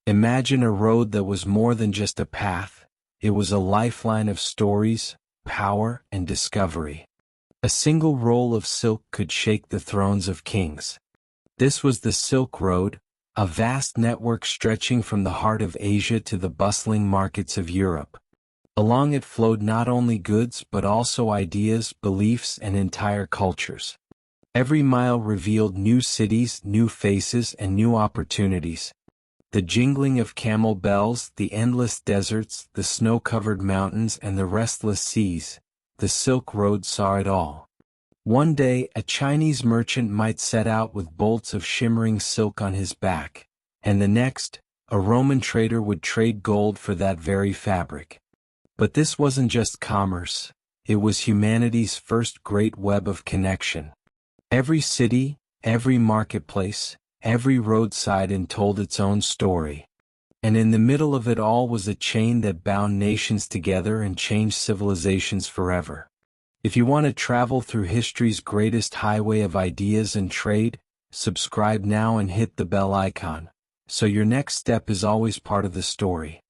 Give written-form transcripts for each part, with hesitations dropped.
Imagine a road that was more than just a path. It was a lifeline of stories, power, and discovery. A single roll of silk could shake the thrones of kings. This was the Silk Road, a vast network stretching from the heart of Asia to the bustling markets of Europe. Along it flowed not only goods but also ideas, beliefs, and entire cultures. Every mile revealed new cities, new faces, and new opportunities. The jingling of camel bells, the endless deserts, the snow-covered mountains, and the restless seas, the Silk Road saw it all. One day, a Chinese merchant might set out with bolts of shimmering silk on his back, and the next, a Roman trader would trade gold for that very fabric. But this wasn't just commerce, it was humanity's first great web of connection. Every city, every marketplace, every roadside inn told its own story. And in the middle of it all was a chain that bound nations together and changed civilizations forever. If you want to travel through history's greatest highway of ideas and trade, subscribe now and hit the bell icon, so your next step is always part of the story.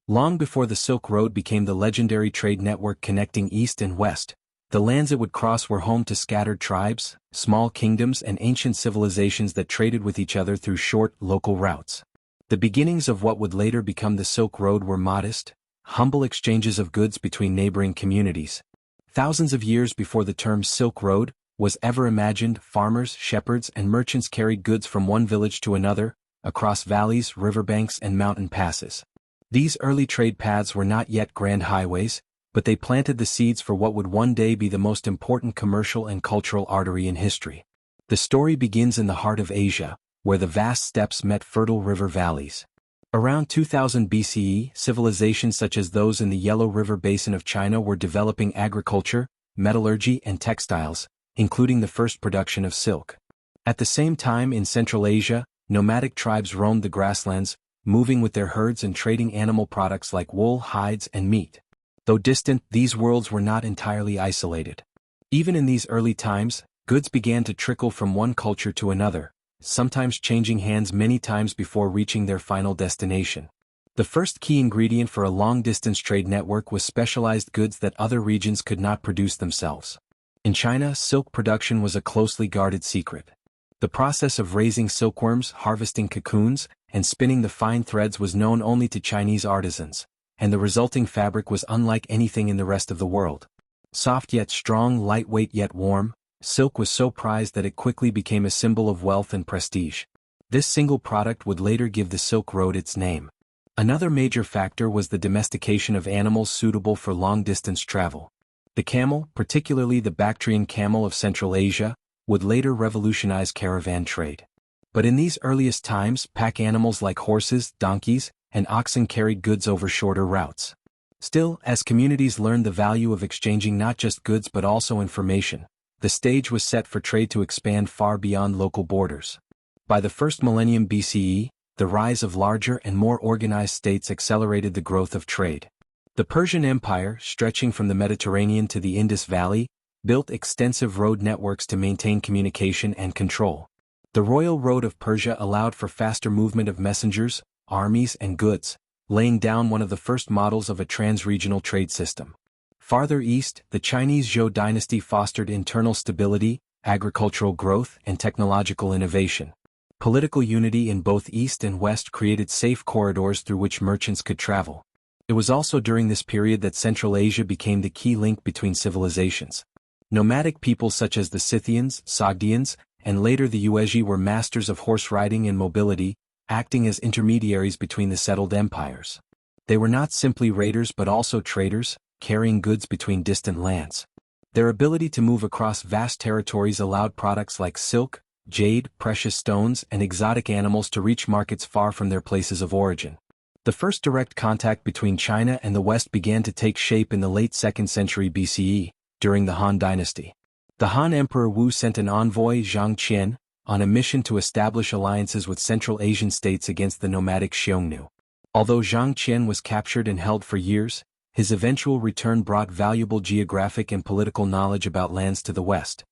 Long before the Silk Road became the legendary trade network connecting East and West, the lands it would cross were home to scattered tribes, small kingdoms, and ancient civilizations that traded with each other through short, local routes. The beginnings of what would later become the Silk Road were modest, humble exchanges of goods between neighboring communities. Thousands of years before the term Silk Road was ever imagined, farmers, shepherds, and merchants carried goods from one village to another, across valleys, riverbanks, and mountain passes. These early trade paths were not yet grand highways, but they planted the seeds for what would one day be the most important commercial and cultural artery in history. The story begins in the heart of Asia, where the vast steppes met fertile river valleys. Around 2000 BCE, civilizations such as those in the Yellow River Basin of China were developing agriculture, metallurgy, and textiles, including the first production of silk. At the same time in Central Asia, nomadic tribes roamed the grasslands, moving with their herds and trading animal products like wool, hides, and meat. Though distant, these worlds were not entirely isolated. Even in these early times, goods began to trickle from one culture to another, sometimes changing hands many times before reaching their final destination. The first key ingredient for a long-distance trade network was specialized goods that other regions could not produce themselves. In China, silk production was a closely guarded secret. The process of raising silkworms, harvesting cocoons, and spinning the fine threads was known only to Chinese artisans, and the resulting fabric was unlike anything in the rest of the world. Soft yet strong, lightweight yet warm, silk was so prized that it quickly became a symbol of wealth and prestige. This single product would later give the Silk Road its name. Another major factor was the domestication of animals suitable for long-distance travel. The camel, particularly the Bactrian camel of Central Asia, would later revolutionize caravan trade. But in these earliest times, pack animals like horses, donkeys, and oxen carried goods over shorter routes. Still, as communities learned the value of exchanging not just goods but also information, the stage was set for trade to expand far beyond local borders. By the first millennium BCE, the rise of larger and more organized states accelerated the growth of trade. The Persian Empire, stretching from the Mediterranean to the Indus Valley, built extensive road networks to maintain communication and control. The Royal Road of Persia allowed for faster movement of messengers, armies, and goods, laying down one of the first models of a trans-regional trade system. Farther east, the Chinese Zhou dynasty fostered internal stability, agricultural growth, and technological innovation. Political unity in both East and West created safe corridors through which merchants could travel. It was also during this period that Central Asia became the key link between civilizations. Nomadic peoples such as the Scythians, Sogdians, and later the Yuezhi were masters of horse riding and mobility, acting as intermediaries between the settled empires. They were not simply raiders but also traders, carrying goods between distant lands. Their ability to move across vast territories allowed products like silk, jade, precious stones, and exotic animals to reach markets far from their places of origin. The first direct contact between China and the West began to take shape in the late 2nd century BCE, during the Han Dynasty. The Han Emperor Wu sent an envoy, Zhang Qian, on a mission to establish alliances with Central Asian states against the nomadic Xiongnu. Although Zhang Qian was captured and held for years, his eventual return brought valuable geographic and political knowledge about lands to the west.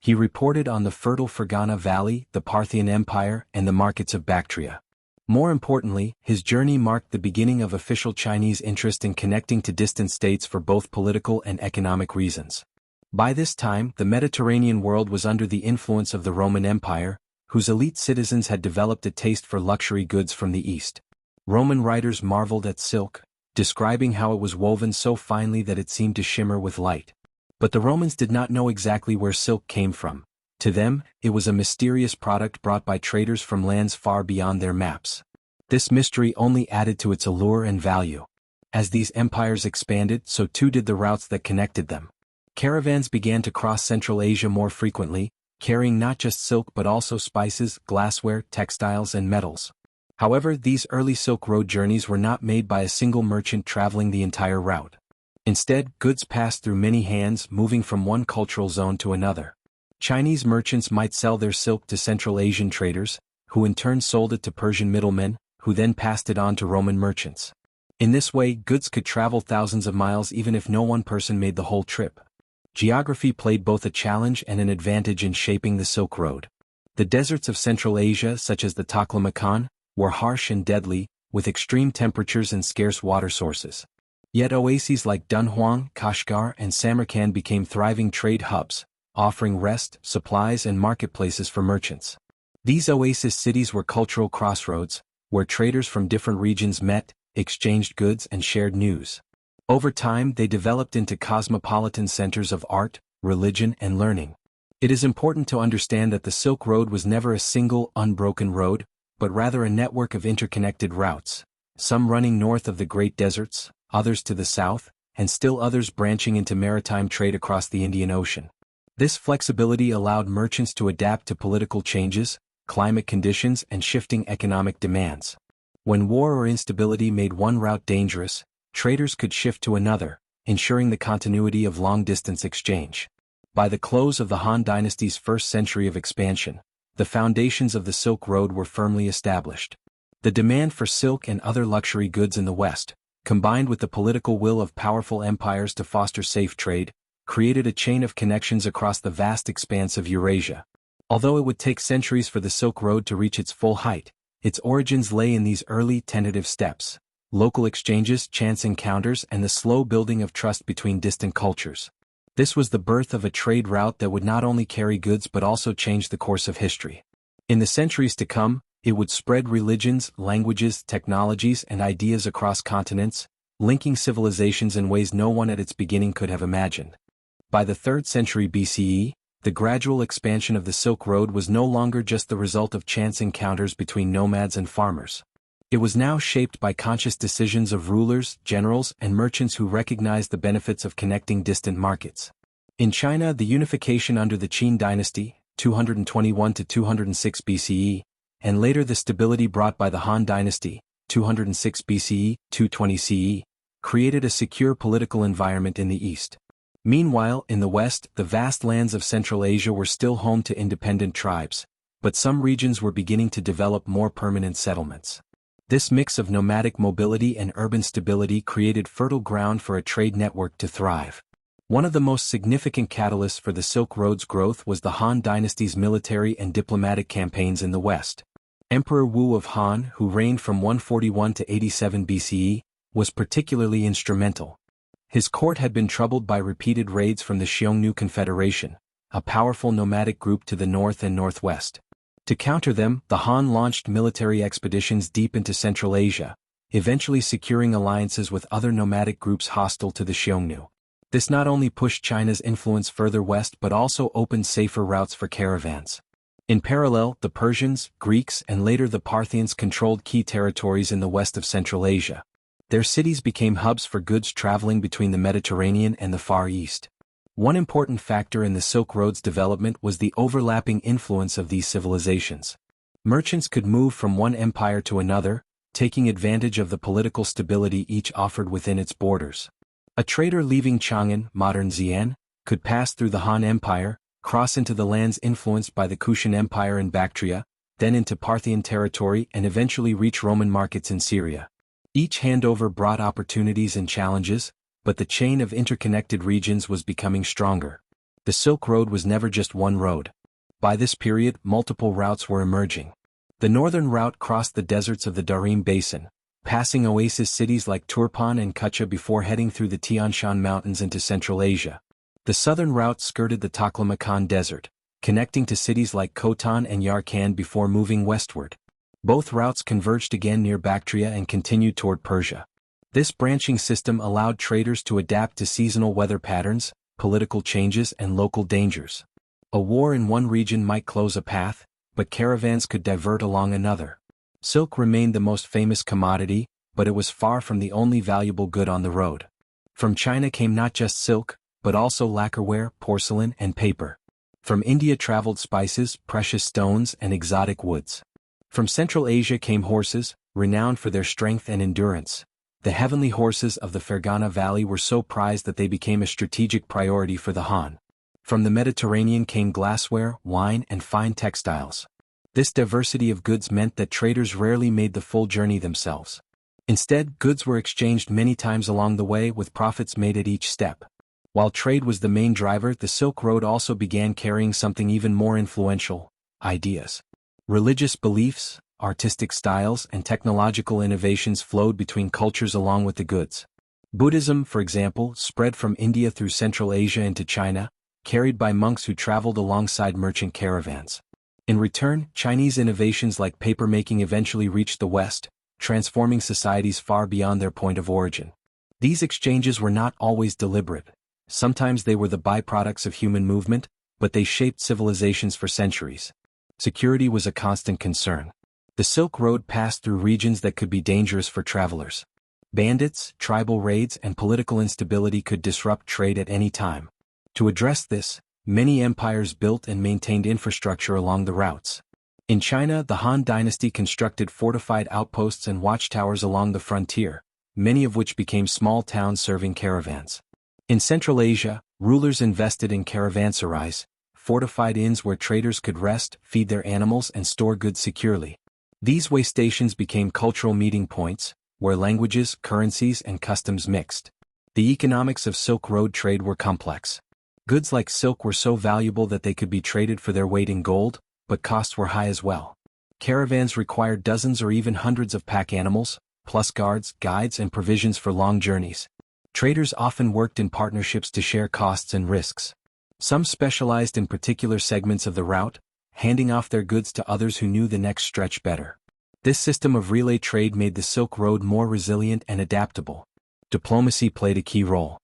He reported on the fertile Fergana Valley, the Parthian Empire, and the markets of Bactria. More importantly, his journey marked the beginning of official Chinese interest in connecting to distant states for both political and economic reasons. By this time, the Mediterranean world was under the influence of the Roman Empire, whose elite citizens had developed a taste for luxury goods from the East. Roman writers marveled at silk, describing how it was woven so finely that it seemed to shimmer with light. But the Romans did not know exactly where silk came from. To them, it was a mysterious product brought by traders from lands far beyond their maps. This mystery only added to its allure and value. As these empires expanded, so too did the routes that connected them. Caravans began to cross Central Asia more frequently, carrying not just silk but also spices, glassware, textiles, and metals. However, these early Silk Road journeys were not made by a single merchant traveling the entire route. Instead, goods passed through many hands, moving from one cultural zone to another. Chinese merchants might sell their silk to Central Asian traders, who in turn sold it to Persian middlemen, who then passed it on to Roman merchants. In this way, goods could travel thousands of miles even if no one person made the whole trip. Geography played both a challenge and an advantage in shaping the Silk Road. The deserts of Central Asia, such as the Taklamakan, were harsh and deadly, with extreme temperatures and scarce water sources. Yet oases like Dunhuang, Kashgar, and Samarkand became thriving trade hubs, offering rest, supplies, and marketplaces for merchants. These oasis cities were cultural crossroads, where traders from different regions met, exchanged goods, and shared news. Over time, they developed into cosmopolitan centers of art, religion, and learning. It is important to understand that the Silk Road was never a single, unbroken road, but rather a network of interconnected routes, some running north of the Great Deserts, others to the south, and still others branching into maritime trade across the Indian Ocean. This flexibility allowed merchants to adapt to political changes, climate conditions, and shifting economic demands. When war or instability made one route dangerous, traders could shift to another, ensuring the continuity of long-distance exchange. By the close of the Han Dynasty's first century of expansion, the foundations of the Silk Road were firmly established. The demand for silk and other luxury goods in the West, combined with the political will of powerful empires to foster safe trade, created a chain of connections across the vast expanse of Eurasia. Although it would take centuries for the Silk Road to reach its full height, its origins lay in these early, tentative steps: local exchanges, chance encounters, and the slow building of trust between distant cultures. This was the birth of a trade route that would not only carry goods but also change the course of history. In the centuries to come, it would spread religions, languages, technologies, and ideas across continents, linking civilizations in ways no one at its beginning could have imagined. By the 3rd century BCE, the gradual expansion of the Silk Road was no longer just the result of chance encounters between nomads and farmers. It was now shaped by conscious decisions of rulers, generals, and merchants who recognized the benefits of connecting distant markets. In China, the unification under the Qin dynasty, 221 to 206 BCE, and later the stability brought by the Han dynasty, 206 BCE, 220 CE, created a secure political environment in the East. Meanwhile, in the West, the vast lands of Central Asia were still home to independent tribes, but some regions were beginning to develop more permanent settlements. This mix of nomadic mobility and urban stability created fertile ground for a trade network to thrive. One of the most significant catalysts for the Silk Road's growth was the Han Dynasty's military and diplomatic campaigns in the West. Emperor Wu of Han, who reigned from 141 to 87 BCE, was particularly instrumental. His court had been troubled by repeated raids from the Xiongnu Confederation, a powerful nomadic group to the north and northwest. To counter them, the Han launched military expeditions deep into Central Asia, eventually securing alliances with other nomadic groups hostile to the Xiongnu. This not only pushed China's influence further west but also opened safer routes for caravans. In parallel, the Persians, Greeks, and later the Parthians controlled key territories in the west of Central Asia. Their cities became hubs for goods traveling between the Mediterranean and the Far East. One important factor in the Silk Road's development was the overlapping influence of these civilizations. Merchants could move from one empire to another, taking advantage of the political stability each offered within its borders. A trader leaving Chang'an, modern Xi'an, could pass through the Han Empire, cross into the lands influenced by the Kushan Empire in Bactria, then into Parthian territory and eventually reach Roman markets in Syria. Each handover brought opportunities and challenges, but the chain of interconnected regions was becoming stronger. The Silk Road was never just one road. By this period, multiple routes were emerging. The The northern route crossed the deserts of the Darim Basin, passing oasis cities like Turpan and Kutcha before heading through the Tian Shan Mountains into Central Asia. The southern route skirted the Taklamakan Desert, connecting to cities like Khotan and Yarkand before moving westward. Both routes converged again near Bactria and continued toward Persia. This branching system allowed traders to adapt to seasonal weather patterns, political changes and local dangers. A war in one region might close a path, but caravans could divert along another. Silk remained the most famous commodity, but it was far from the only valuable good on the road. From China came not just silk, but also lacquerware, porcelain and paper. From India traveled spices, precious stones and exotic woods. From Central Asia came horses, renowned for their strength and endurance. The heavenly horses of the Fergana Valley were so prized that they became a strategic priority for the Han. From the Mediterranean came glassware, wine, and fine textiles. This diversity of goods meant that traders rarely made the full journey themselves. Instead, goods were exchanged many times along the way with profits made at each step. While trade was the main driver, the Silk Road also began carrying something even more influential: ideas. Religious beliefs, artistic styles, and technological innovations flowed between cultures along with the goods. Buddhism, for example, spread from India through Central Asia into China, carried by monks who traveled alongside merchant caravans. In return, Chinese innovations like papermaking eventually reached the West, transforming societies far beyond their point of origin. These exchanges were not always deliberate. Sometimes they were the byproducts of human movement, but they shaped civilizations for centuries. Security was a constant concern. The Silk Road passed through regions that could be dangerous for travelers. Bandits, tribal raids, and political instability could disrupt trade at any time. To address this, many empires built and maintained infrastructure along the routes. In China, the Han Dynasty constructed fortified outposts and watchtowers along the frontier, many of which became small towns serving caravans. In Central Asia, rulers invested in caravanserais, fortified inns where traders could rest, feed their animals, and store goods securely. These way stations became cultural meeting points, where languages, currencies, and customs mixed. The economics of Silk Road trade were complex. Goods like silk were so valuable that they could be traded for their weight in gold, but costs were high as well. Caravans required dozens or even hundreds of pack animals, plus guards, guides, and provisions for long journeys. Traders often worked in partnerships to share costs and risks. Some specialized in particular segments of the route, handing off their goods to others who knew the next stretch better. This system of relay trade made the Silk Road more resilient and adaptable. Diplomacy played a key role.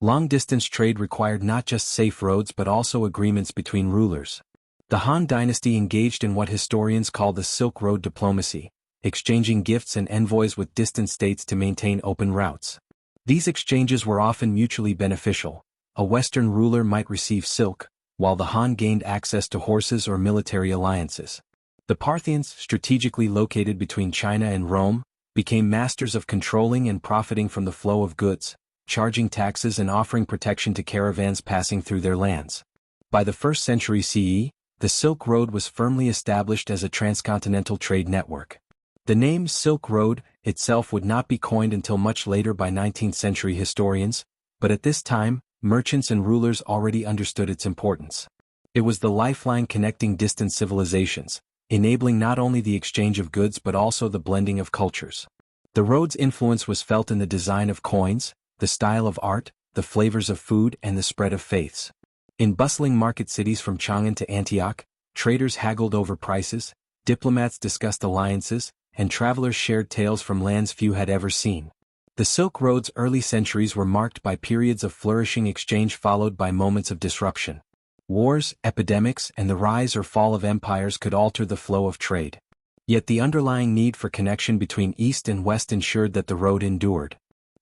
Long-distance trade required not just safe roads but also agreements between rulers. The Han Dynasty engaged in what historians call the Silk Road diplomacy, exchanging gifts and envoys with distant states to maintain open routes. These exchanges were often mutually beneficial. A Western ruler might receive silk, while the Han gained access to horses or military alliances. The Parthians, strategically located between China and Rome, became masters of controlling and profiting from the flow of goods, charging taxes and offering protection to caravans passing through their lands. By the 1st century CE, the Silk Road was firmly established as a transcontinental trade network. The name Silk Road itself would not be coined until much later by 19th century historians, but at this time, merchants and rulers already understood its importance. It was the lifeline connecting distant civilizations, enabling not only the exchange of goods but also the blending of cultures. The road's influence was felt in the design of coins, the style of art, the flavors of food, and the spread of faiths. In bustling market cities from Chang'an to Antioch, traders haggled over prices, diplomats discussed alliances, and travelers shared tales from lands few had ever seen. The Silk Road's early centuries were marked by periods of flourishing exchange followed by moments of disruption. Wars, epidemics, and the rise or fall of empires could alter the flow of trade. Yet the underlying need for connection between East and West ensured that the road endured.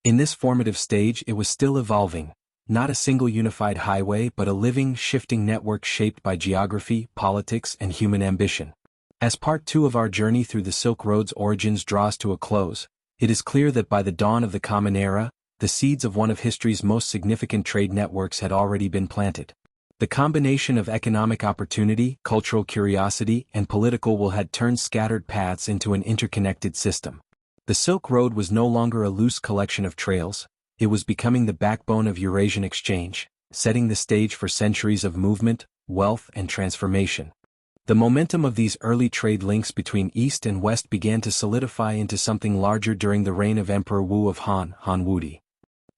In this formative stage it was still evolving, not a single unified highway but a living, shifting network shaped by geography, politics, and human ambition. As part 2 of our journey through the Silk Road's origins draws to a close, it is clear that by the dawn of the Common Era, the seeds of one of history's most significant trade networks had already been planted. The combination of economic opportunity, cultural curiosity, and political will had turned scattered paths into an interconnected system. The Silk Road was no longer a loose collection of trails, it was becoming the backbone of Eurasian exchange, setting the stage for centuries of movement, wealth, and transformation. The momentum of these early trade links between East and West began to solidify into something larger during the reign of Emperor Wu of Han Wudi.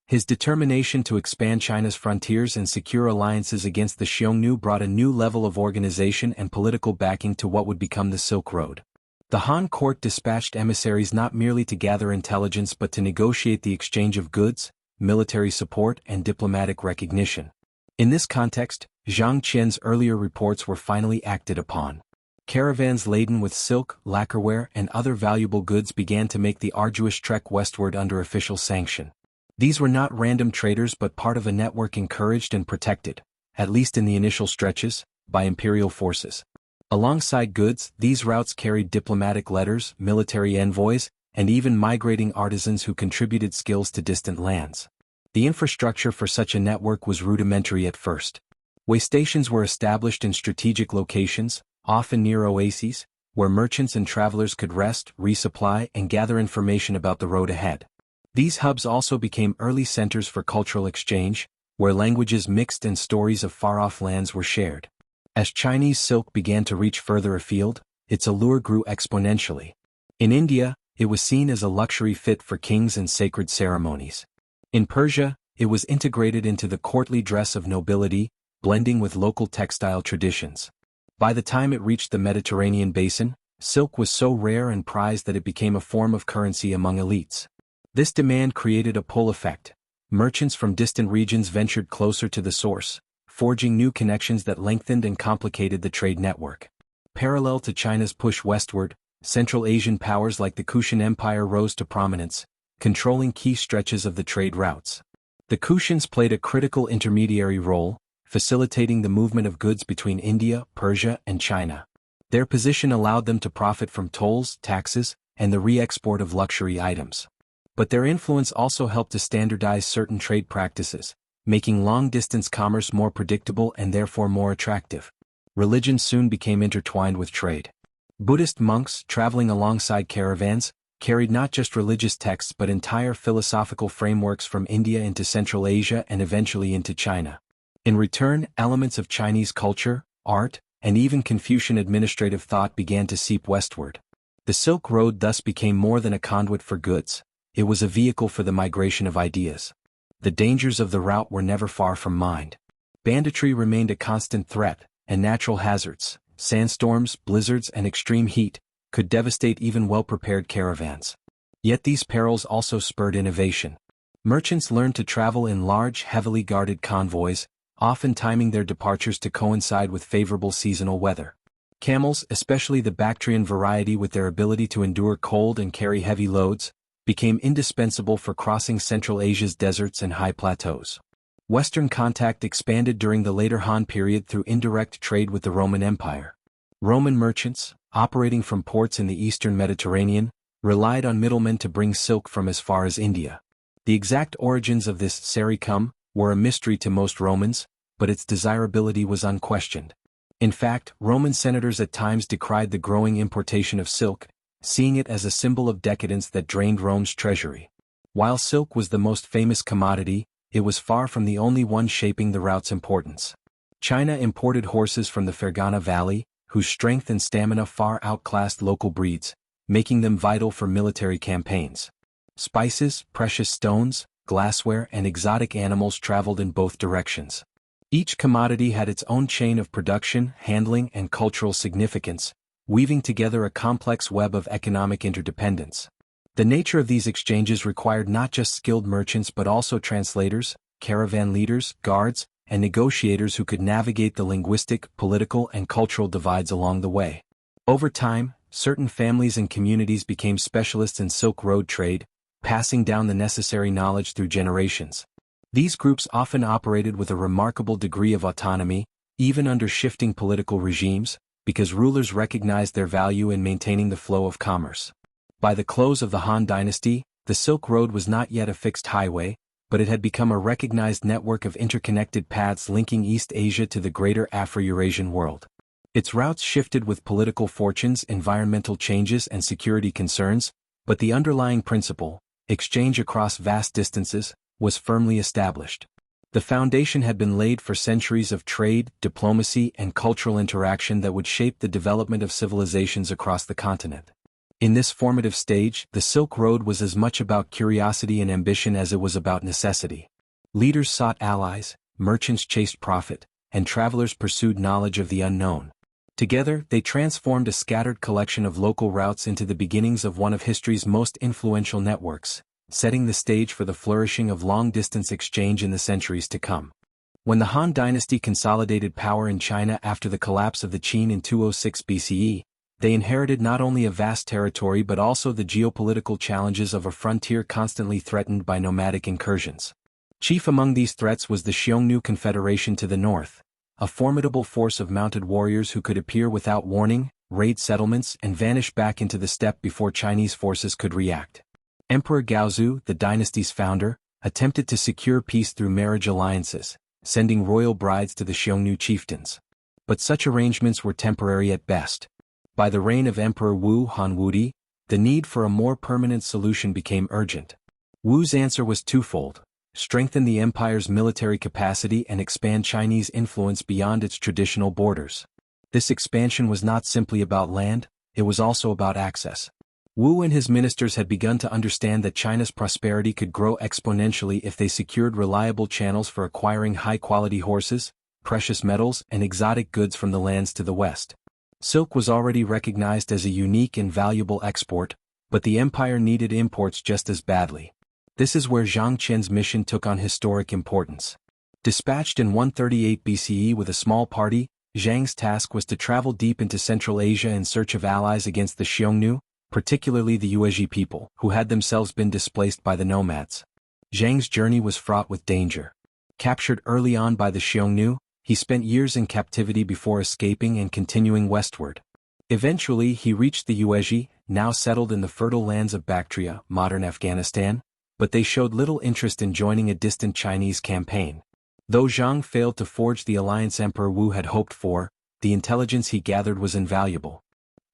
His determination to expand China's frontiers and secure alliances against the Xiongnu brought a new level of organization and political backing to what would become the Silk Road. The Han court dispatched emissaries not merely to gather intelligence but to negotiate the exchange of goods, military support, and diplomatic recognition. In this context, Zhang Qian's earlier reports were finally acted upon. Caravans laden with silk, lacquerware, and other valuable goods began to make the arduous trek westward under official sanction. These were not random traders but part of a network encouraged and protected, at least in the initial stretches, by imperial forces. Alongside goods, these routes carried diplomatic letters, military envoys, and even migrating artisans who contributed skills to distant lands. The infrastructure for such a network was rudimentary at first. Way stations were established in strategic locations, often near oases, where merchants and travelers could rest, resupply, and gather information about the road ahead. These hubs also became early centers for cultural exchange, where languages mixed and stories of far-off lands were shared. As Chinese silk began to reach further afield, its allure grew exponentially. In India, it was seen as a luxury fit for kings and sacred ceremonies. In Persia, it was integrated into the courtly dress of nobility, blending with local textile traditions. By the time it reached the Mediterranean basin, silk was so rare and prized that it became a form of currency among elites. This demand created a pull effect. Merchants from distant regions ventured closer to the source, forging new connections that lengthened and complicated the trade network. Parallel to China's push westward, Central Asian powers like the Kushan Empire rose to prominence, controlling key stretches of the trade routes. The Kushans played a critical intermediary role, facilitating the movement of goods between India, Persia, and China. Their position allowed them to profit from tolls, taxes, and the re-export of luxury items. But their influence also helped to standardize certain trade practices, making long-distance commerce more predictable and therefore more attractive. Religion soon became intertwined with trade. Buddhist monks, traveling alongside caravans, carried not just religious texts but entire philosophical frameworks from India into Central Asia and eventually into China. In return, elements of Chinese culture, art, and even Confucian administrative thought began to seep westward. The Silk Road thus became more than a conduit for goods. It was a vehicle for the migration of ideas. The dangers of the route were never far from mind. Banditry remained a constant threat, and natural hazards, sandstorms, blizzards, and extreme heat, could devastate even well-prepared caravans. Yet these perils also spurred innovation. Merchants learned to travel in large, heavily guarded convoys, often timing their departures to coincide with favorable seasonal weather. Camels, especially the Bactrian variety with their ability to endure cold and carry heavy loads, became indispensable for crossing Central Asia's deserts and high plateaus. Western contact expanded during the later Han period through indirect trade with the Roman Empire. Roman merchants, operating from ports in the eastern Mediterranean, relied on middlemen to bring silk from as far as India. The exact origins of this saricum were a mystery to most Romans, but its desirability was unquestioned. In fact, Roman senators at times decried the growing importation of silk, seeing it as a symbol of decadence that drained Rome's treasury. While silk was the most famous commodity, it was far from the only one shaping the route's importance. China imported horses from the Fergana Valley, whose strength and stamina far outclassed local breeds, making them vital for military campaigns. Spices, precious stones, glassware, and exotic animals traveled in both directions. Each commodity had its own chain of production, handling, and cultural significance, weaving together a complex web of economic interdependence. The nature of these exchanges required not just skilled merchants but also translators, caravan leaders, guards, and negotiators who could navigate the linguistic, political, and cultural divides along the way. Over time, certain families and communities became specialists in Silk Road trade, passing down the necessary knowledge through generations. These groups often operated with a remarkable degree of autonomy, even under shifting political regimes, because rulers recognized their value in maintaining the flow of commerce. By the close of the Han Dynasty, the Silk Road was not yet a fixed highway, but it had become a recognized network of interconnected paths linking East Asia to the greater Afro-Eurasian world. Its routes shifted with political fortunes, environmental changes, and security concerns, but the underlying principle, exchange across vast distances, was firmly established. The foundation had been laid for centuries of trade, diplomacy, and cultural interaction that would shape the development of civilizations across the continent. In this formative stage, the Silk Road was as much about curiosity and ambition as it was about necessity. Leaders sought allies, merchants chased profit, and travelers pursued knowledge of the unknown. Together, they transformed a scattered collection of local routes into the beginnings of one of history's most influential networks, setting the stage for the flourishing of long-distance exchange in the centuries to come. When the Han Dynasty consolidated power in China after the collapse of the Qin in 206 BCE, they inherited not only a vast territory but also the geopolitical challenges of a frontier constantly threatened by nomadic incursions. Chief among these threats was the Xiongnu Confederation to the north, a formidable force of mounted warriors who could appear without warning, raid settlements, and vanish back into the steppe before Chinese forces could react. Emperor Gaozu, the dynasty's founder, attempted to secure peace through marriage alliances, sending royal brides to the Xiongnu chieftains. But such arrangements were temporary at best. By the reign of Emperor Wu Hanwudi, the need for a more permanent solution became urgent. Wu's answer was twofold: strengthen the empire's military capacity and expand Chinese influence beyond its traditional borders. This expansion was not simply about land, it was also about access. Wu and his ministers had begun to understand that China's prosperity could grow exponentially if they secured reliable channels for acquiring high-quality horses, precious metals, and exotic goods from the lands to the west. Silk was already recognized as a unique and valuable export, but the empire needed imports just as badly. This is where Zhang Qian's mission took on historic importance. Dispatched in 138 BCE with a small party, Zhang's task was to travel deep into Central Asia in search of allies against the Xiongnu, particularly the Yuezhi people, who had themselves been displaced by the nomads. Zhang's journey was fraught with danger. Captured early on by the Xiongnu, he spent years in captivity before escaping and continuing westward. Eventually he reached the Yuezhi, now settled in the fertile lands of Bactria, modern Afghanistan, but they showed little interest in joining a distant Chinese campaign. Though Zhang failed to forge the alliance Emperor Wu had hoped for, the intelligence he gathered was invaluable.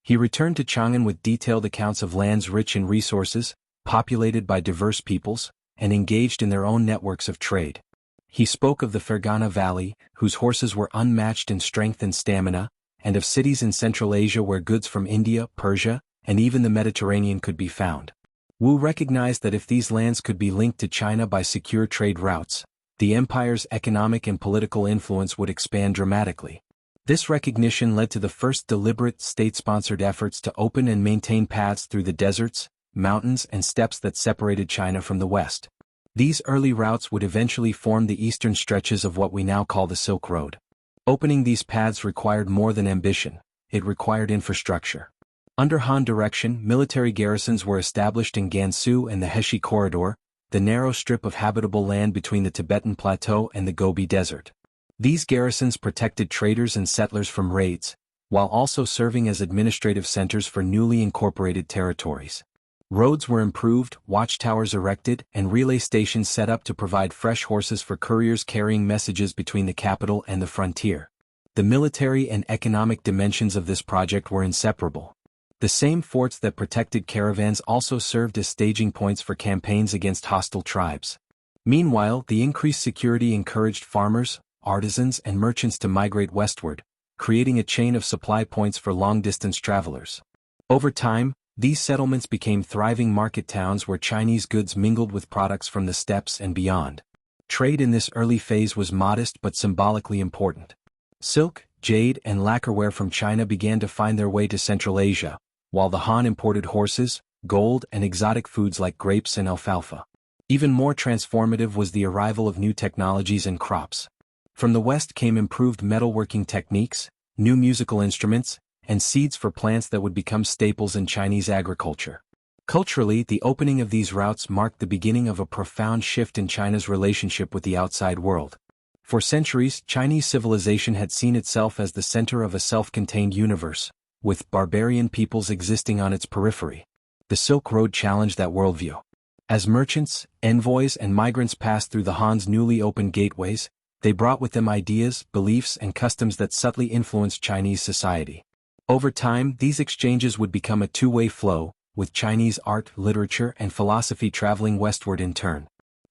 He returned to Chang'an with detailed accounts of lands rich in resources, populated by diverse peoples, and engaged in their own networks of trade. He spoke of the Fergana Valley, whose horses were unmatched in strength and stamina, and of cities in Central Asia where goods from India, Persia, and even the Mediterranean could be found. Wu recognized that if these lands could be linked to China by secure trade routes, the empire's economic and political influence would expand dramatically. This recognition led to the first deliberate state-sponsored efforts to open and maintain paths through the deserts, mountains, and steppes that separated China from the West. These early routes would eventually form the eastern stretches of what we now call the Silk Road. Opening these paths required more than ambition, it required infrastructure. Under Han direction, military garrisons were established in Gansu and the Heshi Corridor, the narrow strip of habitable land between the Tibetan Plateau and the Gobi Desert. These garrisons protected traders and settlers from raids, while also serving as administrative centers for newly incorporated territories. Roads were improved, watchtowers erected, and relay stations set up to provide fresh horses for couriers carrying messages between the capital and the frontier. The military and economic dimensions of this project were inseparable. The same forts that protected caravans also served as staging points for campaigns against hostile tribes. Meanwhile, the increased security encouraged farmers, artisans, and merchants to migrate westward, creating a chain of supply points for long-distance travelers. Over time, these settlements became thriving market towns where Chinese goods mingled with products from the steppes and beyond. Trade in this early phase was modest but symbolically important. Silk, jade, and lacquerware from China began to find their way to Central Asia, while the Han imported horses, gold, and exotic foods like grapes and alfalfa. Even more transformative was the arrival of new technologies and crops. From the West came improved metalworking techniques, new musical instruments, and seeds for plants that would become staples in Chinese agriculture. Culturally, the opening of these routes marked the beginning of a profound shift in China's relationship with the outside world. For centuries, Chinese civilization had seen itself as the center of a self-contained universe, with barbarian peoples existing on its periphery. The Silk Road challenged that worldview. As merchants, envoys, and migrants passed through the Han's newly opened gateways, they brought with them ideas, beliefs, and customs that subtly influenced Chinese society. Over time, these exchanges would become a two-way flow, with Chinese art, literature, and philosophy traveling westward in turn.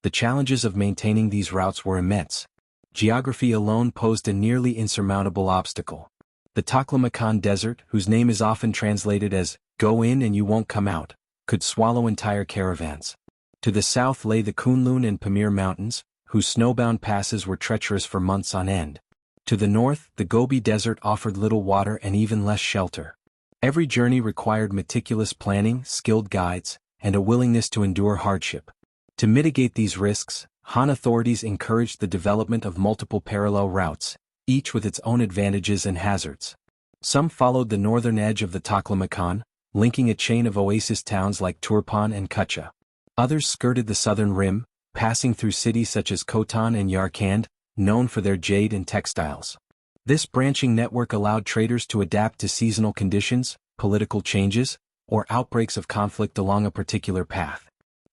The challenges of maintaining these routes were immense. Geography alone posed a nearly insurmountable obstacle. The Taklamakan Desert, whose name is often translated as, "go in and you won't come out," could swallow entire caravans. To the south lay the Kunlun and Pamir Mountains, whose snowbound passes were treacherous for months on end. To the north, the Gobi Desert offered little water and even less shelter. Every journey required meticulous planning, skilled guides, and a willingness to endure hardship. To mitigate these risks, Han authorities encouraged the development of multiple parallel routes, each with its own advantages and hazards. Some followed the northern edge of the Taklamakan, linking a chain of oasis towns like Turpan and Kutcha. Others skirted the southern rim, passing through cities such as Khotan and Yarkand, known for their jade and textiles. This branching network allowed traders to adapt to seasonal conditions, political changes, or outbreaks of conflict along a particular path.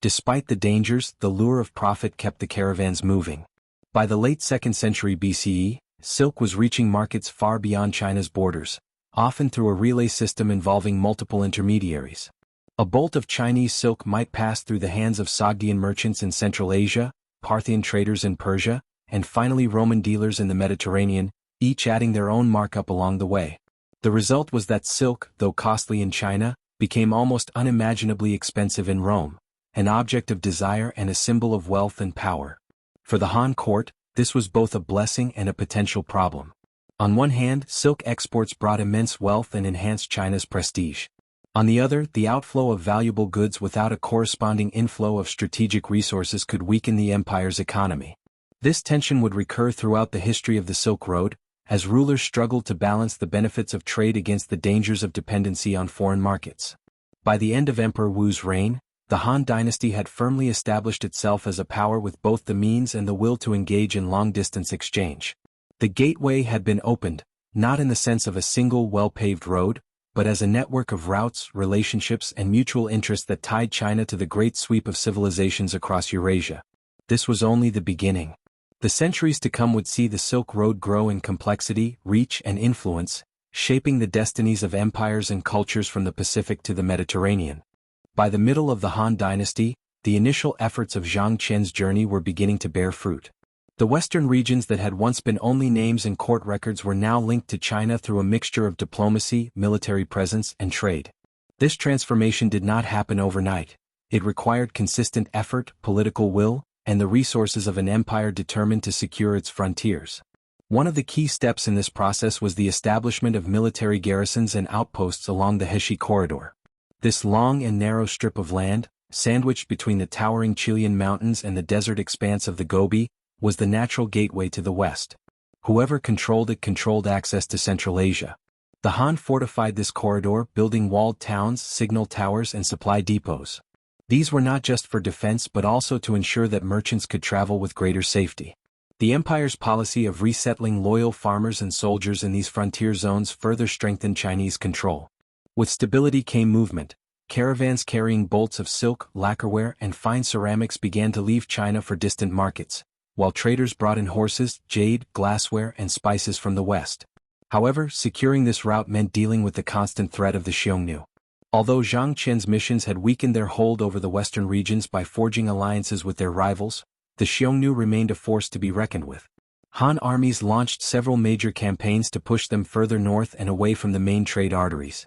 Despite the dangers, the lure of profit kept the caravans moving. By the late 2nd century BCE, silk was reaching markets far beyond China's borders, often through a relay system involving multiple intermediaries. A bolt of Chinese silk might pass through the hands of Sogdian merchants in Central Asia, Parthian traders in Persia, and finally Roman dealers in the Mediterranean, each adding their own markup along the way. The result was that silk, though costly in China, became almost unimaginably expensive in Rome, an object of desire and a symbol of wealth and power. For the Han court, this was both a blessing and a potential problem. On one hand, silk exports brought immense wealth and enhanced China's prestige. On the other, the outflow of valuable goods without a corresponding inflow of strategic resources could weaken the empire's economy. This tension would recur throughout the history of the Silk Road, as rulers struggled to balance the benefits of trade against the dangers of dependency on foreign markets. By the end of Emperor Wu's reign, the Han Dynasty had firmly established itself as a power with both the means and the will to engage in long-distance exchange. The gateway had been opened, not in the sense of a single well-paved road, but as a network of routes, relationships and mutual interest that tied China to the great sweep of civilizations across Eurasia. This was only the beginning. The centuries to come would see the Silk Road grow in complexity, reach and influence, shaping the destinies of empires and cultures from the Pacific to the Mediterranean. By the middle of the Han Dynasty, the initial efforts of Zhang Qian's journey were beginning to bear fruit. The western regions that had once been only names in court records were now linked to China through a mixture of diplomacy, military presence, and trade. This transformation did not happen overnight. It required consistent effort, political will, and the resources of an empire determined to secure its frontiers. One of the key steps in this process was the establishment of military garrisons and outposts along the Heshi Corridor. This long and narrow strip of land, sandwiched between the towering Chilean mountains and the desert expanse of the Gobi, was the natural gateway to the west. Whoever controlled it controlled access to Central Asia. The Han fortified this corridor, building walled towns, signal towers and supply depots. These were not just for defense but also to ensure that merchants could travel with greater safety. The empire's policy of resettling loyal farmers and soldiers in these frontier zones further strengthened Chinese control. With stability came movement. Caravans carrying bolts of silk, lacquerware and fine ceramics began to leave China for distant markets, while traders brought in horses, jade, glassware and spices from the west. However, securing this route meant dealing with the constant threat of the Xiongnu. Although Zhang Qian's missions had weakened their hold over the western regions by forging alliances with their rivals, the Xiongnu remained a force to be reckoned with. Han armies launched several major campaigns to push them further north and away from the main trade arteries.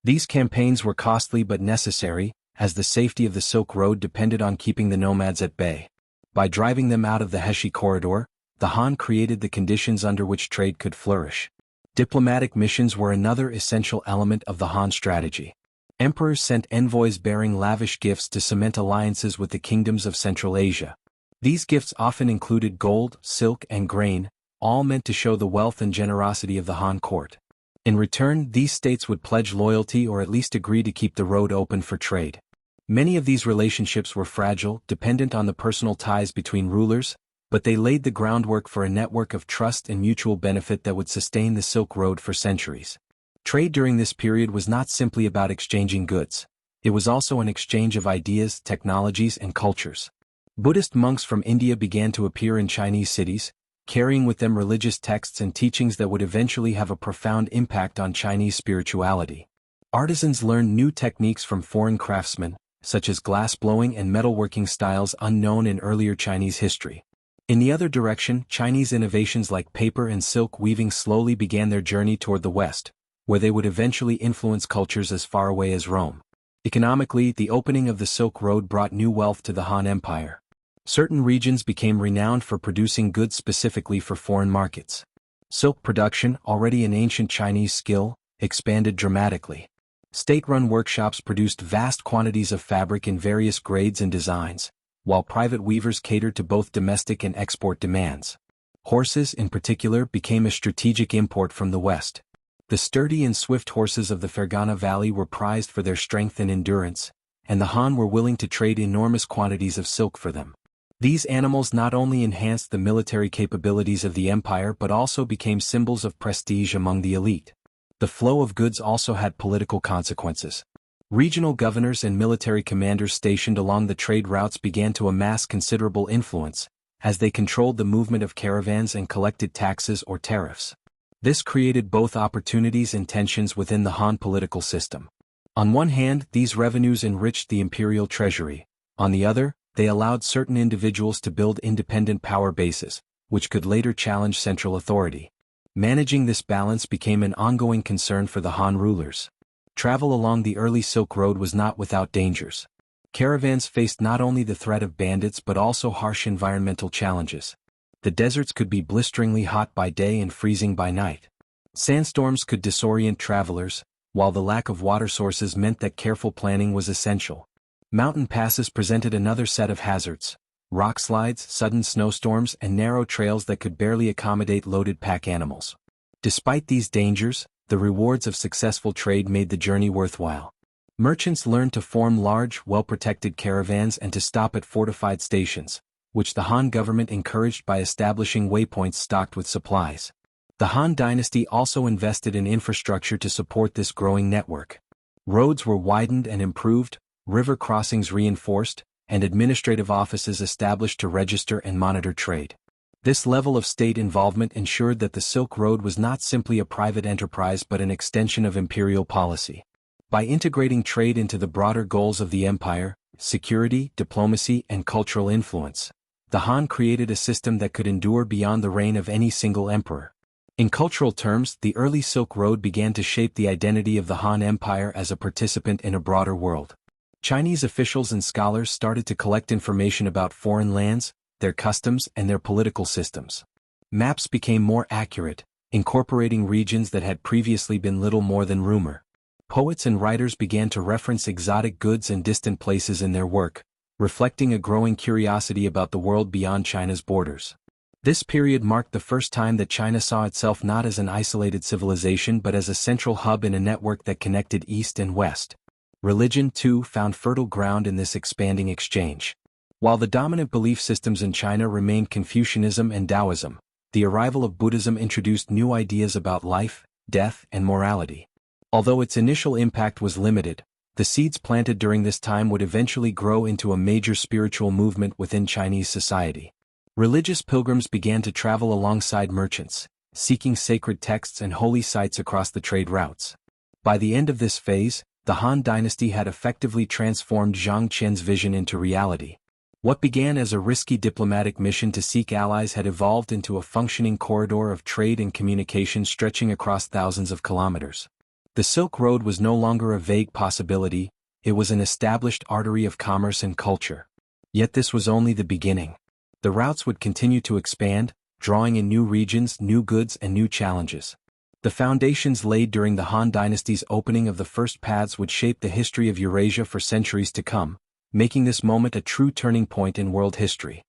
These campaigns were costly but necessary, as the safety of the Silk Road depended on keeping the nomads at bay. By driving them out of the Heshi Corridor, the Han created the conditions under which trade could flourish. Diplomatic missions were another essential element of the Han strategy. Emperors sent envoys bearing lavish gifts to cement alliances with the kingdoms of Central Asia. These gifts often included gold, silk and grain, all meant to show the wealth and generosity of the Han court. In return, these states would pledge loyalty or at least agree to keep the road open for trade. Many of these relationships were fragile, dependent on the personal ties between rulers, but they laid the groundwork for a network of trust and mutual benefit that would sustain the Silk Road for centuries. Trade during this period was not simply about exchanging goods. It was also an exchange of ideas, technologies, and cultures. Buddhist monks from India began to appear in Chinese cities, carrying with them religious texts and teachings that would eventually have a profound impact on Chinese spirituality. Artisans learned new techniques from foreign craftsmen, such as glass-blowing and metalworking styles unknown in earlier Chinese history. In the other direction, Chinese innovations like paper and silk weaving slowly began their journey toward the West, where they would eventually influence cultures as far away as Rome. Economically, the opening of the Silk Road brought new wealth to the Han Empire. Certain regions became renowned for producing goods specifically for foreign markets. Silk production, already an ancient Chinese skill, expanded dramatically. State-run workshops produced vast quantities of fabric in various grades and designs, while private weavers catered to both domestic and export demands. Horses, in particular, became a strategic import from the West. The sturdy and swift horses of the Fergana Valley were prized for their strength and endurance, and the Han were willing to trade enormous quantities of silk for them. These animals not only enhanced the military capabilities of the empire but also became symbols of prestige among the elite. The flow of goods also had political consequences. Regional governors and military commanders stationed along the trade routes began to amass considerable influence, as they controlled the movement of caravans and collected taxes or tariffs. This created both opportunities and tensions within the Han political system. On one hand, these revenues enriched the imperial treasury. On the other, they allowed certain individuals to build independent power bases, which could later challenge central authority. Managing this balance became an ongoing concern for the Han rulers. Travel along the early Silk Road was not without dangers. Caravans faced not only the threat of bandits but also harsh environmental challenges. The deserts could be blisteringly hot by day and freezing by night. Sandstorms could disorient travelers, while the lack of water sources meant that careful planning was essential. Mountain passes presented another set of hazards: rock slides, sudden snowstorms, and narrow trails that could barely accommodate loaded pack animals. Despite these dangers, the rewards of successful trade made the journey worthwhile. Merchants learned to form large, well-protected caravans and to stop at fortified stations, which the Han government encouraged by establishing waypoints stocked with supplies. The Han Dynasty also invested in infrastructure to support this growing network. Roads were widened and improved, river crossings reinforced, and administrative offices established to register and monitor trade. This level of state involvement ensured that the Silk Road was not simply a private enterprise but an extension of imperial policy. By integrating trade into the broader goals of the empire, security, diplomacy, and cultural influence, the Han created a system that could endure beyond the reign of any single emperor. In cultural terms, the early Silk Road began to shape the identity of the Han Empire as a participant in a broader world. Chinese officials and scholars started to collect information about foreign lands, their customs, and their political systems. Maps became more accurate, incorporating regions that had previously been little more than rumor. Poets and writers began to reference exotic goods and distant places in their work, reflecting a growing curiosity about the world beyond China's borders. This period marked the first time that China saw itself not as an isolated civilization but as a central hub in a network that connected East and West. Religion, too, found fertile ground in this expanding exchange. While the dominant belief systems in China remained Confucianism and Taoism, the arrival of Buddhism introduced new ideas about life, death, and morality. Although its initial impact was limited, the seeds planted during this time would eventually grow into a major spiritual movement within Chinese society. Religious pilgrims began to travel alongside merchants, seeking sacred texts and holy sites across the trade routes. By the end of this phase, the Han Dynasty had effectively transformed Zhang Qian's vision into reality. What began as a risky diplomatic mission to seek allies had evolved into a functioning corridor of trade and communication stretching across thousands of kilometers. The Silk Road was no longer a vague possibility, it was an established artery of commerce and culture. Yet this was only the beginning. The routes would continue to expand, drawing in new regions, new goods, and new challenges. The foundations laid during the Han Dynasty's opening of the first paths would shape the history of Eurasia for centuries to come, making this moment a true turning point in world history.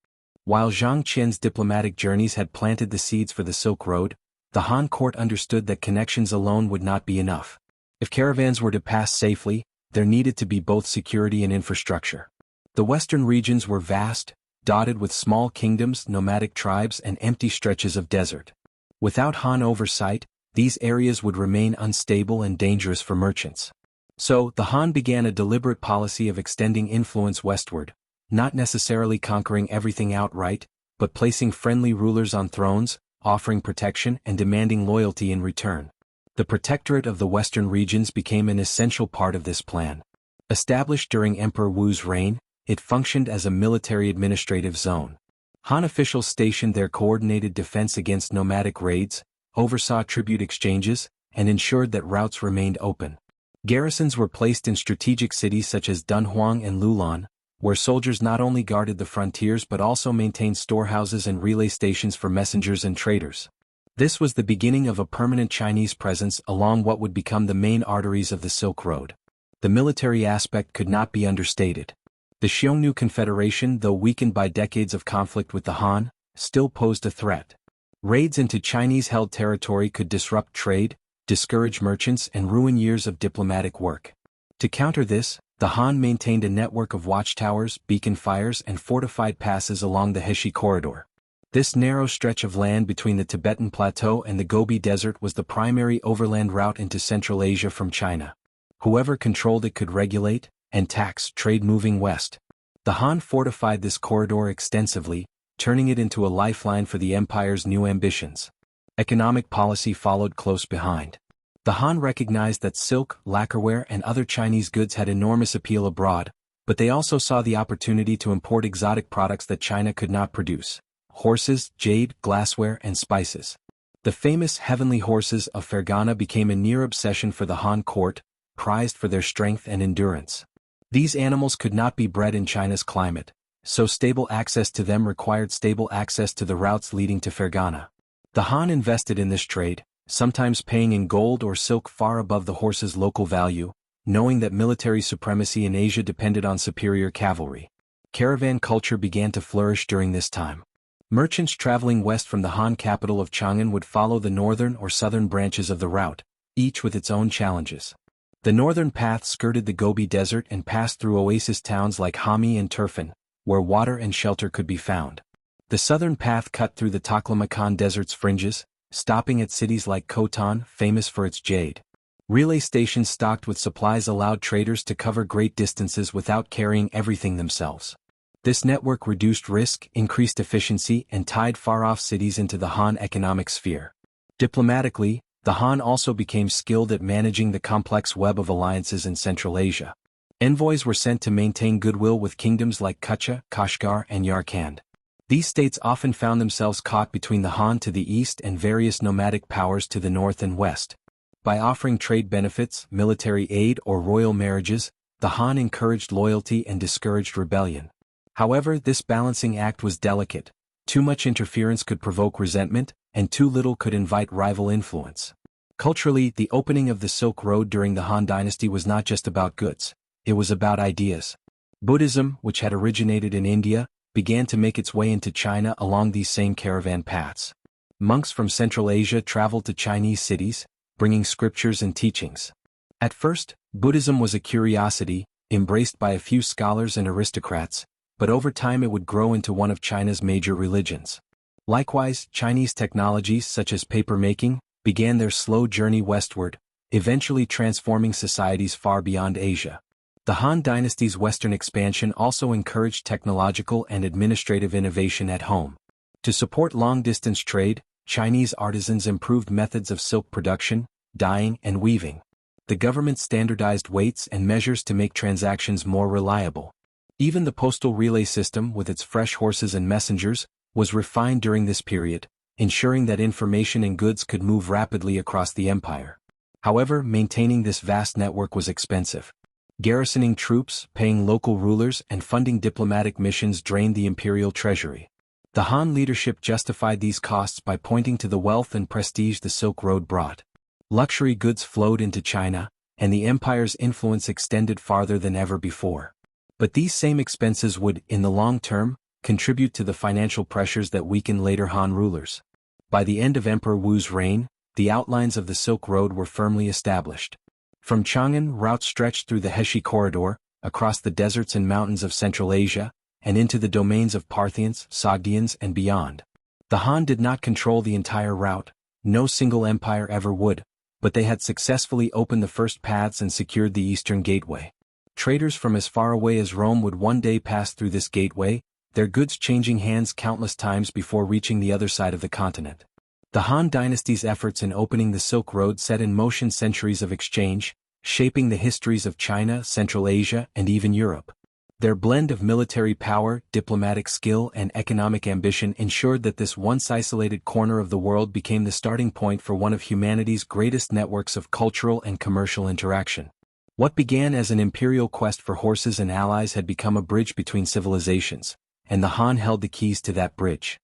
While Zhang Qian's diplomatic journeys had planted the seeds for the Silk Road, the Han court understood that connections alone would not be enough. If caravans were to pass safely, there needed to be both security and infrastructure. The western regions were vast, dotted with small kingdoms, nomadic tribes, and empty stretches of desert. Without Han oversight, these areas would remain unstable and dangerous for merchants. So, the Han began a deliberate policy of extending influence westward, not necessarily conquering everything outright, but placing friendly rulers on thrones, offering protection and demanding loyalty in return. The protectorate of the western regions became an essential part of this plan. Established during Emperor Wu's reign, it functioned as a military administrative zone. Han officials stationed there coordinated defense against nomadic raids, oversaw tribute exchanges, and ensured that routes remained open. Garrisons were placed in strategic cities such as Dunhuang and Lulan, where soldiers not only guarded the frontiers but also maintained storehouses and relay stations for messengers and traders. This was the beginning of a permanent Chinese presence along what would become the main arteries of the Silk Road. The military aspect could not be understated. The Xiongnu Confederation, though weakened by decades of conflict with the Han, still posed a threat. Raids into Chinese-held territory could disrupt trade, discourage merchants, and ruin years of diplomatic work. To counter this, the Han maintained a network of watchtowers, beacon fires, and fortified passes along the Heshi Corridor. This narrow stretch of land between the Tibetan Plateau and the Gobi Desert was the primary overland route into Central Asia from China. Whoever controlled it could regulate and tax trade moving west. The Han fortified this corridor extensively, turning it into a lifeline for the empire's new ambitions. Economic policy followed close behind. The Han recognized that silk, lacquerware, and other Chinese goods had enormous appeal abroad, but they also saw the opportunity to import exotic products that China could not produce: horses, jade, glassware, and spices. The famous heavenly horses of Fergana became a near obsession for the Han court, prized for their strength and endurance. These animals could not be bred in China's climate, so stable access to them required stable access to the routes leading to Fergana. The Han invested in this trade, sometimes paying in gold or silk far above the horse's local value, knowing that military supremacy in Asia depended on superior cavalry. Caravan culture began to flourish during this time. Merchants traveling west from the Han capital of Chang'an would follow the northern or southern branches of the route, each with its own challenges. The northern path skirted the Gobi Desert and passed through oasis towns like Hami and Turfan, where water and shelter could be found. The southern path cut through the Taklamakan Desert's fringes, stopping at cities like Khotan, famous for its jade. Relay stations stocked with supplies allowed traders to cover great distances without carrying everything themselves. This network reduced risk, increased efficiency, and tied far-off cities into the Han economic sphere. Diplomatically, the Han also became skilled at managing the complex web of alliances in Central Asia. Envoys were sent to maintain goodwill with kingdoms like Kucha, Kashgar, and Yarkand. These states often found themselves caught between the Han to the east and various nomadic powers to the north and west. By offering trade benefits, military aid, or royal marriages, the Han encouraged loyalty and discouraged rebellion. However, this balancing act was delicate. Too much interference could provoke resentment, and too little could invite rival influence. Culturally, the opening of the Silk Road during the Han Dynasty was not just about goods, it was about ideas. Buddhism, which had originated in India, began to make its way into China along these same caravan paths. Monks from Central Asia traveled to Chinese cities, bringing scriptures and teachings. At first, Buddhism was a curiosity, embraced by a few scholars and aristocrats, but over time it would grow into one of China's major religions. Likewise, Chinese technologies such as papermaking began their slow journey westward, eventually transforming societies far beyond Asia. The Han Dynasty's western expansion also encouraged technological and administrative innovation at home. To support long-distance trade, Chinese artisans improved methods of silk production, dyeing, and weaving. The government standardized weights and measures to make transactions more reliable. Even the postal relay system, with its fresh horses and messengers, was refined during this period, ensuring that information and goods could move rapidly across the empire. However, maintaining this vast network was expensive. Garrisoning troops, paying local rulers, and funding diplomatic missions drained the imperial treasury. The Han leadership justified these costs by pointing to the wealth and prestige the Silk Road brought. Luxury goods flowed into China, and the empire's influence extended farther than ever before. But these same expenses would, in the long term, contribute to the financial pressures that weakened later Han rulers. By the end of Emperor Wu's reign, the outlines of the Silk Road were firmly established. From Chang'an, routes stretched through the Heshi Corridor, across the deserts and mountains of Central Asia, and into the domains of Parthians, Sogdians, and beyond. The Han did not control the entire route, no single empire ever would, but they had successfully opened the first paths and secured the eastern gateway. Traders from as far away as Rome would one day pass through this gateway, their goods changing hands countless times before reaching the other side of the continent. The Han Dynasty's efforts in opening the Silk Road set in motion centuries of exchange, shaping the histories of China, Central Asia, and even Europe. Their blend of military power, diplomatic skill, and economic ambition ensured that this once isolated corner of the world became the starting point for one of humanity's greatest networks of cultural and commercial interaction. What began as an imperial quest for horses and allies had become a bridge between civilizations, and the Han held the keys to that bridge.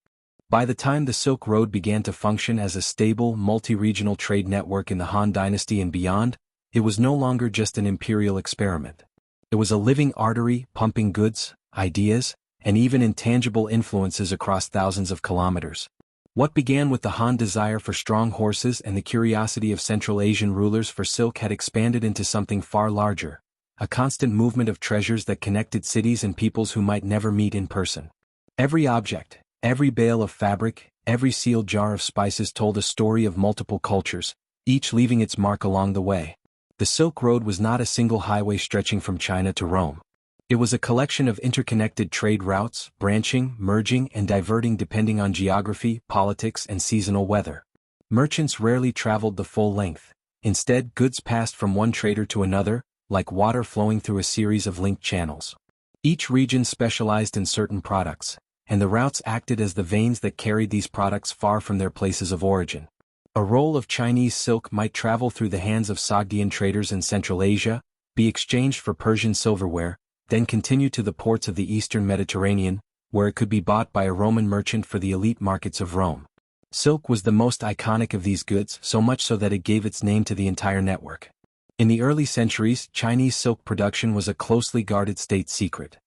By the time the Silk Road began to function as a stable, multi-regional trade network in the Han Dynasty and beyond, it was no longer just an imperial experiment. It was a living artery, pumping goods, ideas, and even intangible influences across thousands of kilometers. What began with the Han desire for strong horses and the curiosity of Central Asian rulers for silk had expanded into something far larger, a constant movement of treasures that connected cities and peoples who might never meet in person. Every object, every bale of fabric, every sealed jar of spices told a story of multiple cultures, each leaving its mark along the way. The Silk Road was not a single highway stretching from China to Rome. It was a collection of interconnected trade routes, branching, merging, and diverting depending on geography, politics, and seasonal weather. Merchants rarely traveled the full length. Instead, goods passed from one trader to another, like water flowing through a series of linked channels. Each region specialized in certain products, and the routes acted as the veins that carried these products far from their places of origin. A roll of Chinese silk might travel through the hands of Sogdian traders in Central Asia, be exchanged for Persian silverware, then continue to the ports of the eastern Mediterranean, where it could be bought by a Roman merchant for the elite markets of Rome. Silk was the most iconic of these goods, so much so that it gave its name to the entire network. In the early centuries, Chinese silk production was a closely guarded state secret.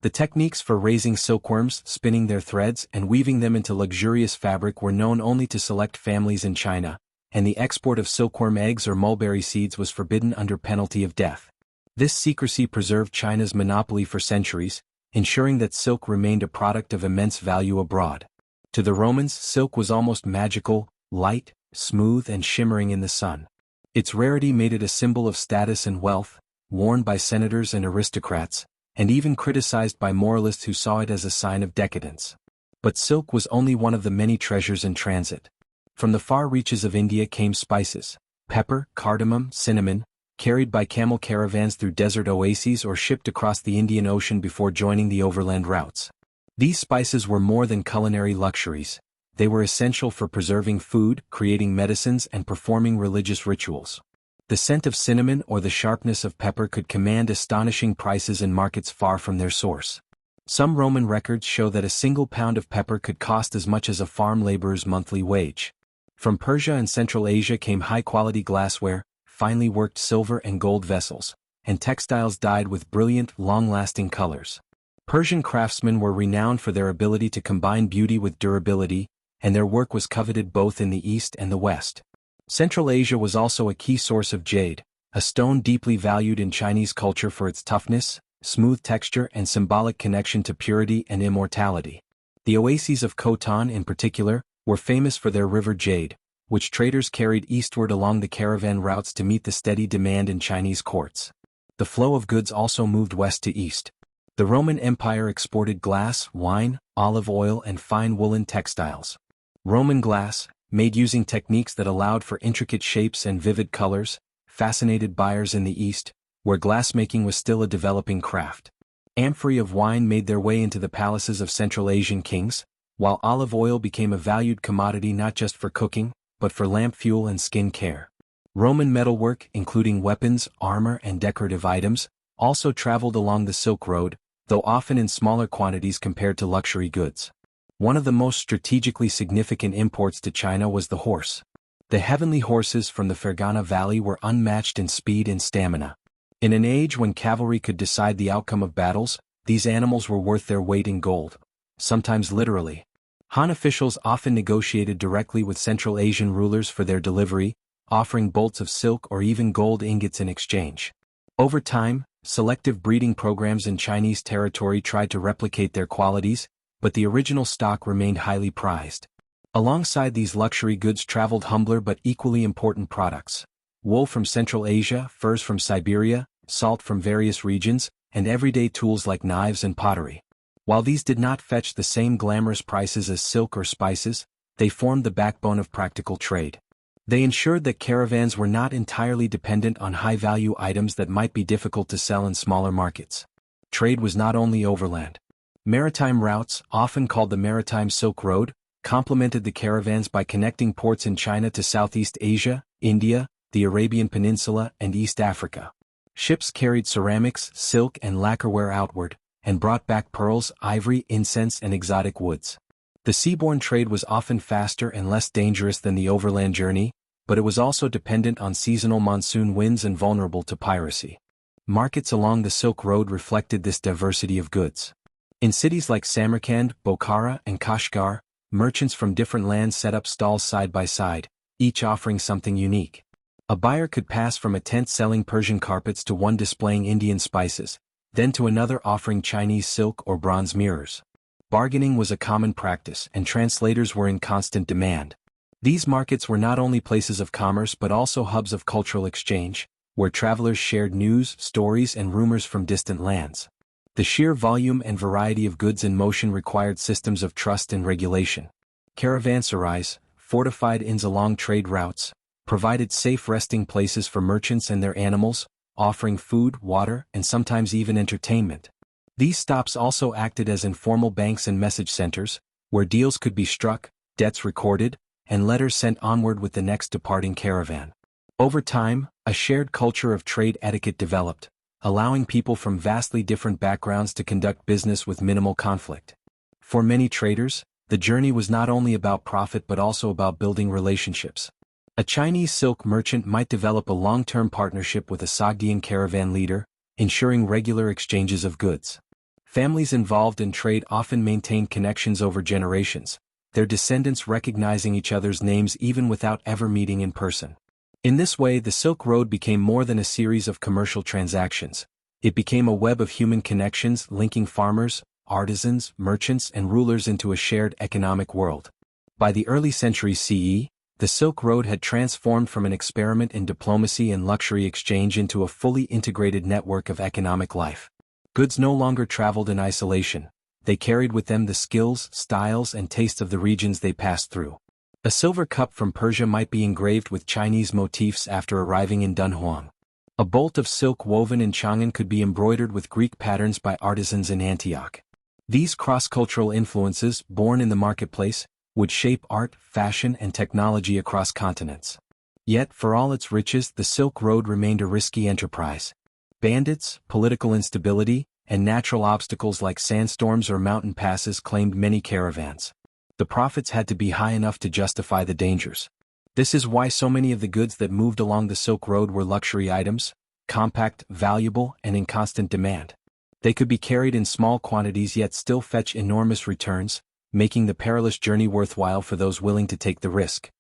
The techniques for raising silkworms, spinning their threads, and weaving them into luxurious fabric were known only to select families in China, and the export of silkworm eggs or mulberry seeds was forbidden under penalty of death. This secrecy preserved China's monopoly for centuries, ensuring that silk remained a product of immense value abroad. To the Romans, silk was almost magical, light, smooth, and shimmering in the sun. Its rarity made it a symbol of status and wealth, worn by senators and aristocrats, and even criticized by moralists who saw it as a sign of decadence. But silk was only one of the many treasures in transit. From the far reaches of India came spices, pepper, cardamom, cinnamon, carried by camel caravans through desert oases or shipped across the Indian Ocean before joining the overland routes. These spices were more than culinary luxuries. They were essential for preserving food, creating medicines, and performing religious rituals. The scent of cinnamon or the sharpness of pepper could command astonishing prices in markets far from their source. Some Roman records show that a single pound of pepper could cost as much as a farm laborer's monthly wage. From Persia and Central Asia came high-quality glassware, finely worked silver and gold vessels, and textiles dyed with brilliant, long-lasting colors. Persian craftsmen were renowned for their ability to combine beauty with durability, and their work was coveted both in the East and the West. Central Asia was also a key source of jade, a stone deeply valued in Chinese culture for its toughness, smooth texture, and symbolic connection to purity and immortality. The oases of Khotan in particular were famous for their river jade, which traders carried eastward along the caravan routes to meet the steady demand in Chinese courts. The flow of goods also moved west to east. The Roman Empire exported glass, wine, olive oil, and fine woolen textiles. Roman glass, made using techniques that allowed for intricate shapes and vivid colors, fascinated buyers in the East, where glassmaking was still a developing craft. Amphorae of wine made their way into the palaces of Central Asian kings, while olive oil became a valued commodity not just for cooking, but for lamp fuel and skin care. Roman metalwork, including weapons, armor, and decorative items, also traveled along the Silk Road, though often in smaller quantities compared to luxury goods. One of the most strategically significant imports to China was the horse. The heavenly horses from the Fergana Valley were unmatched in speed and stamina. In an age when cavalry could decide the outcome of battles, these animals were worth their weight in gold, sometimes literally. Han officials often negotiated directly with Central Asian rulers for their delivery, offering bolts of silk or even gold ingots in exchange. Over time, selective breeding programs in Chinese territory tried to replicate their qualities, but the original stock remained highly prized. Alongside these luxury goods traveled humbler but equally important products: wool from Central Asia, furs from Siberia, salt from various regions, and everyday tools like knives and pottery. While these did not fetch the same glamorous prices as silk or spices, they formed the backbone of practical trade. They ensured that caravans were not entirely dependent on high-value items that might be difficult to sell in smaller markets. Trade was not only overland. Maritime routes, often called the Maritime Silk Road, complemented the caravans by connecting ports in China to Southeast Asia, India, the Arabian Peninsula, and East Africa. Ships carried ceramics, silk, and lacquerware outward, and brought back pearls, ivory, incense, and exotic woods. The seaborne trade was often faster and less dangerous than the overland journey, but it was also dependent on seasonal monsoon winds and vulnerable to piracy. Markets along the Silk Road reflected this diversity of goods. In cities like Samarkand, Bokhara, and Kashgar, merchants from different lands set up stalls side by side, each offering something unique. A buyer could pass from a tent selling Persian carpets to one displaying Indian spices, then to another offering Chinese silk or bronze mirrors. Bargaining was a common practice, and translators were in constant demand. These markets were not only places of commerce but also hubs of cultural exchange, where travelers shared news, stories, and rumors from distant lands. The sheer volume and variety of goods in motion required systems of trust and regulation. Caravanserais, fortified inns along trade routes, provided safe resting places for merchants and their animals, offering food, water, and sometimes even entertainment. These stops also acted as informal banks and message centers, where deals could be struck, debts recorded, and letters sent onward with the next departing caravan. Over time, a shared culture of trade etiquette developed, allowing people from vastly different backgrounds to conduct business with minimal conflict. For many traders, the journey was not only about profit but also about building relationships. A Chinese silk merchant might develop a long-term partnership with a Sogdian caravan leader, ensuring regular exchanges of goods. Families involved in trade often maintained connections over generations, their descendants recognizing each other's names even without ever meeting in person. In this way, the Silk Road became more than a series of commercial transactions. It became a web of human connections linking farmers, artisans, merchants, and rulers into a shared economic world. By the early centuries CE, the Silk Road had transformed from an experiment in diplomacy and luxury exchange into a fully integrated network of economic life. Goods no longer traveled in isolation. They carried with them the skills, styles, and tastes of the regions they passed through. A silver cup from Persia might be engraved with Chinese motifs after arriving in Dunhuang. A bolt of silk woven in Chang'an could be embroidered with Greek patterns by artisans in Antioch. These cross-cultural influences, born in the marketplace, would shape art, fashion, and technology across continents. Yet, for all its riches, the Silk Road remained a risky enterprise. Bandits, political instability, and natural obstacles like sandstorms or mountain passes claimed many caravans. The profits had to be high enough to justify the dangers. This is why so many of the goods that moved along the Silk Road were luxury items, compact, valuable, and in constant demand. They could be carried in small quantities yet still fetch enormous returns, making the perilous journey worthwhile for those willing to take the risk.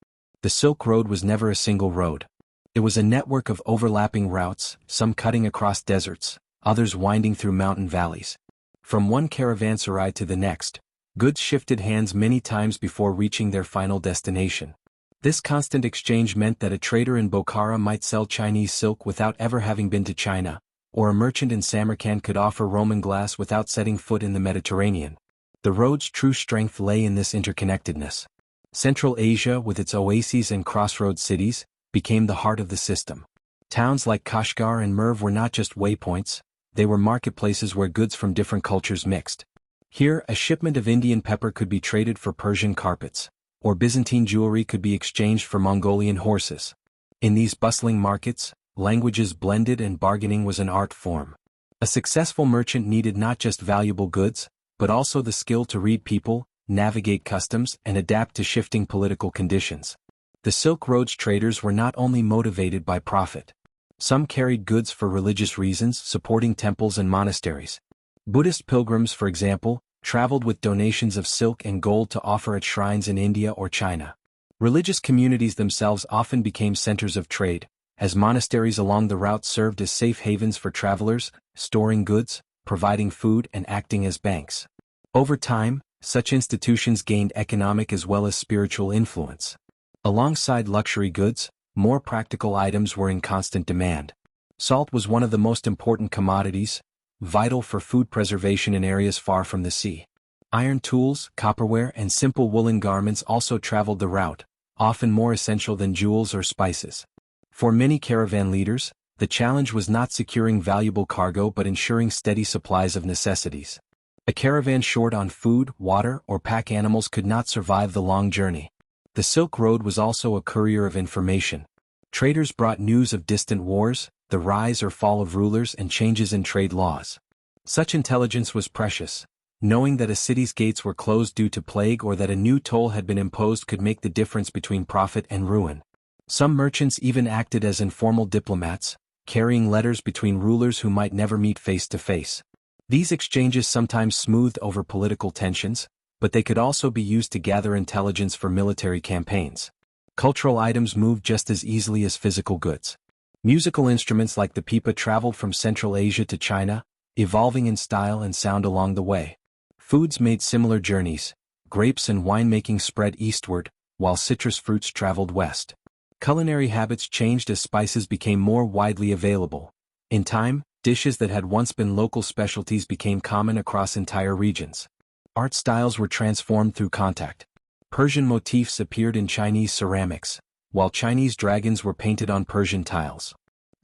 The Silk Road was never a single road. It was a network of overlapping routes, some cutting across deserts, others winding through mountain valleys. From one caravanserai to the next, goods shifted hands many times before reaching their final destination. This constant exchange meant that a trader in Bokhara might sell Chinese silk without ever having been to China, or a merchant in Samarkand could offer Roman glass without setting foot in the Mediterranean. The road's true strength lay in this interconnectedness. Central Asia, with its oases and crossroads cities, became the heart of the system. Towns like Kashgar and Merv were not just waypoints, they were marketplaces where goods from different cultures mixed. Here, a shipment of Indian pepper could be traded for Persian carpets, or Byzantine jewelry could be exchanged for Mongolian horses. In these bustling markets, languages blended and bargaining was an art form. A successful merchant needed not just valuable goods, but also the skill to read people, navigate customs, and adapt to shifting political conditions. The Silk Road's traders were not only motivated by profit. Some carried goods for religious reasons, supporting temples and monasteries. Buddhist pilgrims, for example, traveled with donations of silk and gold to offer at shrines in India or China. Religious communities themselves often became centers of trade, as monasteries along the route served as safe havens for travelers, storing goods, providing food, and acting as banks. Over time, such institutions gained economic as well as spiritual influence. Alongside luxury goods, more practical items were in constant demand. Salt was one of the most important commodities, vital for food preservation in areas far from the sea. Iron tools, copperware, and simple woolen garments also traveled the route, often more essential than jewels or spices. For many caravan leaders, the challenge was not securing valuable cargo but ensuring steady supplies of necessities. A caravan short on food, water, or pack animals could not survive the long journey. The Silk Road was also a courier of information. Traders brought news of distant wars, the rise or fall of rulers, and changes in trade laws. Such intelligence was precious. Knowing that a city's gates were closed due to plague or that a new toll had been imposed could make the difference between profit and ruin. Some merchants even acted as informal diplomats, carrying letters between rulers who might never meet face to face. These exchanges sometimes smoothed over political tensions, but they could also be used to gather intelligence for military campaigns. Cultural items moved just as easily as physical goods. Musical instruments like the pipa traveled from Central Asia to China, evolving in style and sound along the way. Foods made similar journeys. Grapes and winemaking spread eastward, while citrus fruits traveled west. Culinary habits changed as spices became more widely available. In time, dishes that had once been local specialties became common across entire regions. Art styles were transformed through contact. Persian motifs appeared in Chinese ceramics, while Chinese dragons were painted on Persian tiles.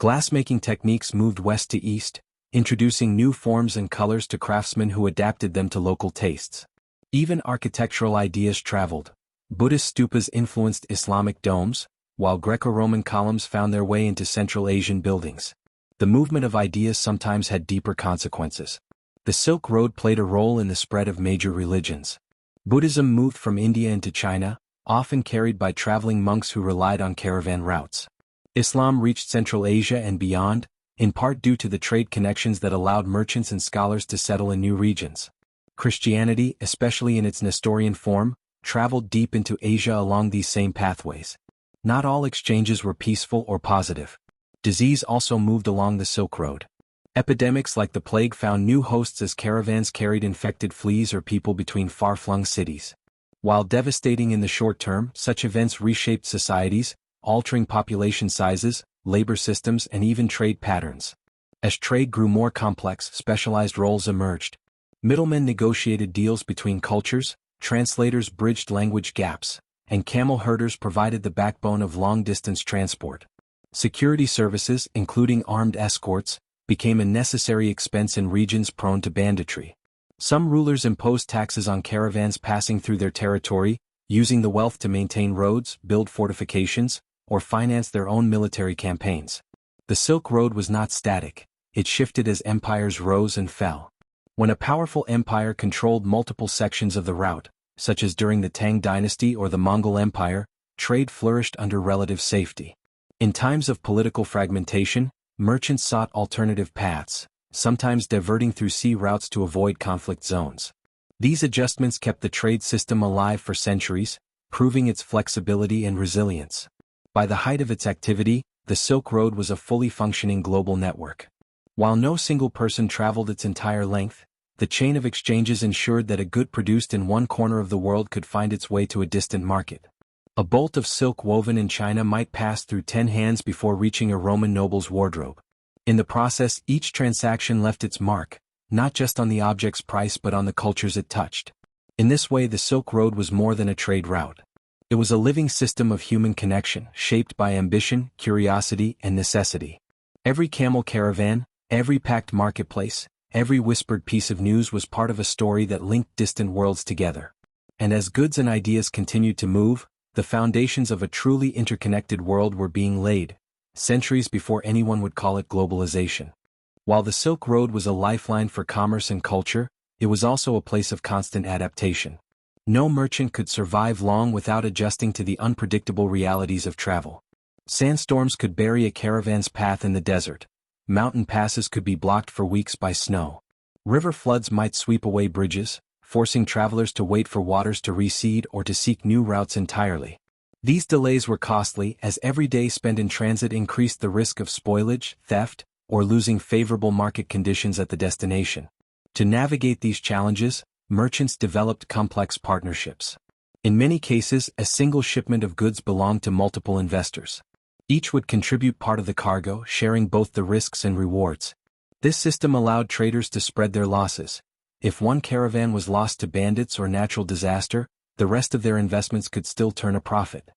Glassmaking techniques moved west to east, introducing new forms and colors to craftsmen who adapted them to local tastes. Even architectural ideas traveled. Buddhist stupas influenced Islamic domes, while Greco-Roman columns found their way into Central Asian buildings. The movement of ideas sometimes had deeper consequences. The Silk Road played a role in the spread of major religions. Buddhism moved from India into China, often carried by traveling monks who relied on caravan routes. Islam reached Central Asia and beyond, in part due to the trade connections that allowed merchants and scholars to settle in new regions. Christianity, especially in its Nestorian form, traveled deep into Asia along these same pathways. Not all exchanges were peaceful or positive. Disease also moved along the Silk Road. Epidemics like the plague found new hosts as caravans carried infected fleas or people between far-flung cities. While devastating in the short term, such events reshaped societies, altering population sizes, labor systems, and even trade patterns. As trade grew more complex, specialized roles emerged. Middlemen negotiated deals between cultures, translators bridged language gaps, and camel herders provided the backbone of long-distance transport. Security services, including armed escorts, became a necessary expense in regions prone to banditry. Some rulers imposed taxes on caravans passing through their territory, using the wealth to maintain roads, build fortifications, or finance their own military campaigns. The Silk Road was not static, it shifted as empires rose and fell. When a powerful empire controlled multiple sections of the route, such as during the Tang Dynasty or the Mongol Empire, trade flourished under relative safety. In times of political fragmentation, merchants sought alternative paths, sometimes diverting through sea routes to avoid conflict zones. These adjustments kept the trade system alive for centuries, proving its flexibility and resilience. By the height of its activity, the Silk Road was a fully functioning global network. While no single person traveled its entire length, the chain of exchanges ensured that a good produced in one corner of the world could find its way to a distant market. A bolt of silk woven in China might pass through 10 hands before reaching a Roman noble's wardrobe. In the process, each transaction left its mark, not just on the object's price but on the cultures it touched. In this way, the Silk Road was more than a trade route. It was a living system of human connection, shaped by ambition, curiosity, and necessity. Every camel caravan, every packed marketplace, every whispered piece of news was part of a story that linked distant worlds together. And as goods and ideas continued to move, the foundations of a truly interconnected world were being laid, centuries before anyone would call it globalization. While the Silk Road was a lifeline for commerce and culture, it was also a place of constant adaptation. No merchant could survive long without adjusting to the unpredictable realities of travel. Sandstorms could bury a caravan's path in the desert. Mountain passes could be blocked for weeks by snow. River floods might sweep away bridges, forcing travelers to wait for waters to recede or to seek new routes entirely. These delays were costly, as every day spent in transit increased the risk of spoilage, theft, or losing favorable market conditions at the destination. To navigate these challenges, merchants developed complex partnerships. In many cases, a single shipment of goods belonged to multiple investors. Each would contribute part of the cargo, sharing both the risks and rewards. This system allowed traders to spread their losses. If one caravan was lost to bandits or natural disaster, the rest of their investments could still turn a profit.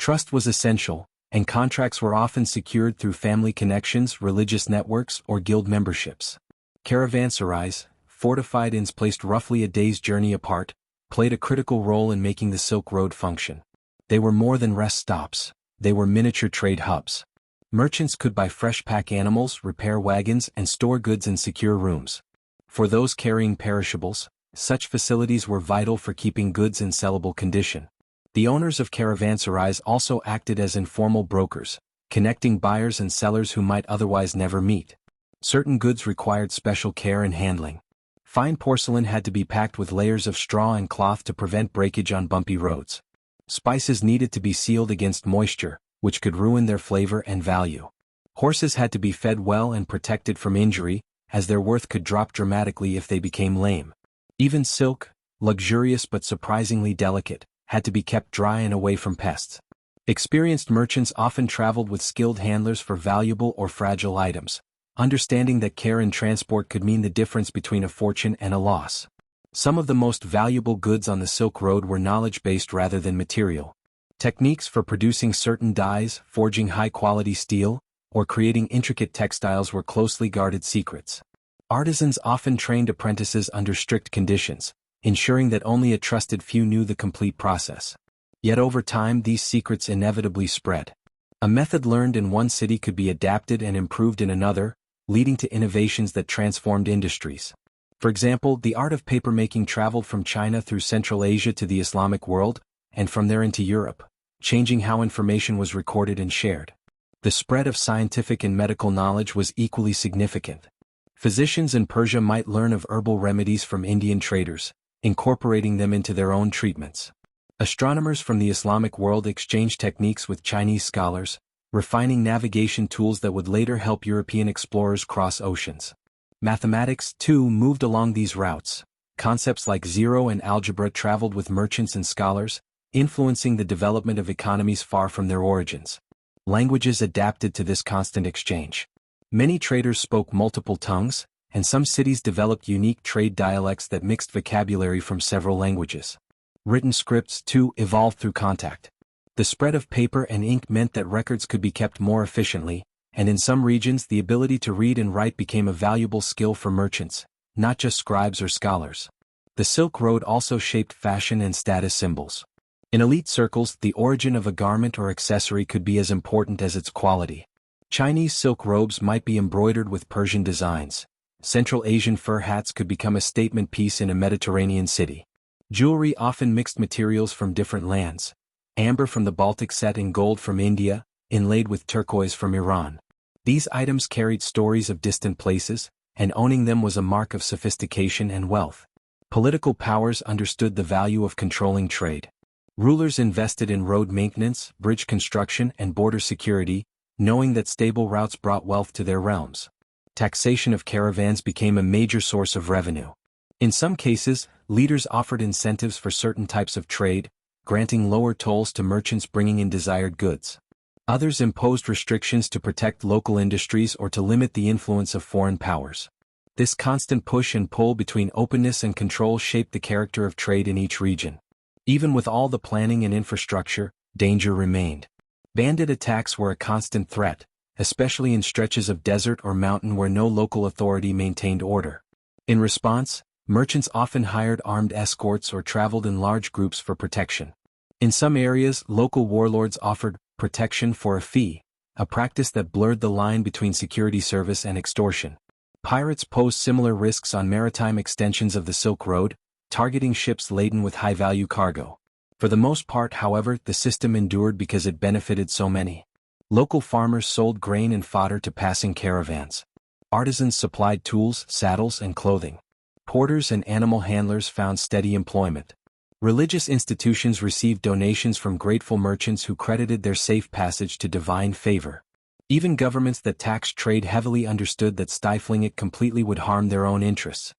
Trust was essential, and contracts were often secured through family connections, religious networks, or guild memberships. Caravanserais, fortified inns placed roughly a day's journey apart, played a critical role in making the Silk Road function. They were more than rest stops, they were miniature trade hubs. Merchants could buy fresh pack animals, repair wagons, and store goods in secure rooms. For those carrying perishables, such facilities were vital for keeping goods in sellable condition. The owners of caravanserais also acted as informal brokers, connecting buyers and sellers who might otherwise never meet. Certain goods required special care and handling. Fine porcelain had to be packed with layers of straw and cloth to prevent breakage on bumpy roads. Spices needed to be sealed against moisture, which could ruin their flavor and value. Horses had to be fed well and protected from injury, as their worth could drop dramatically if they became lame. Even silk, luxurious but surprisingly delicate, had to be kept dry and away from pests. Experienced merchants often traveled with skilled handlers for valuable or fragile items, understanding that care in transport could mean the difference between a fortune and a loss. Some of the most valuable goods on the Silk Road were knowledge-based rather than material. Techniques for producing certain dyes, forging high-quality steel, or creating intricate textiles were closely guarded secrets. Artisans often trained apprentices under strict conditions, ensuring that only a trusted few knew the complete process. Yet over time these secrets inevitably spread. A method learned in one city could be adapted and improved in another, leading to innovations that transformed industries. For example, the art of papermaking traveled from China through Central Asia to the Islamic world, and from there into Europe, changing how information was recorded and shared. The spread of scientific and medical knowledge was equally significant. Physicians in Persia might learn of herbal remedies from Indian traders, incorporating them into their own treatments. Astronomers from the Islamic world exchanged techniques with Chinese scholars, refining navigation tools that would later help European explorers cross oceans. Mathematics, too, moved along these routes. Concepts like zero and algebra traveled with merchants and scholars, influencing the development of economies far from their origins. Languages adapted to this constant exchange. Many traders spoke multiple tongues, and some cities developed unique trade dialects that mixed vocabulary from several languages. Written scripts, too, evolved through contact. The spread of paper and ink meant that records could be kept more efficiently, and in some regions the ability to read and write became a valuable skill for merchants, not just scribes or scholars. The Silk Road also shaped fashion and status symbols. In elite circles, the origin of a garment or accessory could be as important as its quality. Chinese silk robes might be embroidered with Persian designs. Central Asian fur hats could become a statement piece in a Mediterranean city. Jewelry often mixed materials from different lands. Amber from the Baltic set in gold from India, inlaid with turquoise from Iran. These items carried stories of distant places, and owning them was a mark of sophistication and wealth. Political powers understood the value of controlling trade. Rulers invested in road maintenance, bridge construction, and border security, knowing that stable routes brought wealth to their realms. Taxation of caravans became a major source of revenue. In some cases, leaders offered incentives for certain types of trade, granting lower tolls to merchants bringing in desired goods. Others imposed restrictions to protect local industries or to limit the influence of foreign powers. This constant push and pull between openness and control shaped the character of trade in each region. Even with all the planning and infrastructure, danger remained. Bandit attacks were a constant threat, especially in stretches of desert or mountain where no local authority maintained order. In response, merchants often hired armed escorts or traveled in large groups for protection. In some areas, local warlords offered protection for a fee, a practice that blurred the line between security service and extortion. Pirates posed similar risks on maritime extensions of the Silk Road, targeting ships laden with high-value cargo. For the most part, however, the system endured because it benefited so many. Local farmers sold grain and fodder to passing caravans. Artisans supplied tools, saddles, and clothing. Porters and animal handlers found steady employment. Religious institutions received donations from grateful merchants who credited their safe passage to divine favor. Even governments that taxed trade heavily understood that stifling it completely would harm their own interests.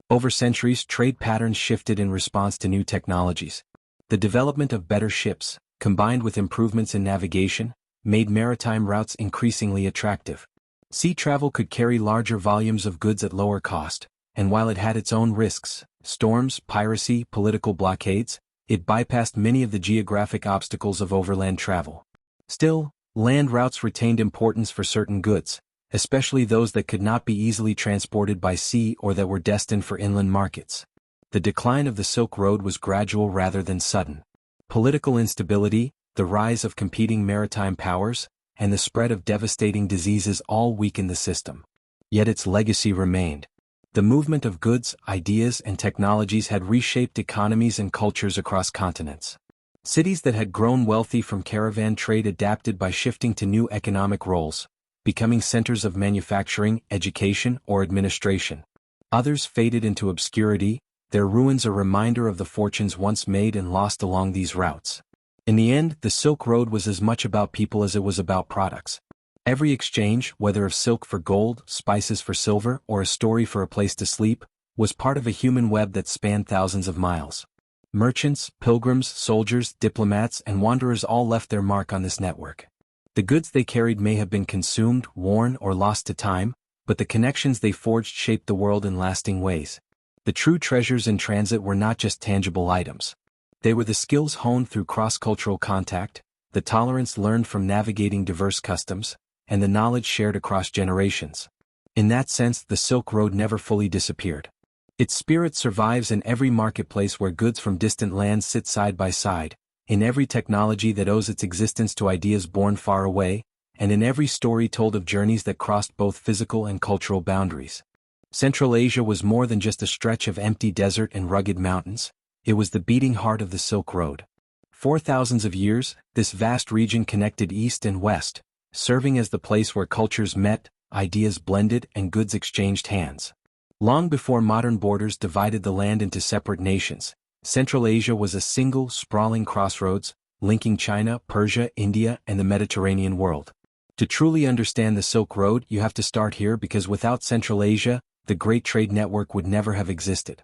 Over centuries, trade patterns shifted in response to new technologies. The development of better ships, combined with improvements in navigation, made maritime routes increasingly attractive. Sea travel could carry larger volumes of goods at lower cost, and while it had its own risks, storms, piracy, political blockades, it bypassed many of the geographic obstacles of overland travel. Still, land routes retained importance for certain goods, especially those that could not be easily transported by sea or that were destined for inland markets. The decline of the Silk Road was gradual rather than sudden. Political instability, the rise of competing maritime powers, and the spread of devastating diseases all weakened the system. Yet its legacy remained. The movement of goods, ideas, and technologies had reshaped economies and cultures across continents. Cities that had grown wealthy from caravan trade adapted by shifting to new economic roles, becoming centers of manufacturing, education, or administration. Others faded into obscurity, their ruins a reminder of the fortunes once made and lost along these routes. In the end, the Silk Road was as much about people as it was about products. Every exchange, whether of silk for gold, spices for silver, or a story for a place to sleep, was part of a human web that spanned thousands of miles. Merchants, pilgrims, soldiers, diplomats, and wanderers all left their mark on this network. The goods they carried may have been consumed, worn, or lost to time, but the connections they forged shaped the world in lasting ways. The true treasures in transit were not just tangible items. They were the skills honed through cross-cultural contact, the tolerance learned from navigating diverse customs, and the knowledge shared across generations. In that sense, the Silk Road never fully disappeared. Its spirit survives in every marketplace where goods from distant lands sit side by side, in every technology that owes its existence to ideas born far away, and in every story told of journeys that crossed both physical and cultural boundaries. Central Asia was more than just a stretch of empty desert and rugged mountains, it was the beating heart of the Silk Road. For thousands of years, this vast region connected east and west, serving as the place where cultures met, ideas blended, and goods exchanged hands. Long before modern borders divided the land into separate nations, Central Asia was a single, sprawling crossroads, linking China, Persia, India, and the Mediterranean world. To truly understand the Silk Road, you have to start here because without Central Asia, the great trade network would never have existed.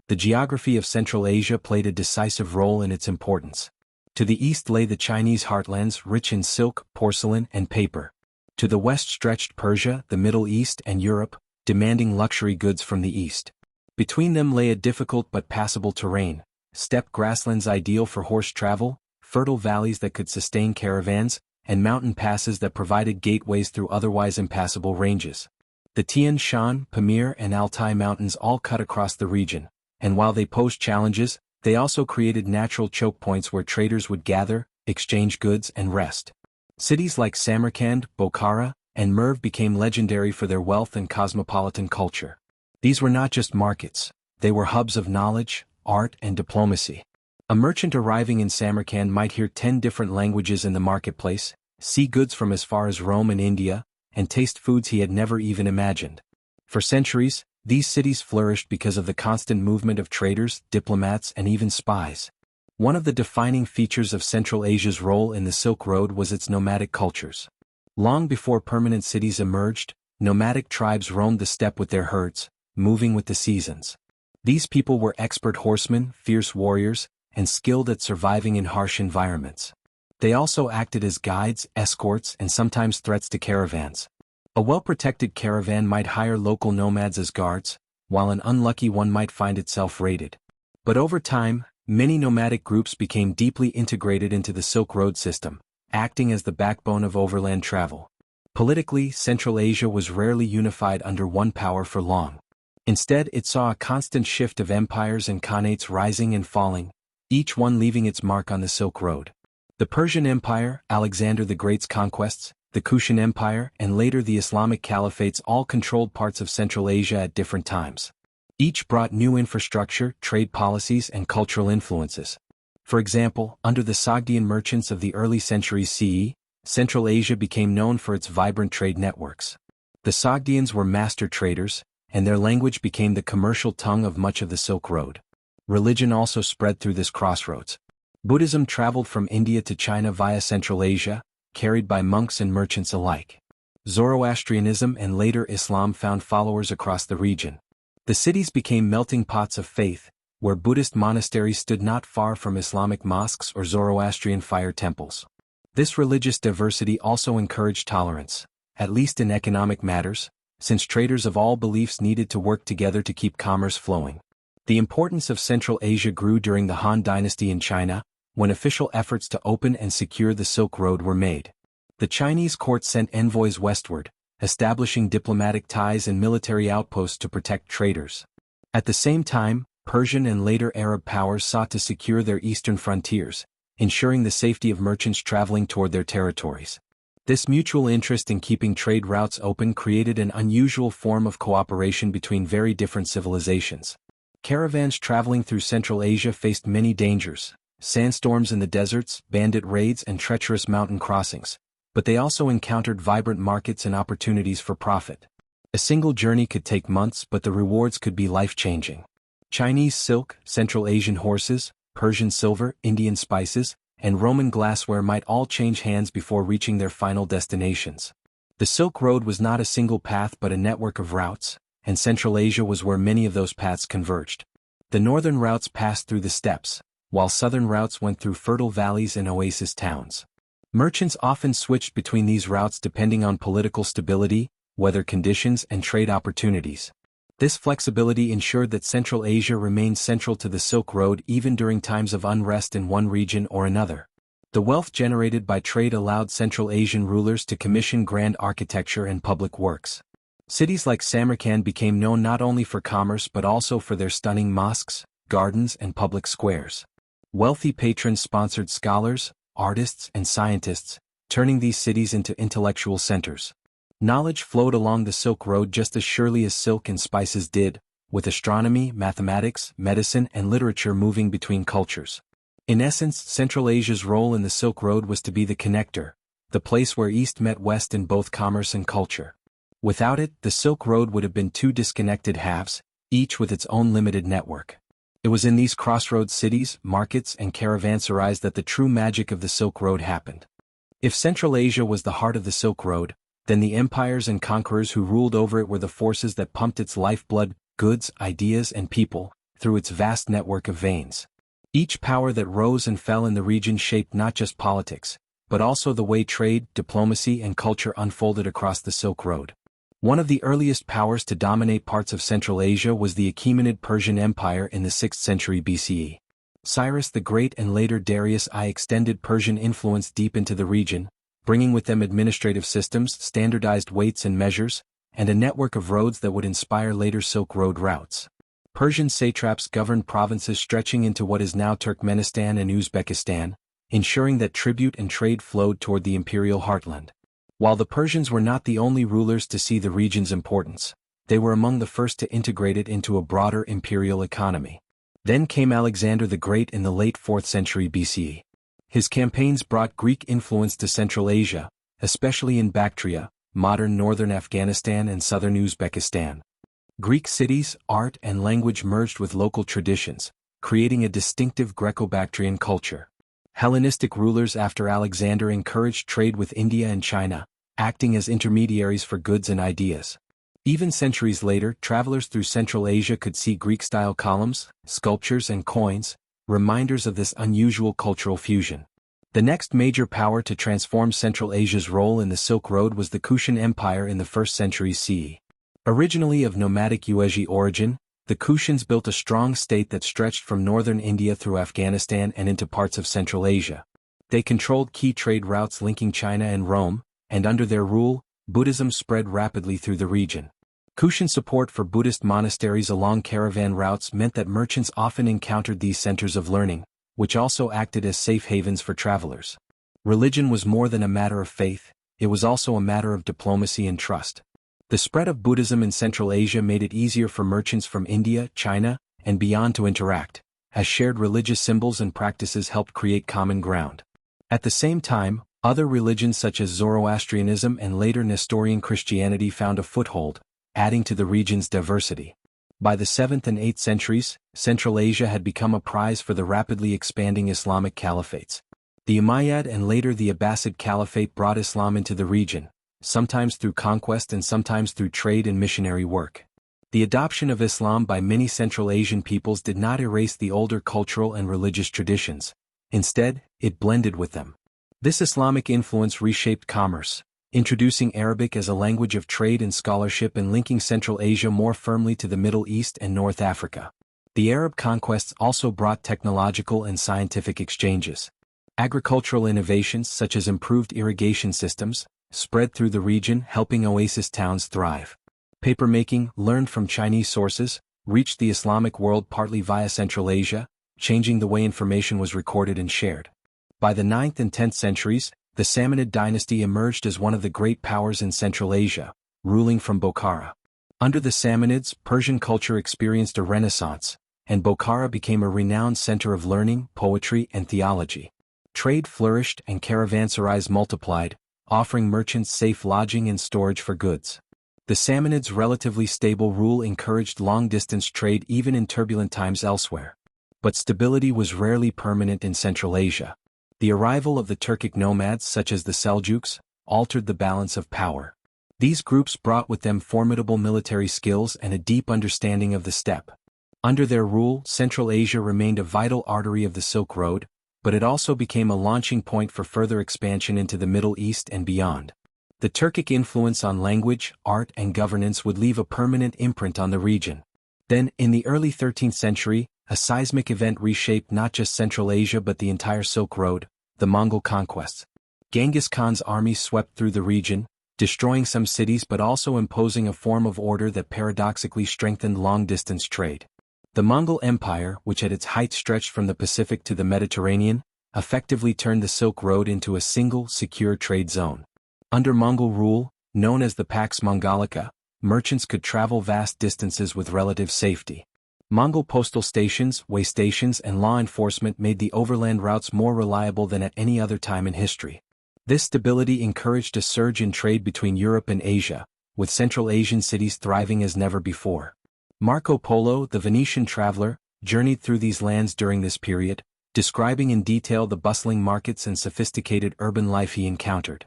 The geography of Central Asia played a decisive role in its importance. To the east lay the Chinese heartlands rich in silk, porcelain, and paper. To the west stretched Persia, the Middle East, and Europe, demanding luxury goods from the east. Between them lay a difficult but passable terrain, steppe grasslands ideal for horse travel, fertile valleys that could sustain caravans, and mountain passes that provided gateways through otherwise impassable ranges. The Tian Shan, Pamir, and Altai mountains all cut across the region, and while they posed challenges, they also created natural choke points where traders would gather, exchange goods, and rest. Cities like Samarkand, Bokhara, and Merv became legendary for their wealth and cosmopolitan culture. These were not just markets, they were hubs of knowledge, art, and diplomacy. A merchant arriving in Samarkand might hear 10 different languages in the marketplace, see goods from as far as Rome and India, and taste foods he had never even imagined. For centuries, these cities flourished because of the constant movement of traders, diplomats, and even spies. One of the defining features of Central Asia's role in the Silk Road was its nomadic cultures. Long before permanent cities emerged, nomadic tribes roamed the steppe with their herds, moving with the seasons. These people were expert horsemen, fierce warriors, and skilled at surviving in harsh environments. They also acted as guides, escorts, and sometimes threats to caravans. A well-protected caravan might hire local nomads as guards, while an unlucky one might find itself raided. But over time, many nomadic groups became deeply integrated into the Silk Road system, acting as the backbone of overland travel. Politically, Central Asia was rarely unified under one power for long. Instead, it saw a constant shift of empires and khanates rising and falling, each one leaving its mark on the Silk Road. The Persian Empire, Alexander the Great's conquests, the Kushan Empire, and later the Islamic Caliphates all controlled parts of Central Asia at different times. Each brought new infrastructure, trade policies, and cultural influences. For example, under the Sogdian merchants of the early centuries CE, Central Asia became known for its vibrant trade networks. The Sogdians were master traders, and their language became the commercial tongue of much of the Silk Road. Religion also spread through this crossroads. Buddhism traveled from India to China via Central Asia, carried by monks and merchants alike. Zoroastrianism and later Islam found followers across the region. The cities became melting pots of faith, where Buddhist monasteries stood not far from Islamic mosques or Zoroastrian fire temples. This religious diversity also encouraged tolerance, at least in economic matters, since traders of all beliefs needed to work together to keep commerce flowing. The importance of Central Asia grew during the Han Dynasty in China, when official efforts to open and secure the Silk Road were made. The Chinese court sent envoys westward, establishing diplomatic ties and military outposts to protect traders. At the same time, Persian and later Arab powers sought to secure their eastern frontiers, ensuring the safety of merchants traveling toward their territories. This mutual interest in keeping trade routes open created an unusual form of cooperation between very different civilizations. Caravans traveling through Central Asia faced many dangers: sandstorms in the deserts, bandit raids, and treacherous mountain crossings. But they also encountered vibrant markets and opportunities for profit. A single journey could take months, but the rewards could be life-changing. Chinese silk, Central Asian horses, Persian silver, Indian spices, and Roman glassware might all change hands before reaching their final destinations. The Silk Road was not a single path but a network of routes, and Central Asia was where many of those paths converged. The northern routes passed through the steppes, while southern routes went through fertile valleys and oasis towns. Merchants often switched between these routes depending on political stability, weather conditions, and trade opportunities. This flexibility ensured that Central Asia remained central to the Silk Road even during times of unrest in one region or another. The wealth generated by trade allowed Central Asian rulers to commission grand architecture and public works. Cities like Samarkand became known not only for commerce but also for their stunning mosques, gardens, and public squares. Wealthy patrons sponsored scholars, artists, and scientists, turning these cities into intellectual centers. Knowledge flowed along the Silk Road just as surely as silk and spices did, with astronomy, mathematics, medicine, and literature moving between cultures. In essence, Central Asia's role in the Silk Road was to be the connector, the place where East met West in both commerce and culture. Without it, the Silk Road would have been two disconnected halves, each with its own limited network. It was in these crossroads cities, markets, and caravanserais that the true magic of the Silk Road happened. If Central Asia was the heart of the Silk Road, then the empires and conquerors who ruled over it were the forces that pumped its lifeblood, goods, ideas, and people, through its vast network of veins. Each power that rose and fell in the region shaped not just politics, but also the way trade, diplomacy, and culture unfolded across the Silk Road. One of the earliest powers to dominate parts of Central Asia was the Achaemenid Persian Empire in the 6th century BCE. Cyrus the Great and later Darius I extended Persian influence deep into the region, bringing with them administrative systems, standardized weights and measures, and a network of roads that would inspire later Silk Road routes. Persian satraps governed provinces stretching into what is now Turkmenistan and Uzbekistan, ensuring that tribute and trade flowed toward the imperial heartland. While the Persians were not the only rulers to see the region's importance, they were among the first to integrate it into a broader imperial economy. Then came Alexander the Great in the late 4th century BCE. His campaigns brought Greek influence to Central Asia, especially in Bactria, modern northern Afghanistan and southern Uzbekistan. Greek cities, art, and language merged with local traditions, creating a distinctive Greco-Bactrian culture. Hellenistic rulers after Alexander encouraged trade with India and China, acting as intermediaries for goods and ideas. Even centuries later, travelers through Central Asia could see Greek-style columns, sculptures, and coins, reminders of this unusual cultural fusion. The next major power to transform Central Asia's role in the Silk Road was the Kushan Empire in the 1st century CE. Originally of nomadic Yuezhi origin, the Kushans built a strong state that stretched from northern India through Afghanistan and into parts of Central Asia. They controlled key trade routes linking China and Rome, and under their rule, Buddhism spread rapidly through the region. Kushan support for Buddhist monasteries along caravan routes meant that merchants often encountered these centers of learning, which also acted as safe havens for travelers. Religion was more than a matter of faith, it was also a matter of diplomacy and trust. The spread of Buddhism in Central Asia made it easier for merchants from India, China, and beyond to interact, as shared religious symbols and practices helped create common ground. At the same time, other religions such as Zoroastrianism and later Nestorian Christianity found a foothold, adding to the region's diversity. By the 7th and 8th centuries, Central Asia had become a prize for the rapidly expanding Islamic caliphates. The Umayyad and later the Abbasid Caliphate brought Islam into the region, sometimes through conquest and sometimes through trade and missionary work. The adoption of Islam by many Central Asian peoples did not erase the older cultural and religious traditions. Instead, it blended with them. This Islamic influence reshaped commerce, introducing Arabic as a language of trade and scholarship and linking Central Asia more firmly to the Middle East and North Africa. The Arab conquests also brought technological and scientific exchanges. Agricultural innovations such as improved irrigation systems spread through the region, helping oasis towns thrive. Papermaking, learned from Chinese sources, reached the Islamic world partly via Central Asia, changing the way information was recorded and shared. By the 9th and 10th centuries, the Samanid dynasty emerged as one of the great powers in Central Asia, ruling from Bokhara. Under the Samanids, Persian culture experienced a renaissance, and Bokhara became a renowned center of learning, poetry, and theology. Trade flourished and caravanserais multiplied, offering merchants safe lodging and storage for goods. The Samanids' relatively stable rule encouraged long-distance trade even in turbulent times elsewhere. But stability was rarely permanent in Central Asia. The arrival of the Turkic nomads such as the Seljuks altered the balance of power. These groups brought with them formidable military skills and a deep understanding of the steppe. Under their rule, Central Asia remained a vital artery of the Silk Road, but it also became a launching point for further expansion into the Middle East and beyond. The Turkic influence on language, art, and governance would leave a permanent imprint on the region. Then, in the early 13th century, a seismic event reshaped not just Central Asia but the entire Silk Road, the Mongol conquests. Genghis Khan's armies swept through the region, destroying some cities but also imposing a form of order that paradoxically strengthened long-distance trade. The Mongol Empire, which at its height stretched from the Pacific to the Mediterranean, effectively turned the Silk Road into a single, secure trade zone. Under Mongol rule, known as the Pax Mongolica, merchants could travel vast distances with relative safety. Mongol postal stations, way stations, and law enforcement made the overland routes more reliable than at any other time in history. This stability encouraged a surge in trade between Europe and Asia, with Central Asian cities thriving as never before. Marco Polo, the Venetian traveler, journeyed through these lands during this period, describing in detail the bustling markets and sophisticated urban life he encountered.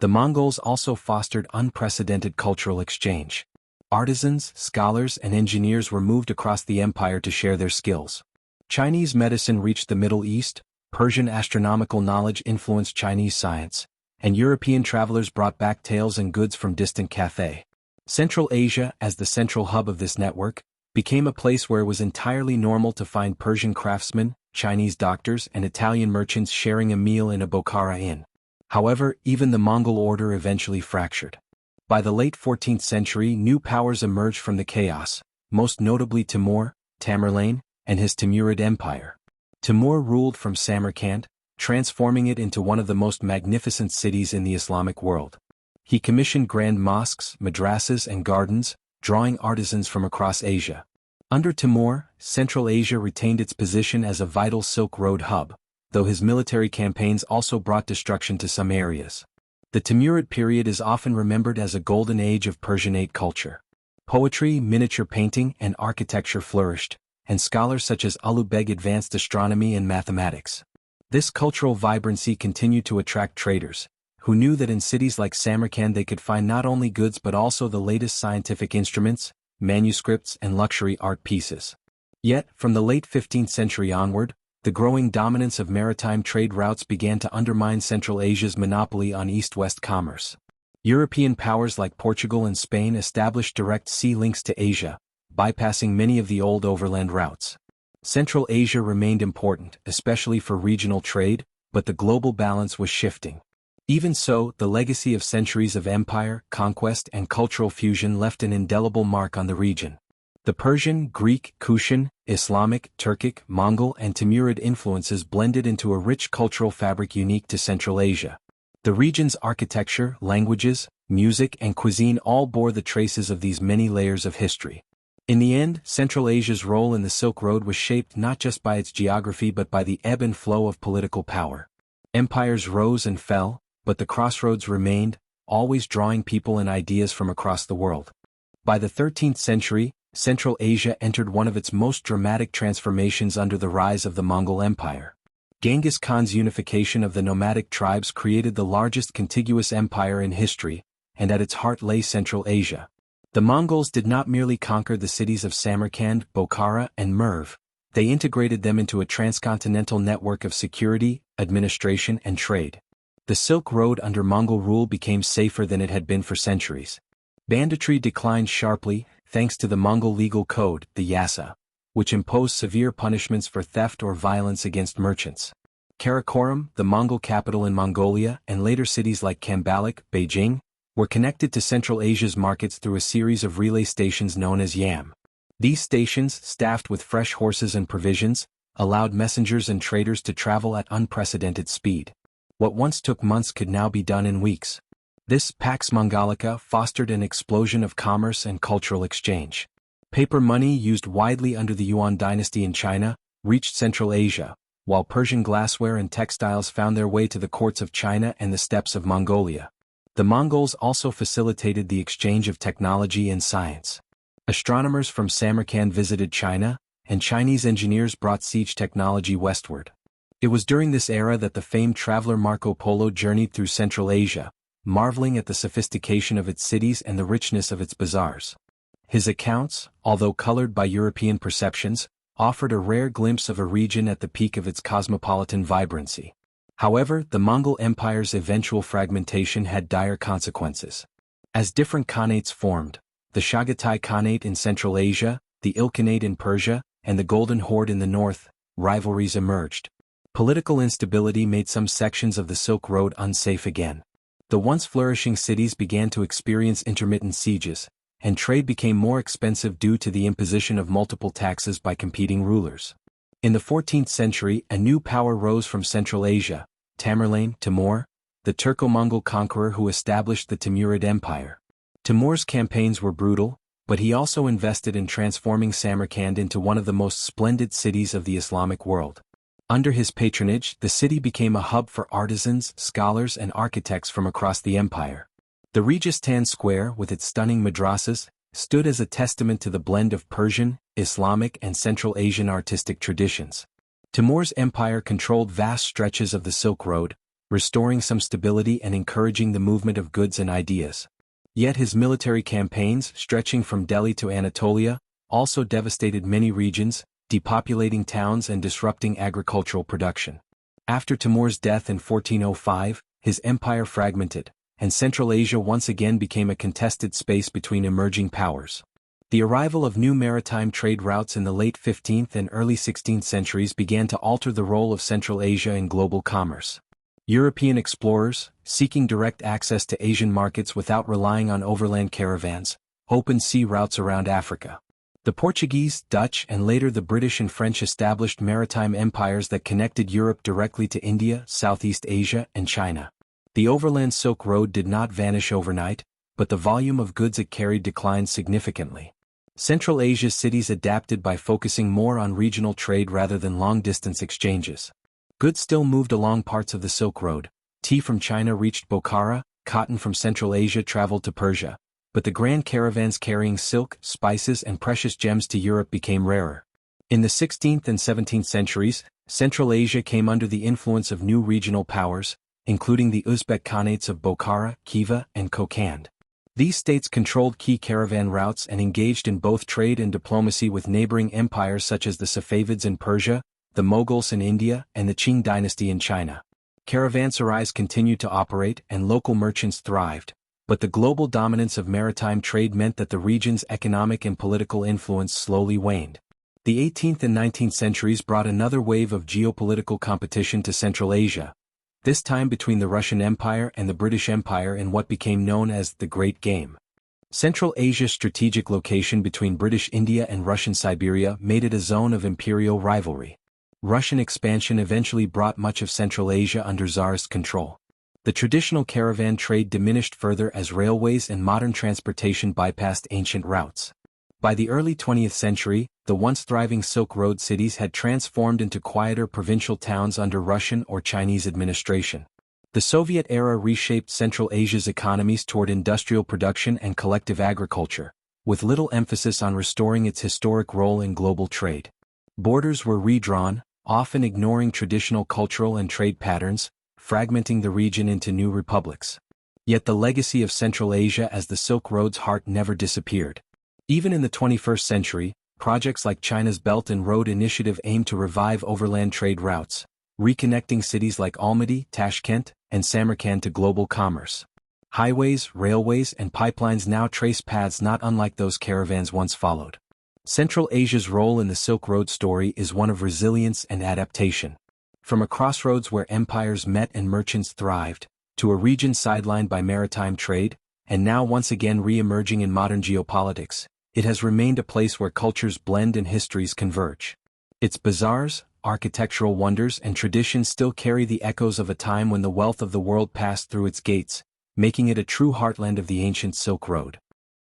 The Mongols also fostered unprecedented cultural exchange. Artisans, scholars, and engineers were moved across the empire to share their skills. Chinese medicine reached the Middle East, Persian astronomical knowledge influenced Chinese science, and European travelers brought back tales and goods from distant Cathay. Central Asia, as the central hub of this network, became a place where it was entirely normal to find Persian craftsmen, Chinese doctors, and Italian merchants sharing a meal in a Bokhara inn. However, even the Mongol order eventually fractured. By the late 14th century, new powers emerged from the chaos, most notably Timur, Tamerlane, and his Timurid Empire. Timur ruled from Samarkand, transforming it into one of the most magnificent cities in the Islamic world. He commissioned grand mosques, madrasas, and gardens, drawing artisans from across Asia. Under Timur, Central Asia retained its position as a vital Silk Road hub, though his military campaigns also brought destruction to some areas. The Timurid period is often remembered as a golden age of Persianate culture. Poetry, miniature painting, and architecture flourished, and scholars such as Ulugh advanced astronomy and mathematics. This cultural vibrancy continued to attract traders, who knew that in cities like Samarkand they could find not only goods but also the latest scientific instruments, manuscripts, and luxury art pieces. Yet, from the late 15th century onward, the growing dominance of maritime trade routes began to undermine Central Asia's monopoly on east-west commerce. European powers like Portugal and Spain established direct sea links to Asia, bypassing many of the old overland routes. Central Asia remained important, especially for regional trade, but the global balance was shifting. Even so, the legacy of centuries of empire, conquest, and cultural fusion left an indelible mark on the region. The Persian, Greek, Kushan, Islamic, Turkic, Mongol, and Timurid influences blended into a rich cultural fabric unique to Central Asia. The region's architecture, languages, music, and cuisine all bore the traces of these many layers of history. In the end, Central Asia's role in the Silk Road was shaped not just by its geography but by the ebb and flow of political power. Empires rose and fell, but the crossroads remained, always drawing people and ideas from across the world. By the 13th century, Central Asia entered one of its most dramatic transformations under the rise of the Mongol Empire. Genghis Khan's unification of the nomadic tribes created the largest contiguous empire in history, and at its heart lay Central Asia. The Mongols did not merely conquer the cities of Samarkand, Bokhara, and Merv, they integrated them into a transcontinental network of security, administration, and trade. The Silk Road under Mongol rule became safer than it had been for centuries. Banditry declined sharply, thanks to the Mongol legal code, the Yasa. which imposed severe punishments for theft or violence against merchants. Karakorum, the Mongol capital in Mongolia, and later cities like Kambalik, Beijing, were connected to Central Asia's markets through a series of relay stations known as yam. These stations, staffed with fresh horses and provisions, allowed messengers and traders to travel at unprecedented speed. What once took months could now be done in weeks. This Pax Mongolica fostered an explosion of commerce and cultural exchange. Paper money, used widely under the Han Dynasty in China, reached Central Asia, while Persian glassware and textiles found their way to the courts of China and the steppes of Mongolia. The Mongols also facilitated the exchange of technology and science. Astronomers from Samarkand visited China, and Chinese engineers brought siege technology westward. It was during this era that the famed traveler Marco Polo journeyed through Central Asia, marveling at the sophistication of its cities and the richness of its bazaars. His accounts, although colored by European perceptions, offered a rare glimpse of a region at the peak of its cosmopolitan vibrancy. However, the Mongol Empire's eventual fragmentation had dire consequences. As different khanates formed, the Chagatai Khanate in Central Asia, the Ilkhanate in Persia, and the Golden Horde in the north, rivalries emerged. Political instability made some sections of the Silk Road unsafe again. The once flourishing cities began to experience intermittent sieges, and trade became more expensive due to the imposition of multiple taxes by competing rulers. In the 14th century, a new power rose from Central Asia, Tamerlane, Timur, the Turco-Mongol conqueror who established the Timurid Empire. Timur's campaigns were brutal, but he also invested in transforming Samarkand into one of the most splendid cities of the Islamic world. Under his patronage, the city became a hub for artisans, scholars, and architects from across the empire. The Registan Square, with its stunning madrasas, stood as a testament to the blend of Persian, Islamic, and Central Asian artistic traditions. Timur's empire controlled vast stretches of the Silk Road, restoring some stability and encouraging the movement of goods and ideas. Yet his military campaigns, stretching from Delhi to Anatolia, also devastated many regions, depopulating towns and disrupting agricultural production. After Timur's death in 1405, his empire fragmented, and Central Asia once again became a contested space between emerging powers. The arrival of new maritime trade routes in the late 15th and early 16th centuries began to alter the role of Central Asia in global commerce. European explorers, seeking direct access to Asian markets without relying on overland caravans, opened sea routes around Africa. The Portuguese, Dutch, and later the British and French established maritime empires that connected Europe directly to India, Southeast Asia, and China. The overland Silk Road did not vanish overnight, but the volume of goods it carried declined significantly. Central Asia's cities adapted by focusing more on regional trade rather than long-distance exchanges. Goods still moved along parts of the Silk Road. Tea from China reached Bokhara, cotton from Central Asia traveled to Persia, but the grand caravans carrying silk, spices, and precious gems to Europe became rarer. In the 16th and 17th centuries, Central Asia came under the influence of new regional powers, including the Uzbek Khanates of Bokhara, Khiva, and Kokand. These states controlled key caravan routes and engaged in both trade and diplomacy with neighboring empires such as the Safavids in Persia, the Moguls in India, and the Qing dynasty in China. Caravanserais continued to operate and local merchants thrived, but the global dominance of maritime trade meant that the region's economic and political influence slowly waned. The 18th and 19th centuries brought another wave of geopolitical competition to Central Asia, this time between the Russian Empire and the British Empire in what became known as the Great Game. Central Asia's strategic location between British India and Russian Siberia made it a zone of imperial rivalry. Russian expansion eventually brought much of Central Asia under Tsarist control. The traditional caravan trade diminished further as railways and modern transportation bypassed ancient routes. By the early 20th century, the once thriving Silk Road cities had transformed into quieter provincial towns under Russian or Chinese administration. The Soviet era reshaped Central Asia's economies toward industrial production and collective agriculture, with little emphasis on restoring its historic role in global trade. Borders were redrawn, often ignoring traditional cultural and trade patterns, fragmenting the region into new republics. Yet the legacy of Central Asia as the Silk Road's heart never disappeared. Even in the 21st century, projects like China's Belt and Road Initiative aim to revive overland trade routes, reconnecting cities like Almaty, Tashkent, and Samarkand to global commerce. Highways, railways, and pipelines now trace paths not unlike those caravans once followed. Central Asia's role in the Silk Road story is one of resilience and adaptation. From a crossroads where empires met and merchants thrived, to a region sidelined by maritime trade, and now once again re-emerging in modern geopolitics, it has remained a place where cultures blend and histories converge. Its bazaars, architectural wonders and traditions still carry the echoes of a time when the wealth of the world passed through its gates, making it a true heartland of the ancient Silk Road.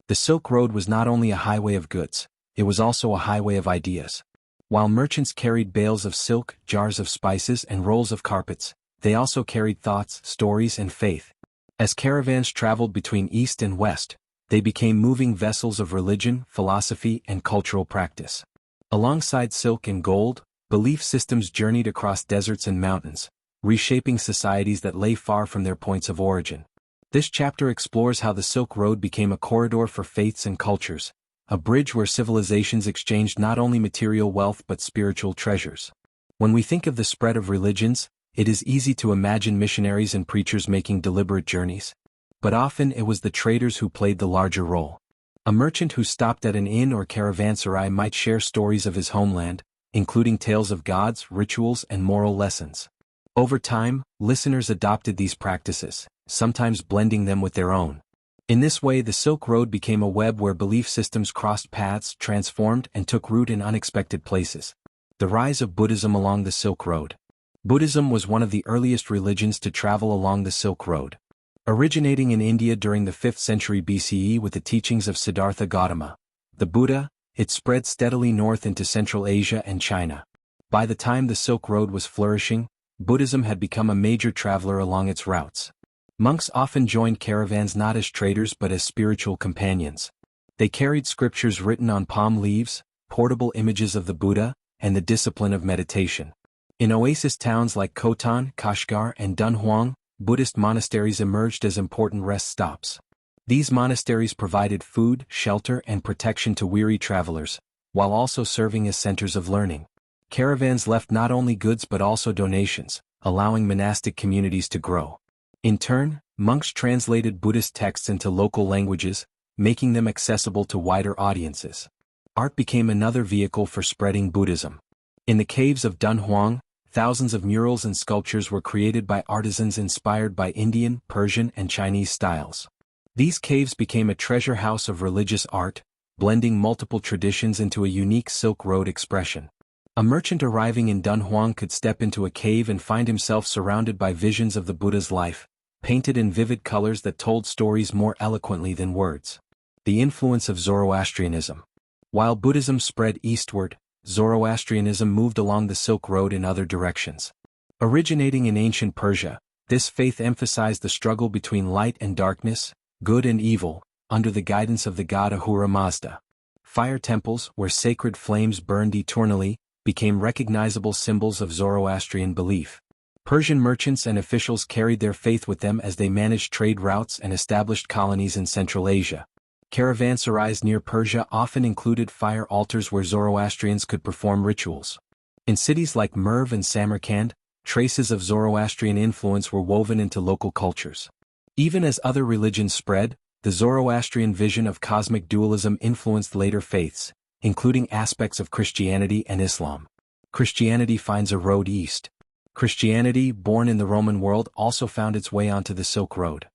The Silk Road was not only a highway of goods, it was also a highway of ideas. While merchants carried bales of silk, jars of spices and rolls of carpets, they also carried thoughts, stories and faith. As caravans traveled between east and west, they became moving vessels of religion, philosophy and cultural practice. Alongside silk and gold, belief systems journeyed across deserts and mountains, reshaping societies that lay far from their points of origin. This chapter explores how the Silk Road became a corridor for faiths and cultures, a bridge where civilizations exchanged not only material wealth but spiritual treasures. When we think of the spread of religions, it is easy to imagine missionaries and preachers making deliberate journeys. But often it was the traders who played the larger role. A merchant who stopped at an inn or caravanserai might share stories of his homeland, including tales of gods, rituals, and moral lessons. Over time, listeners adopted these practices, sometimes blending them with their own. In this way, the Silk Road became a web where belief systems crossed paths, transformed, and took root in unexpected places. The rise of Buddhism along the Silk Road. Buddhism was one of the earliest religions to travel along the Silk Road. Originating in India during the 5th century BCE with the teachings of Siddhartha Gautama, the Buddha, it spread steadily north into Central Asia and China. By the time the Silk Road was flourishing, Buddhism had become a major traveler along its routes. Monks often joined caravans not as traders but as spiritual companions. They carried scriptures written on palm leaves, portable images of the Buddha, and the discipline of meditation. In oasis towns like Khotan, Kashgar, and Dunhuang, Buddhist monasteries emerged as important rest stops. These monasteries provided food, shelter, and protection to weary travelers, while also serving as centers of learning. Caravans left not only goods but also donations, allowing monastic communities to grow. In turn, monks translated Buddhist texts into local languages, making them accessible to wider audiences. Art became another vehicle for spreading Buddhism. In the caves of Dunhuang, thousands of murals and sculptures were created by artisans inspired by Indian, Persian, and Chinese styles. These caves became a treasure house of religious art, blending multiple traditions into a unique Silk Road expression. A merchant arriving in Dunhuang could step into a cave and find himself surrounded by visions of the Buddha's life, painted in vivid colors that told stories more eloquently than words. The influence of Zoroastrianism. While Buddhism spread eastward, Zoroastrianism moved along the Silk Road in other directions. Originating in ancient Persia, this faith emphasized the struggle between light and darkness, good and evil, under the guidance of the god Ahura Mazda. Fire temples, where sacred flames burned eternally, became recognizable symbols of Zoroastrian belief. Persian merchants and officials carried their faith with them as they managed trade routes and established colonies in Central Asia. Caravanserais near Persia often included fire altars where Zoroastrians could perform rituals. In cities like Merv and Samarkand, traces of Zoroastrian influence were woven into local cultures. Even as other religions spread, the Zoroastrian vision of cosmic dualism influenced later faiths, including aspects of Christianity and Islam. Christianity finds a road east. Christianity, born in the Roman world, also found its way onto the Silk Road.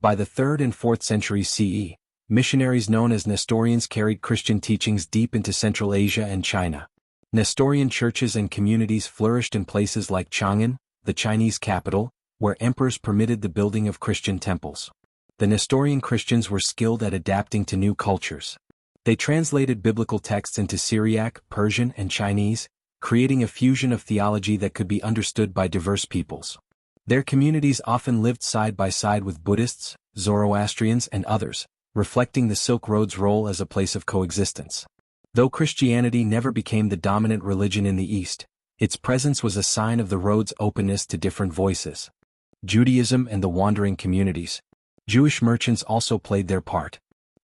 By the 3rd and 4th centuries CE, missionaries known as Nestorians carried Christian teachings deep into Central Asia and China. Nestorian churches and communities flourished in places like Chang'an, the Chinese capital, where emperors permitted the building of Christian temples. The Nestorian Christians were skilled at adapting to new cultures. They translated biblical texts into Syriac, Persian, and Chinese, creating a fusion of theology that could be understood by diverse peoples. Their communities often lived side by side with Buddhists, Zoroastrians, and others, reflecting the Silk Road's role as a place of coexistence. Though Christianity never became the dominant religion in the East, its presence was a sign of the road's openness to different voices. Judaism and the wandering communities. Jewish merchants also played their part.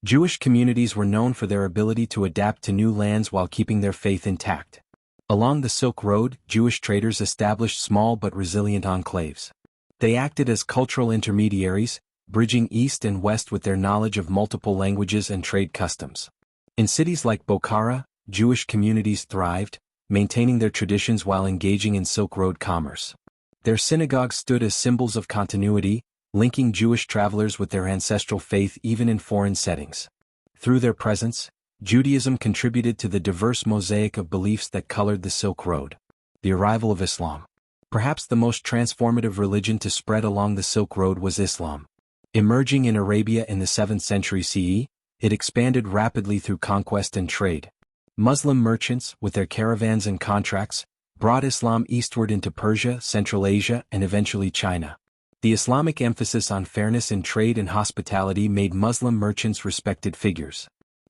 Jewish communities were known for their ability to adapt to new lands while keeping their faith intact. Along the Silk Road, Jewish traders established small but resilient enclaves. They acted as cultural intermediaries, bridging east and west with their knowledge of multiple languages and trade customs. In cities like Bokhara, Jewish communities thrived, maintaining their traditions while engaging in Silk Road commerce. Their synagogues stood as symbols of continuity, linking Jewish travelers with their ancestral faith even in foreign settings. Through their presence, Judaism contributed to the diverse mosaic of beliefs that colored the Silk Road. The arrival of Islam. Perhaps the most transformative religion to spread along the Silk Road was Islam. Emerging in Arabia in the 7th century CE, it expanded rapidly through conquest and trade. Muslim merchants, with their caravans and contracts, brought Islam eastward into Persia, Central Asia, and eventually China. The Islamic emphasis on fairness in trade and hospitality made Muslim merchants respected figures.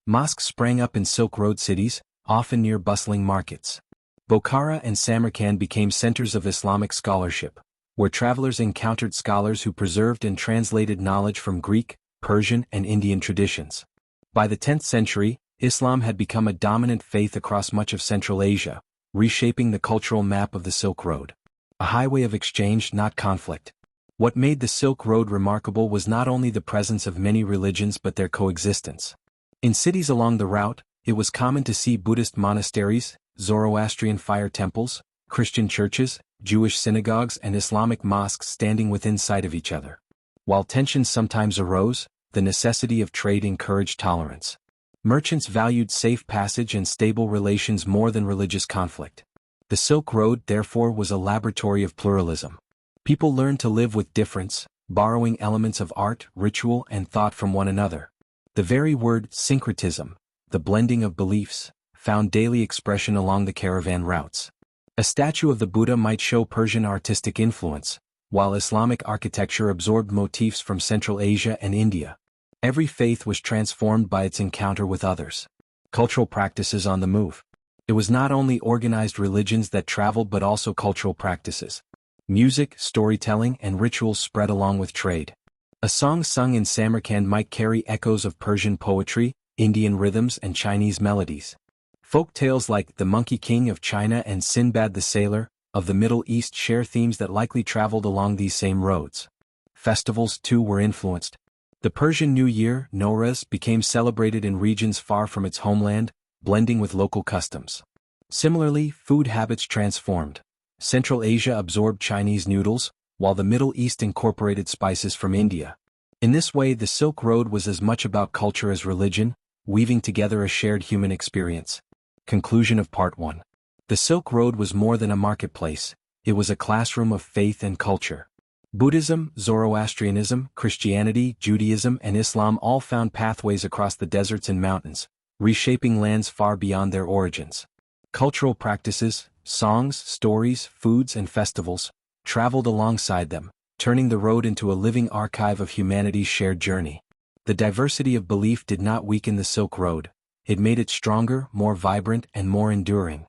Mosques sprang up in Silk Road cities, often near bustling markets. Bokhara and Samarkand became centers of Islamic scholarship, where travelers encountered scholars who preserved and translated knowledge from Greek, Persian, and Indian traditions. By the 10th century, Islam had become a dominant faith across much of Central Asia, reshaping the cultural map of the Silk Road. A highway of exchange, not conflict. What made the Silk Road remarkable was not only the presence of many religions but their coexistence. In cities along the route, it was common to see Buddhist monasteries, Zoroastrian fire temples, Christian churches, Jewish synagogues, and Islamic mosques standing within sight of each other. While tensions sometimes arose, the necessity of trade encouraged tolerance. Merchants valued safe passage and stable relations more than religious conflict. The Silk Road, therefore, was a laboratory of pluralism. People learned to live with difference, borrowing elements of art, ritual, and thought from one another. The very word syncretism, the blending of beliefs, found daily expression along the caravan routes. A statue of the Buddha might show Persian artistic influence, while Islamic architecture absorbed motifs from Central Asia and India. Every faith was transformed by its encounter with others. Cultural practices on the move. It was not only organized religions that traveled but also cultural practices. Music, storytelling, and rituals spread along with trade. A song sung in Samarkand might carry echoes of Persian poetry, Indian rhythms, and Chinese melodies. Folk tales like The Monkey King of China and Sinbad the Sailor of the Middle East share themes that likely traveled along these same roads. Festivals, too, were influenced. The Persian New Year, Nowruz, became celebrated in regions far from its homeland, blending with local customs. Similarly, food habits transformed. Central Asia absorbed Chinese noodles, while the Middle East incorporated spices from India. In this way, the Silk Road was as much about culture as religion, weaving together a shared human experience. Conclusion of Part 1. The Silk Road was more than a marketplace, it was a classroom of faith and culture. Buddhism, Zoroastrianism, Christianity, Judaism, and Islam all found pathways across the deserts and mountains, reshaping lands far beyond their origins. Cultural practices, songs, stories, foods, and festivals traveled alongside them, turning the road into a living archive of humanity's shared journey. The diversity of belief did not weaken the Silk Road, it made it stronger, more vibrant, and more enduring.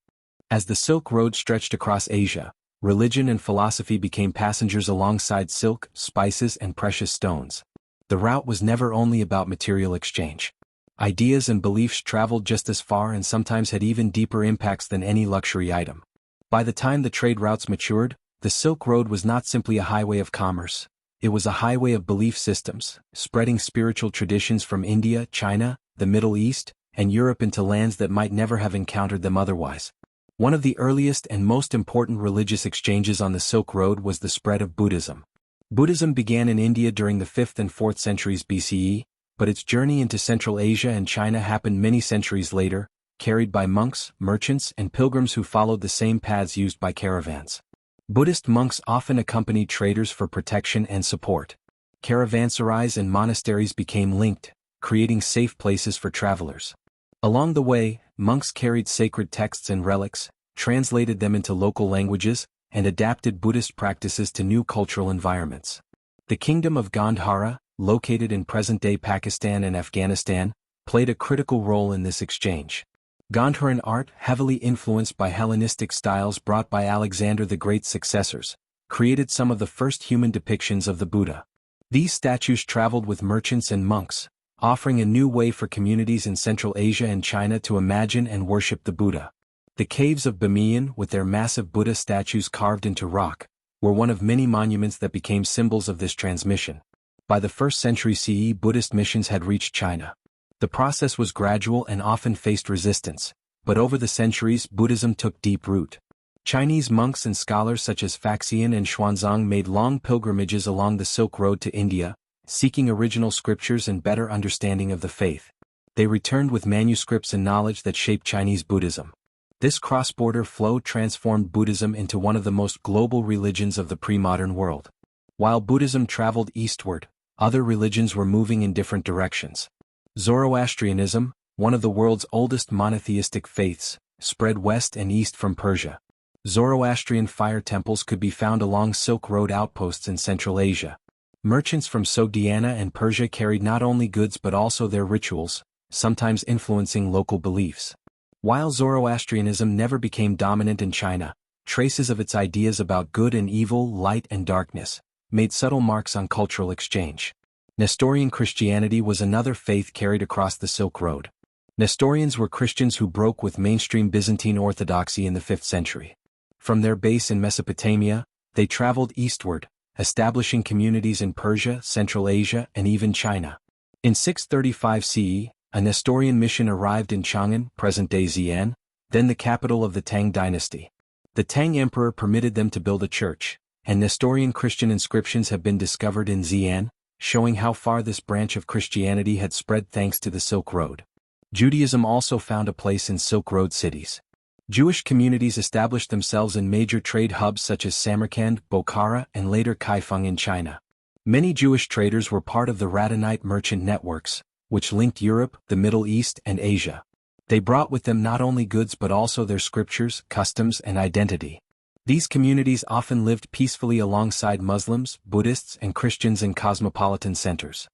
As the Silk Road stretched across Asia, religion and philosophy became passengers alongside silk, spices, and precious stones. The route was never only about material exchange. Ideas and beliefs traveled just as far and sometimes had even deeper impacts than any luxury item. By the time the trade routes matured, the Silk Road was not simply a highway of commerce. It was a highway of belief systems, spreading spiritual traditions from India, China, the Middle East, and Europe into lands that might never have encountered them otherwise. One of the earliest and most important religious exchanges on the Silk Road was the spread of Buddhism. Buddhism began in India during the 5th and 4th centuries BCE, but its journey into Central Asia and China happened many centuries later, carried by monks, merchants, and pilgrims who followed the same paths used by caravans. Buddhist monks often accompanied traders for protection and support. Caravanserais and monasteries became linked, creating safe places for travelers. Along the way, monks carried sacred texts and relics, translated them into local languages, and adapted Buddhist practices to new cultural environments. The kingdom of Gandhara, located in present-day Pakistan and Afghanistan, played a critical role in this exchange. Gandharan art, heavily influenced by Hellenistic styles brought by Alexander the Great's successors, created some of the first human depictions of the Buddha. These statues traveled with merchants and monks, offering a new way for communities in Central Asia and China to imagine and worship the Buddha. The caves of Bamiyan, with their massive Buddha statues carved into rock, were one of many monuments that became symbols of this transmission. By the 1st century CE, Buddhist missions had reached China. The process was gradual and often faced resistance, but over the centuries Buddhism took deep root. Chinese monks and scholars such as Faxian and Xuanzang made long pilgrimages along the Silk Road to India, seeking original scriptures and better understanding of the faith. They returned with manuscripts and knowledge that shaped Chinese Buddhism. This cross-border flow transformed Buddhism into one of the most global religions of the pre-modern world. While Buddhism traveled eastward, other religions were moving in different directions. Zoroastrianism, one of the world's oldest monotheistic faiths, spread west and east from Persia. Zoroastrian fire temples could be found along Silk Road outposts in Central Asia. Merchants from Sogdiana and Persia carried not only goods but also their rituals, sometimes influencing local beliefs. While Zoroastrianism never became dominant in China, traces of its ideas about good and evil, light and darkness, made subtle marks on cultural exchange. Nestorian Christianity was another faith carried across the Silk Road. Nestorians were Christians who broke with mainstream Byzantine orthodoxy in the 5th century. From their base in Mesopotamia, they traveled eastward, establishing communities in Persia, Central Asia, and even China. In 635 CE, a Nestorian mission arrived in Chang'an, present-day Xi'an, then the capital of the Tang Dynasty. The Tang emperor permitted them to build a church, and Nestorian Christian inscriptions have been discovered in Xi'an, showing how far this branch of Christianity had spread thanks to the Silk Road. Judaism also found a place in Silk Road cities. Jewish communities established themselves in major trade hubs such as Samarkand, Bokhara, and later Kaifeng in China. Many Jewish traders were part of the Radhanite merchant networks, which linked Europe, the Middle East, and Asia. They brought with them not only goods but also their scriptures, customs, and identity. These communities often lived peacefully alongside Muslims, Buddhists, and Christians in cosmopolitan centers.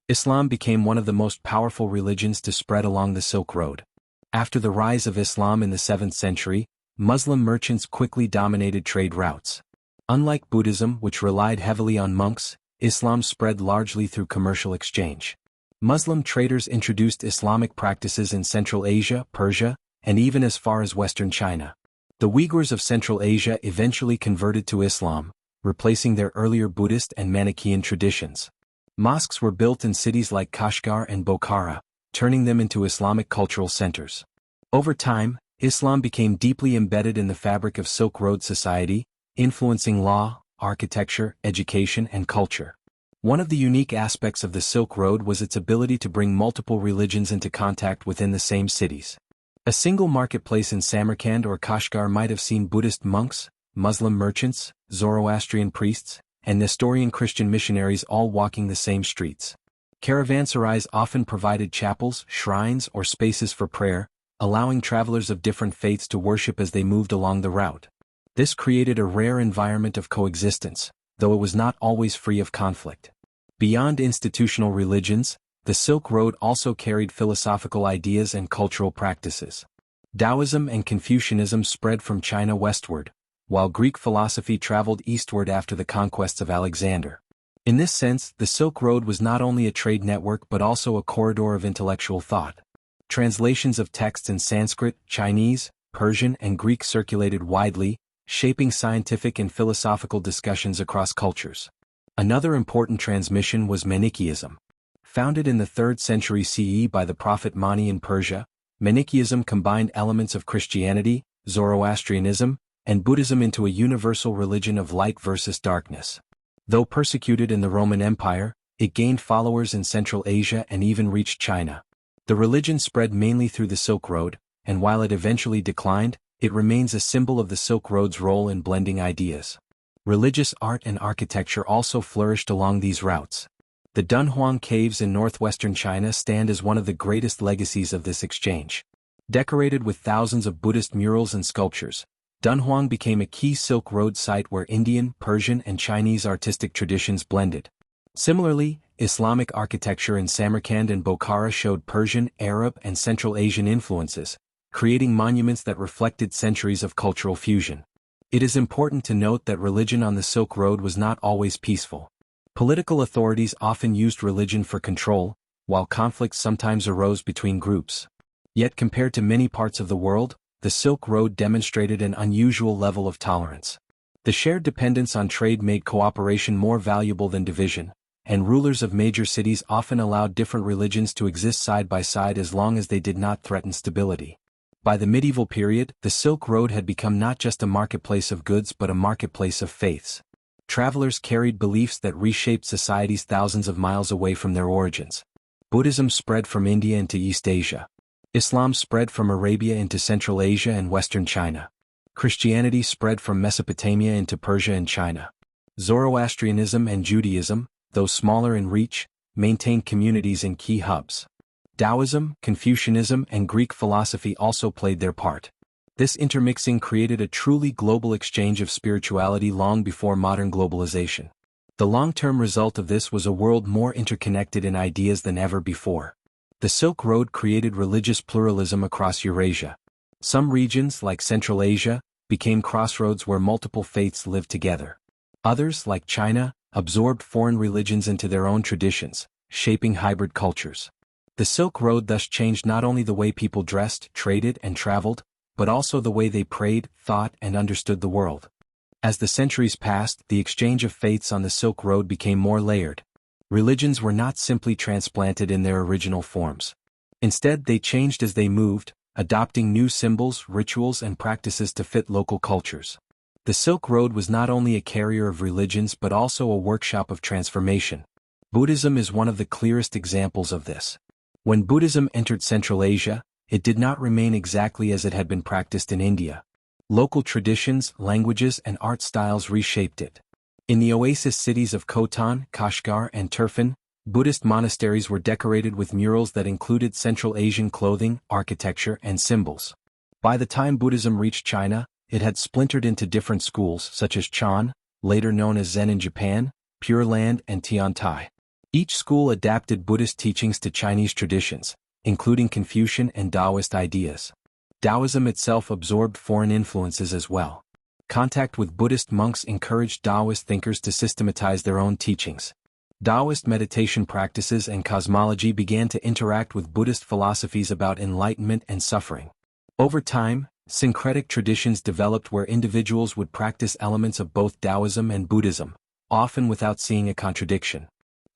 Islam became one of the most powerful religions to spread along the Silk Road. After the rise of Islam in the 7th century, Muslim merchants quickly dominated trade routes. Unlike Buddhism, which relied heavily on monks, Islam spread largely through commercial exchange. Muslim traders introduced Islamic practices in Central Asia, Persia, and even as far as Western China. The Uyghurs of Central Asia eventually converted to Islam, replacing their earlier Buddhist and Manichaean traditions. Mosques were built in cities like Kashgar and Bokhara, turning them into Islamic cultural centers. Over time, Islam became deeply embedded in the fabric of Silk Road society, influencing law, architecture, education, and culture. One of the unique aspects of the Silk Road was its ability to bring multiple religions into contact within the same cities. A single marketplace in Samarkand or Kashgar might have seen Buddhist monks, Muslim merchants, Zoroastrian priests, and Nestorian Christian missionaries all walking the same streets. Caravanserais often provided chapels, shrines, or spaces for prayer, allowing travelers of different faiths to worship as they moved along the route. This created a rare environment of coexistence, though it was not always free of conflict. Beyond institutional religions, the Silk Road also carried philosophical ideas and cultural practices. Taoism and Confucianism spread from China westward, while Greek philosophy traveled eastward after the conquests of Alexander. In this sense, the Silk Road was not only a trade network but also a corridor of intellectual thought. Translations of texts in Sanskrit, Chinese, Persian, and Greek circulated widely, shaping scientific and philosophical discussions across cultures. Another important transmission was Manichaeism. Founded in the 3rd century CE by the prophet Mani in Persia, Manichaeism combined elements of Christianity, Zoroastrianism, and Buddhism into a universal religion of light versus darkness. Though persecuted in the Roman Empire, it gained followers in Central Asia and even reached China. The religion spread mainly through the Silk Road, and while it eventually declined, it remains a symbol of the Silk Road's role in blending ideas. Religious art and architecture also flourished along these routes. The Dunhuang Caves in northwestern China stand as one of the greatest legacies of this exchange. Decorated with thousands of Buddhist murals and sculptures, Dunhuang became a key Silk Road site where Indian, Persian, and Chinese artistic traditions blended. Similarly, Islamic architecture in Samarkand and Bokhara showed Persian, Arab, and Central Asian influences, creating monuments that reflected centuries of cultural fusion. It is important to note that religion on the Silk Road was not always peaceful. Political authorities often used religion for control, while conflicts sometimes arose between groups. Yet compared to many parts of the world, the Silk Road demonstrated an unusual level of tolerance. The shared dependence on trade made cooperation more valuable than division, and rulers of major cities often allowed different religions to exist side by side as long as they did not threaten stability. By the medieval period, the Silk Road had become not just a marketplace of goods but a marketplace of faiths. Travelers carried beliefs that reshaped societies thousands of miles away from their origins. Buddhism spread from India into East Asia. Islam spread from Arabia into Central Asia and Western China. Christianity spread from Mesopotamia into Persia and China. Zoroastrianism and Judaism, though smaller in reach, maintained communities in key hubs. Taoism, Confucianism, and Greek philosophy also played their part. This intermixing created a truly global exchange of spirituality long before modern globalization. The long-term result of this was a world more interconnected in ideas than ever before. The Silk Road created religious pluralism across Eurasia. Some regions, like Central Asia, became crossroads where multiple faiths lived together. Others, like China, absorbed foreign religions into their own traditions, shaping hybrid cultures. The Silk Road thus changed not only the way people dressed, traded, and traveled, but also the way they prayed, thought, and understood the world. As the centuries passed, the exchange of faiths on the Silk Road became more layered. Religions were not simply transplanted in their original forms. Instead, they changed as they moved, adopting new symbols, rituals, and practices to fit local cultures. The Silk Road was not only a carrier of religions but also a workshop of transformation. Buddhism is one of the clearest examples of this. When Buddhism entered Central Asia, it did not remain exactly as it had been practiced in India. Local traditions, languages, and art styles reshaped it. In the oasis cities of Khotan, Kashgar, and Turfan, Buddhist monasteries were decorated with murals that included Central Asian clothing, architecture, and symbols. By the time Buddhism reached China, it had splintered into different schools such as Chan, later known as Zen in Japan, Pure Land, and Tiantai. Each school adapted Buddhist teachings to Chinese traditions, including Confucian and Taoist ideas. Taoism itself absorbed foreign influences as well. Contact with Buddhist monks encouraged Taoist thinkers to systematize their own teachings. Taoist meditation practices and cosmology began to interact with Buddhist philosophies about enlightenment and suffering. Over time, syncretic traditions developed where individuals would practice elements of both Taoism and Buddhism, often without seeing a contradiction.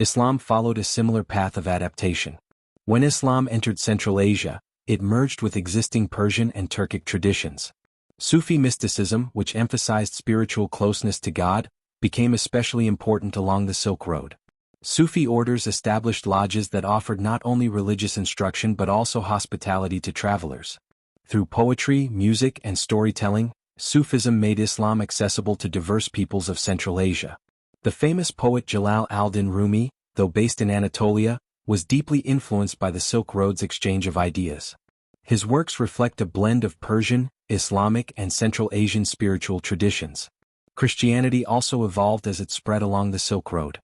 Islam followed a similar path of adaptation. When Islam entered Central Asia, it merged with existing Persian and Turkic traditions. Sufi mysticism, which emphasized spiritual closeness to God, became especially important along the Silk Road. Sufi orders established lodges that offered not only religious instruction but also hospitality to travelers. Through poetry, music, and storytelling, Sufism made Islam accessible to diverse peoples of Central Asia. The famous poet Jalal al-Din Rumi, though based in Anatolia, was deeply influenced by the Silk Road's exchange of ideas. His works reflect a blend of Persian, Islamic, and Central Asian spiritual traditions. Christianity also evolved as it spread along the Silk Road.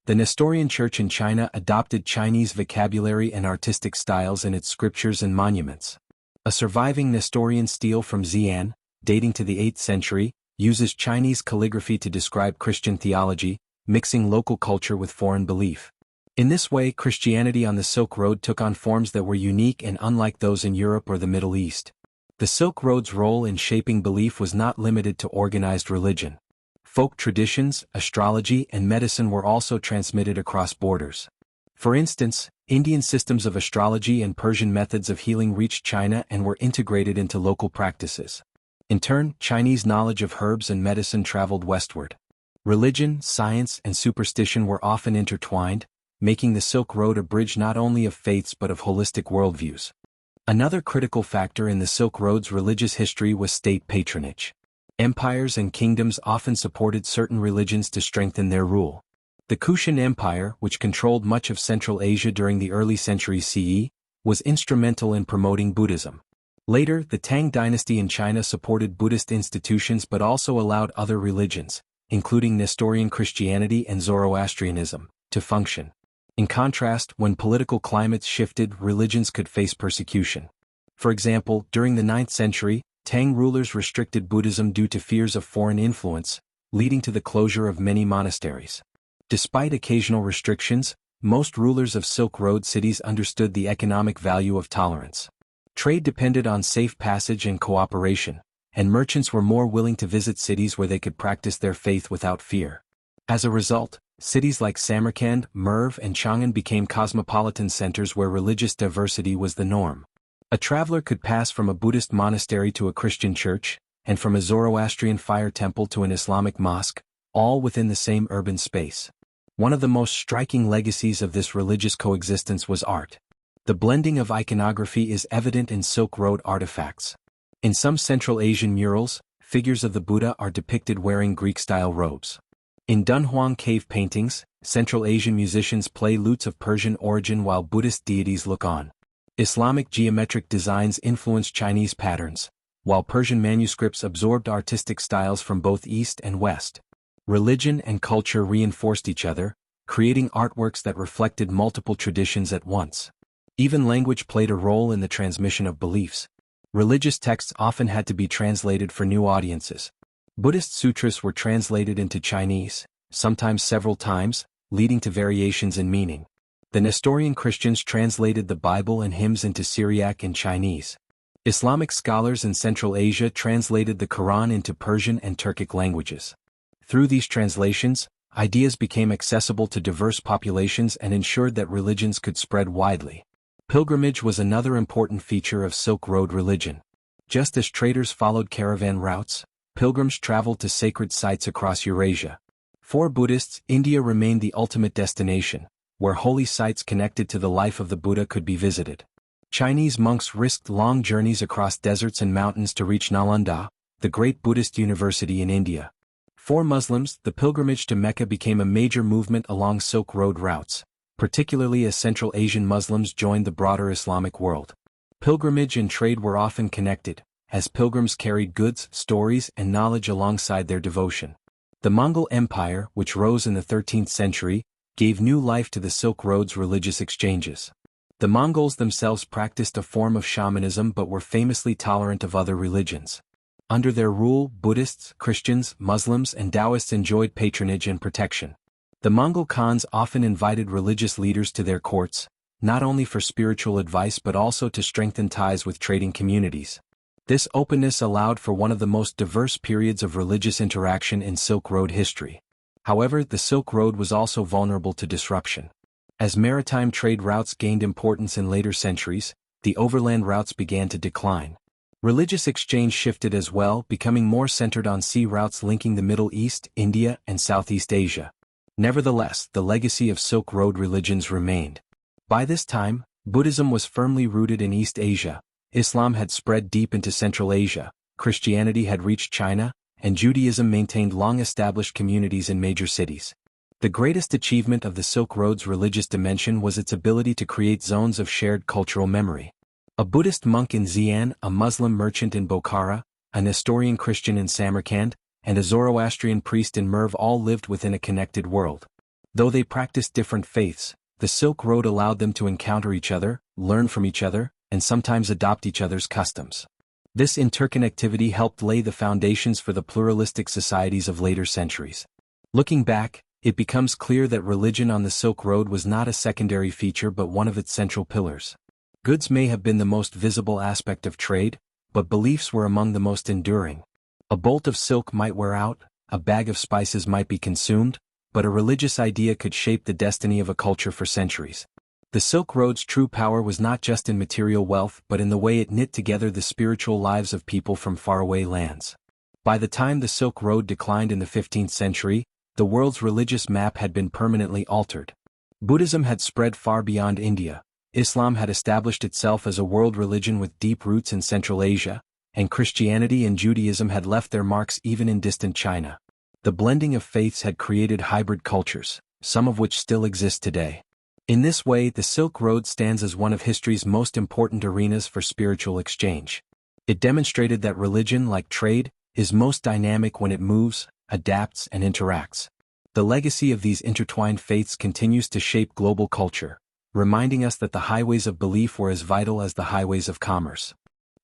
The Nestorian Church in China adopted Chinese vocabulary and artistic styles in its scriptures and monuments. A surviving Nestorian stele from Xi'an, dating to the 8th century, uses Chinese calligraphy to describe Christian theology, mixing local culture with foreign belief. In this way, Christianity on the Silk Road took on forms that were unique and unlike those in Europe or the Middle East. The Silk Road's role in shaping belief was not limited to organized religion. Folk traditions, astrology, and medicine were also transmitted across borders. For instance, Indian systems of astrology and Persian methods of healing reached China and were integrated into local practices. In turn, Chinese knowledge of herbs and medicine traveled westward. Religion, science, and superstition were often intertwined, making the Silk Road a bridge not only of faiths but of holistic worldviews. Another critical factor in the Silk Road's religious history was state patronage. Empires and kingdoms often supported certain religions to strengthen their rule. The Kushan Empire, which controlled much of Central Asia during the early centuries CE, was instrumental in promoting Buddhism. Later, the Tang Dynasty in China supported Buddhist institutions but also allowed other religions, including Nestorian Christianity and Zoroastrianism, to function. In contrast, when political climates shifted, religions could face persecution. For example, during the 9th century, Tang rulers restricted Buddhism due to fears of foreign influence, leading to the closure of many monasteries. Despite occasional restrictions, most rulers of Silk Road cities understood the economic value of tolerance. Trade depended on safe passage and cooperation, and merchants were more willing to visit cities where they could practice their faith without fear. As a result, cities like Samarkand, Merv, and Chang'an became cosmopolitan centers where religious diversity was the norm. A traveler could pass from a Buddhist monastery to a Christian church, and from a Zoroastrian fire temple to an Islamic mosque, all within the same urban space. One of the most striking legacies of this religious coexistence was art. The blending of iconography is evident in Silk Road artifacts. In some Central Asian murals, figures of the Buddha are depicted wearing Greek-style robes. In Dunhuang cave paintings, Central Asian musicians play lutes of Persian origin while Buddhist deities look on. Islamic geometric designs influenced Chinese patterns, while Persian manuscripts absorbed artistic styles from both East and West. Religion and culture reinforced each other, creating artworks that reflected multiple traditions at once. Even language played a role in the transmission of beliefs. Religious texts often had to be translated for new audiences. Buddhist sutras were translated into Chinese, sometimes several times, leading to variations in meaning. The Nestorian Christians translated the Bible and hymns into Syriac and Chinese. Islamic scholars in Central Asia translated the Quran into Persian and Turkic languages. Through these translations, ideas became accessible to diverse populations and ensured that religions could spread widely. Pilgrimage was another important feature of Silk Road religion. Just as traders followed caravan routes, pilgrims traveled to sacred sites across Eurasia. For Buddhists, India remained the ultimate destination, where holy sites connected to the life of the Buddha could be visited. Chinese monks risked long journeys across deserts and mountains to reach Nalanda, the great Buddhist university in India. For Muslims, the pilgrimage to Mecca became a major movement along Silk Road routes, particularly as Central Asian Muslims joined the broader Islamic world. Pilgrimage and trade were often connected, as pilgrims carried goods, stories, and knowledge alongside their devotion. The Mongol Empire, which rose in the 13th century, gave new life to the Silk Road's religious exchanges. The Mongols themselves practiced a form of shamanism but were famously tolerant of other religions. Under their rule, Buddhists, Christians, Muslims, and Taoists enjoyed patronage and protection. The Mongol Khans often invited religious leaders to their courts, not only for spiritual advice but also to strengthen ties with trading communities. This openness allowed for one of the most diverse periods of religious interaction in Silk Road history. However, the Silk Road was also vulnerable to disruption. As maritime trade routes gained importance in later centuries, the overland routes began to decline. Religious exchange shifted as well, becoming more centered on sea routes linking the Middle East, India, and Southeast Asia. Nevertheless, the legacy of Silk Road religions remained. By this time, Buddhism was firmly rooted in East Asia, Islam had spread deep into Central Asia, Christianity had reached China, and Judaism maintained long-established communities in major cities. The greatest achievement of the Silk Road's religious dimension was its ability to create zones of shared cultural memory. A Buddhist monk in Xi'an, a Muslim merchant in Bokhara, a Nestorian Christian in Samarkand, and a Zoroastrian priest in Merv all lived within a connected world. Though they practiced different faiths, the Silk Road allowed them to encounter each other, learn from each other, and sometimes adopt each other's customs. This interconnectivity helped lay the foundations for the pluralistic societies of later centuries. Looking back, it becomes clear that religion on the Silk Road was not a secondary feature but one of its central pillars. Goods may have been the most visible aspect of trade, but beliefs were among the most enduring. A bolt of silk might wear out, a bag of spices might be consumed, but a religious idea could shape the destiny of a culture for centuries. The Silk Road's true power was not just in material wealth but in the way it knit together the spiritual lives of people from faraway lands. By the time the Silk Road declined in the 15th century, the world's religious map had been permanently altered. Buddhism had spread far beyond India, Islam had established itself as a world religion with deep roots in Central Asia, and Christianity and Judaism had left their marks even in distant China. The blending of faiths had created hybrid cultures, some of which still exist today. In this way, the Silk Road stands as one of history's most important arenas for spiritual exchange. It demonstrated that religion, like trade, is most dynamic when it moves, adapts, and interacts. The legacy of these intertwined faiths continues to shape global culture, reminding us that the highways of belief were as vital as the highways of commerce.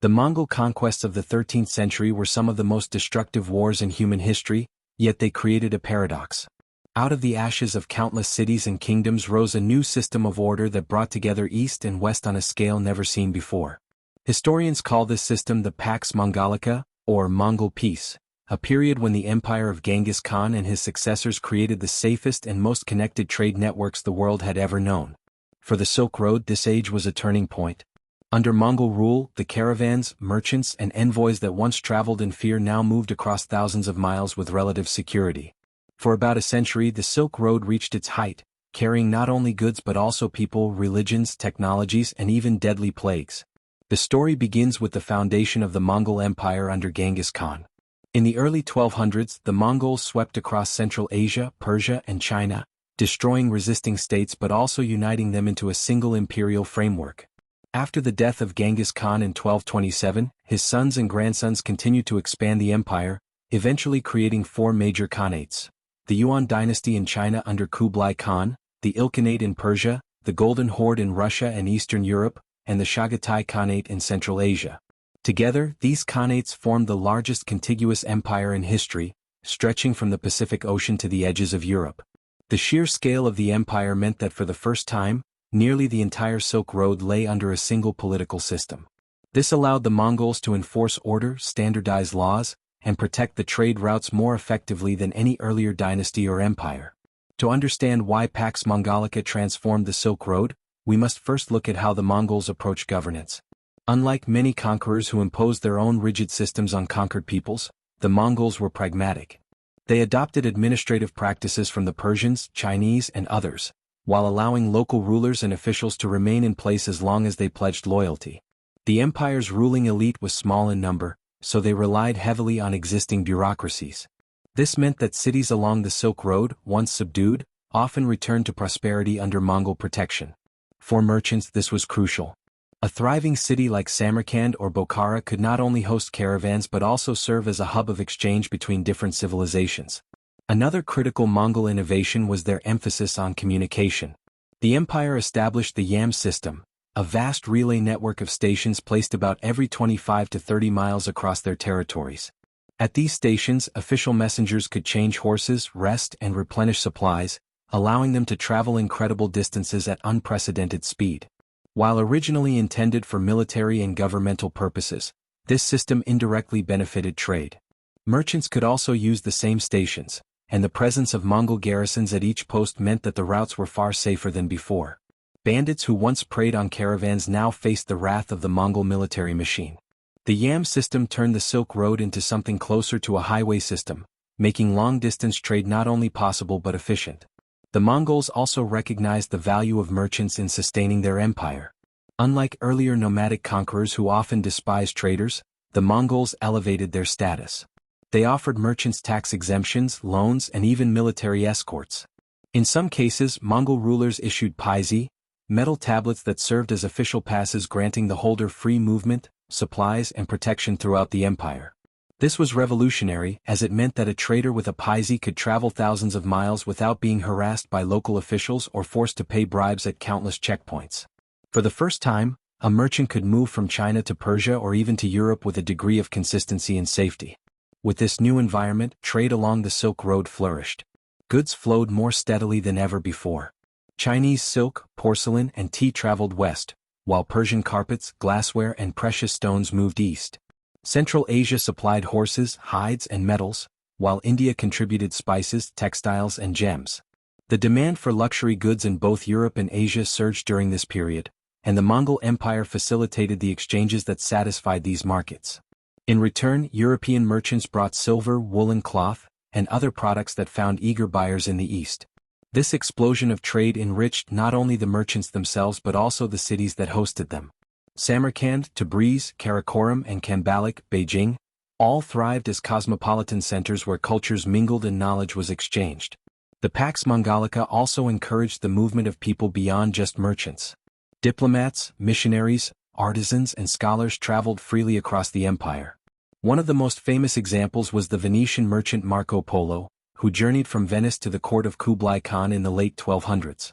The Mongol conquests of the 13th century were some of the most destructive wars in human history, yet they created a paradox. Out of the ashes of countless cities and kingdoms rose a new system of order that brought together East and West on a scale never seen before. Historians call this system the Pax Mongolica, or Mongol Peace, a period when the empire of Genghis Khan and his successors created the safest and most connected trade networks the world had ever known. For the Silk Road, this age was a turning point. Under Mongol rule, the caravans, merchants, and envoys that once traveled in fear now moved across thousands of miles with relative security. For about a century, the Silk Road reached its height, carrying not only goods but also people, religions, technologies, and even deadly plagues. The story begins with the foundation of the Mongol Empire under Genghis Khan. In the early 1200s, the Mongols swept across Central Asia, Persia, and China, destroying resisting states but also uniting them into a single imperial framework. After the death of Genghis Khan in 1227, his sons and grandsons continued to expand the empire, eventually creating four major khanates: the Yuan dynasty in China under Kublai Khan, the Ilkhanate in Persia, the Golden Horde in Russia and Eastern Europe, and the Chagatai Khanate in Central Asia. Together, these khanates formed the largest contiguous empire in history, stretching from the Pacific Ocean to the edges of Europe. The sheer scale of the empire meant that for the first time, nearly the entire Silk Road lay under a single political system. This allowed the Mongols to enforce order, standardize laws, and protect the trade routes more effectively than any earlier dynasty or empire. To understand why Pax Mongolica transformed the Silk Road, we must first look at how the Mongols approached governance. Unlike many conquerors who imposed their own rigid systems on conquered peoples, the Mongols were pragmatic. They adopted administrative practices from the Persians, Chinese, and others, while allowing local rulers and officials to remain in place as long as they pledged loyalty. The empire's ruling elite was small in number, so they relied heavily on existing bureaucracies. This meant that cities along the Silk Road, once subdued, often returned to prosperity under Mongol protection. For merchants, this was crucial. A thriving city like Samarkand or Bokhara could not only host caravans but also serve as a hub of exchange between different civilizations. Another critical Mongol innovation was their emphasis on communication. The empire established the YAM system, a vast relay network of stations placed about every 25 to 30 miles across their territories. At these stations, official messengers could change horses, rest, and replenish supplies, allowing them to travel incredible distances at unprecedented speed. While originally intended for military and governmental purposes, this system indirectly benefited trade. Merchants could also use the same stations, and the presence of Mongol garrisons at each post meant that the routes were far safer than before. Bandits who once preyed on caravans now faced the wrath of the Mongol military machine. The YAM system turned the Silk Road into something closer to a highway system, making long-distance trade not only possible but efficient. The Mongols also recognized the value of merchants in sustaining their empire. Unlike earlier nomadic conquerors who often despised traders, the Mongols elevated their status. They offered merchants tax exemptions, loans, and even military escorts. In some cases, Mongol rulers issued paisi, metal tablets that served as official passes granting the holder free movement, supplies, and protection throughout the empire. This was revolutionary, as it meant that a trader with a paisi could travel thousands of miles without being harassed by local officials or forced to pay bribes at countless checkpoints. For the first time, a merchant could move from China to Persia or even to Europe with a degree of consistency and safety. With this new environment, trade along the Silk Road flourished. Goods flowed more steadily than ever before. Chinese silk, porcelain, and tea traveled west, while Persian carpets, glassware, and precious stones moved east. Central Asia supplied horses, hides, and metals, while India contributed spices, textiles, and gems. The demand for luxury goods in both Europe and Asia surged during this period, and the Mongol Empire facilitated the exchanges that satisfied these markets. In return, European merchants brought silver, woolen cloth, and other products that found eager buyers in the East. This explosion of trade enriched not only the merchants themselves but also the cities that hosted them. Samarkand, Tabriz, Karakoram, and Kambalik, Beijing, all thrived as cosmopolitan centers where cultures mingled and knowledge was exchanged. The Pax Mongolica also encouraged the movement of people beyond just merchants. Diplomats, missionaries, artisans, and scholars traveled freely across the empire. One of the most famous examples was the Venetian merchant Marco Polo, who journeyed from Venice to the court of Kublai Khan in the late 1200s.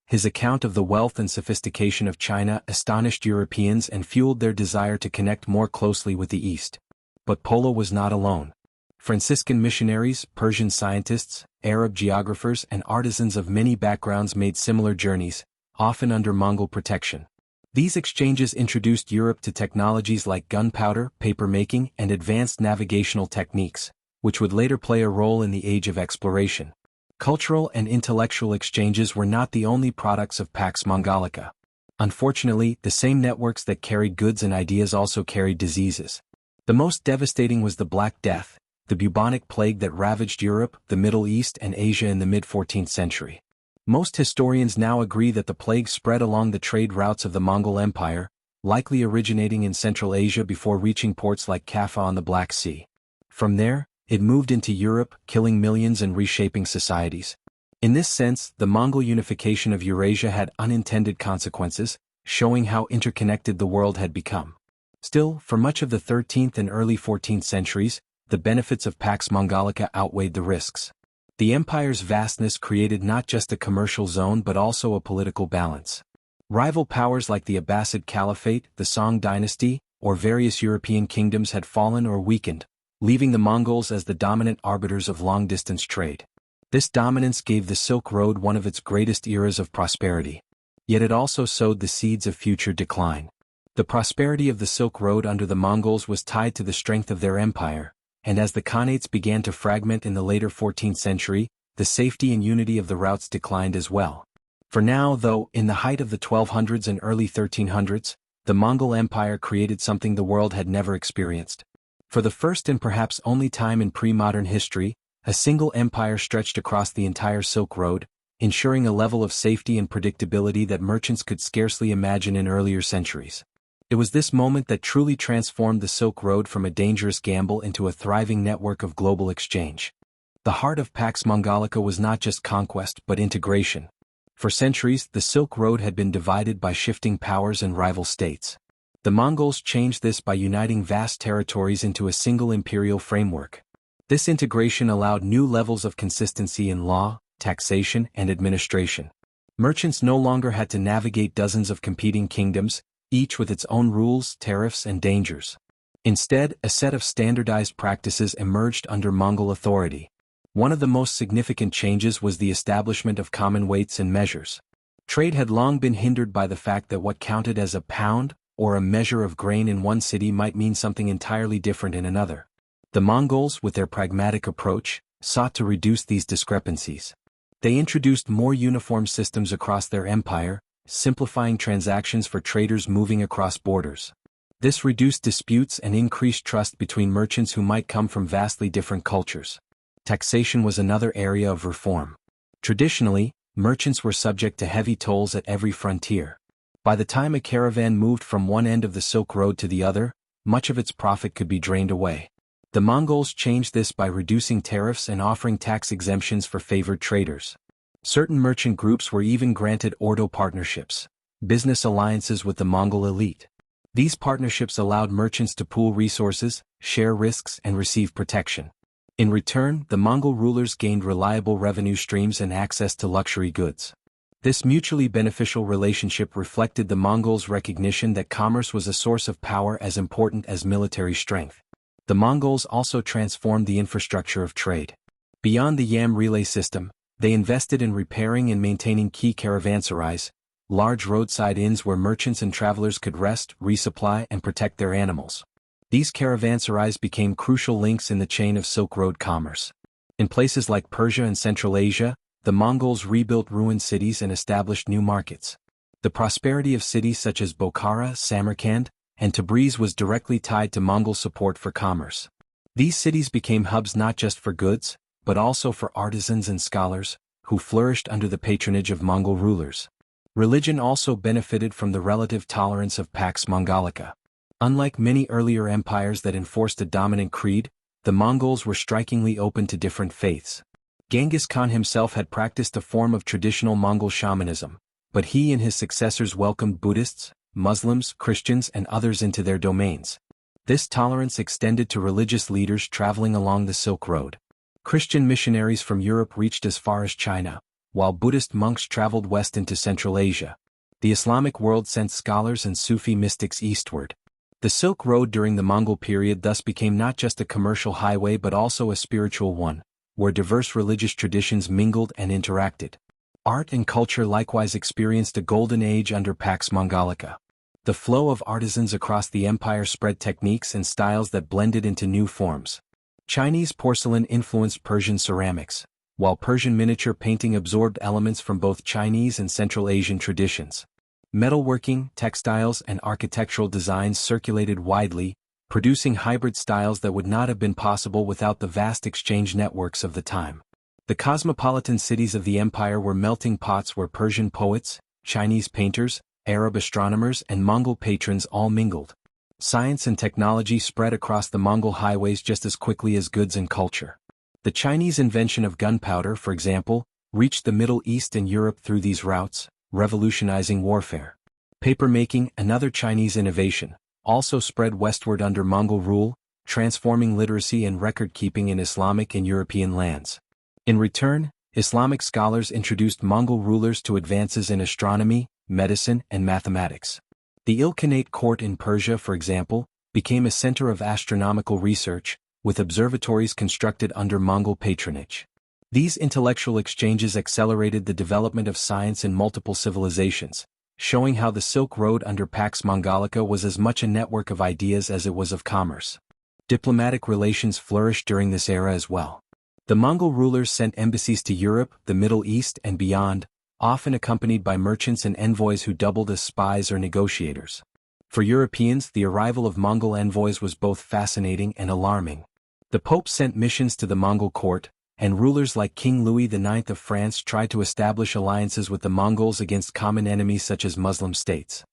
His account of the wealth and sophistication of China astonished Europeans and fueled their desire to connect more closely with the East. But Polo was not alone. Franciscan missionaries, Persian scientists, Arab geographers, and artisans of many backgrounds made similar journeys, often under Mongol protection. These exchanges introduced Europe to technologies like gunpowder, paper-making, and advanced navigational techniques, which would later play a role in the Age of Exploration. Cultural and intellectual exchanges were not the only products of Pax Mongolica. Unfortunately, the same networks that carried goods and ideas also carried diseases. The most devastating was the Black Death, the bubonic plague that ravaged Europe, the Middle East and Asia in the mid-14th century. Most historians now agree that the plague spread along the trade routes of the Mongol Empire, likely originating in Central Asia before reaching ports like Kaffa on the Black Sea. From there, it moved into Europe, killing millions and reshaping societies. In this sense, the Mongol unification of Eurasia had unintended consequences, showing how interconnected the world had become. Still, for much of the 13th and early 14th centuries, the benefits of Pax Mongolica outweighed the risks. The empire's vastness created not just a commercial zone but also a political balance. Rival powers like the Abbasid Caliphate, the Song Dynasty, or various European kingdoms had fallen or weakened, leaving the Mongols as the dominant arbiters of long-distance trade. This dominance gave the Silk Road one of its greatest eras of prosperity. Yet it also sowed the seeds of future decline. The prosperity of the Silk Road under the Mongols was tied to the strength of their empire, and as the Khanates began to fragment in the later 14th century, the safety and unity of the routes declined as well. For now, though, in the height of the 1200s and early 1300s, the Mongol Empire created something the world had never experienced. For the first and perhaps only time in pre-modern history, a single empire stretched across the entire Silk Road, ensuring a level of safety and predictability that merchants could scarcely imagine in earlier centuries. It was this moment that truly transformed the Silk Road from a dangerous gamble into a thriving network of global exchange. The heart of Pax Mongolica was not just conquest but integration. For centuries, the Silk Road had been divided by shifting powers and rival states. The Mongols changed this by uniting vast territories into a single imperial framework. This integration allowed new levels of consistency in law, taxation, and administration. Merchants no longer had to navigate dozens of competing kingdoms, each with its own rules, tariffs, and dangers. Instead, a set of standardized practices emerged under Mongol authority. One of the most significant changes was the establishment of common weights and measures. Trade had long been hindered by the fact that what counted as a pound or a measure of grain in one city might mean something entirely different in another. The Mongols, with their pragmatic approach, sought to reduce these discrepancies. They introduced more uniform systems across their empire, simplifying transactions for traders moving across borders. This reduced disputes and increased trust between merchants who might come from vastly different cultures. Taxation was another area of reform. Traditionally, merchants were subject to heavy tolls at every frontier. By the time a caravan moved from one end of the Silk Road to the other, much of its profit could be drained away. The Mongols changed this by reducing tariffs and offering tax exemptions for favored traders. Certain merchant groups were even granted Ordo partnerships, business alliances with the Mongol elite. These partnerships allowed merchants to pool resources, share risks, and receive protection. In return, the Mongol rulers gained reliable revenue streams and access to luxury goods. This mutually beneficial relationship reflected the Mongols' recognition that commerce was a source of power as important as military strength. The Mongols also transformed the infrastructure of trade. Beyond the yam relay system, they invested in repairing and maintaining key caravanserais, large roadside inns where merchants and travelers could rest, resupply, and protect their animals. These caravanserais became crucial links in the chain of Silk Road commerce. In places like Persia and Central Asia, the Mongols rebuilt ruined cities and established new markets. The prosperity of cities such as Bokhara, Samarkand, and Tabriz was directly tied to Mongol support for commerce. These cities became hubs not just for goods, but also for artisans and scholars, who flourished under the patronage of Mongol rulers. Religion also benefited from the relative tolerance of Pax Mongolica. Unlike many earlier empires that enforced a dominant creed, the Mongols were strikingly open to different faiths. Genghis Khan himself had practiced a form of traditional Mongol shamanism, but he and his successors welcomed Buddhists, Muslims, Christians, and others into their domains. This tolerance extended to religious leaders traveling along the Silk Road. Christian missionaries from Europe reached as far as China, while Buddhist monks traveled west into Central Asia. The Islamic world sent scholars and Sufi mystics eastward. The Silk Road during the Mongol period thus became not just a commercial highway but also a spiritual one, where diverse religious traditions mingled and interacted. Art and culture likewise experienced a golden age under Pax Mongolica. The flow of artisans across the empire spread techniques and styles that blended into new forms. Chinese porcelain influenced Persian ceramics, while Persian miniature painting absorbed elements from both Chinese and Central Asian traditions. Metalworking, textiles, and architectural designs circulated widely, producing hybrid styles that would not have been possible without the vast exchange networks of the time. The cosmopolitan cities of the empire were melting pots where Persian poets, Chinese painters, Arab astronomers, and Mongol patrons all mingled. Science and technology spread across the Mongol highways just as quickly as goods and culture. The Chinese invention of gunpowder, for example, reached the Middle East and Europe through these routes, revolutionizing warfare. Papermaking, another Chinese innovation, also spread westward under Mongol rule, transforming literacy and record-keeping in Islamic and European lands. In return, Islamic scholars introduced Mongol rulers to advances in astronomy, medicine, and mathematics. The Ilkhanate court in Persia, for example, became a center of astronomical research, with observatories constructed under Mongol patronage. These intellectual exchanges accelerated the development of science in multiple civilizations, showing how the Silk Road under Pax Mongolica was as much a network of ideas as it was of commerce. Diplomatic relations flourished during this era as well. The Mongol rulers sent embassies to Europe, the Middle East, and beyond, often accompanied by merchants and envoys who doubled as spies or negotiators. For Europeans, the arrival of Mongol envoys was both fascinating and alarming. The Pope sent missions to the Mongol court, and rulers like King Louis IX of France tried to establish alliances with the Mongols against common enemies such as Muslim states.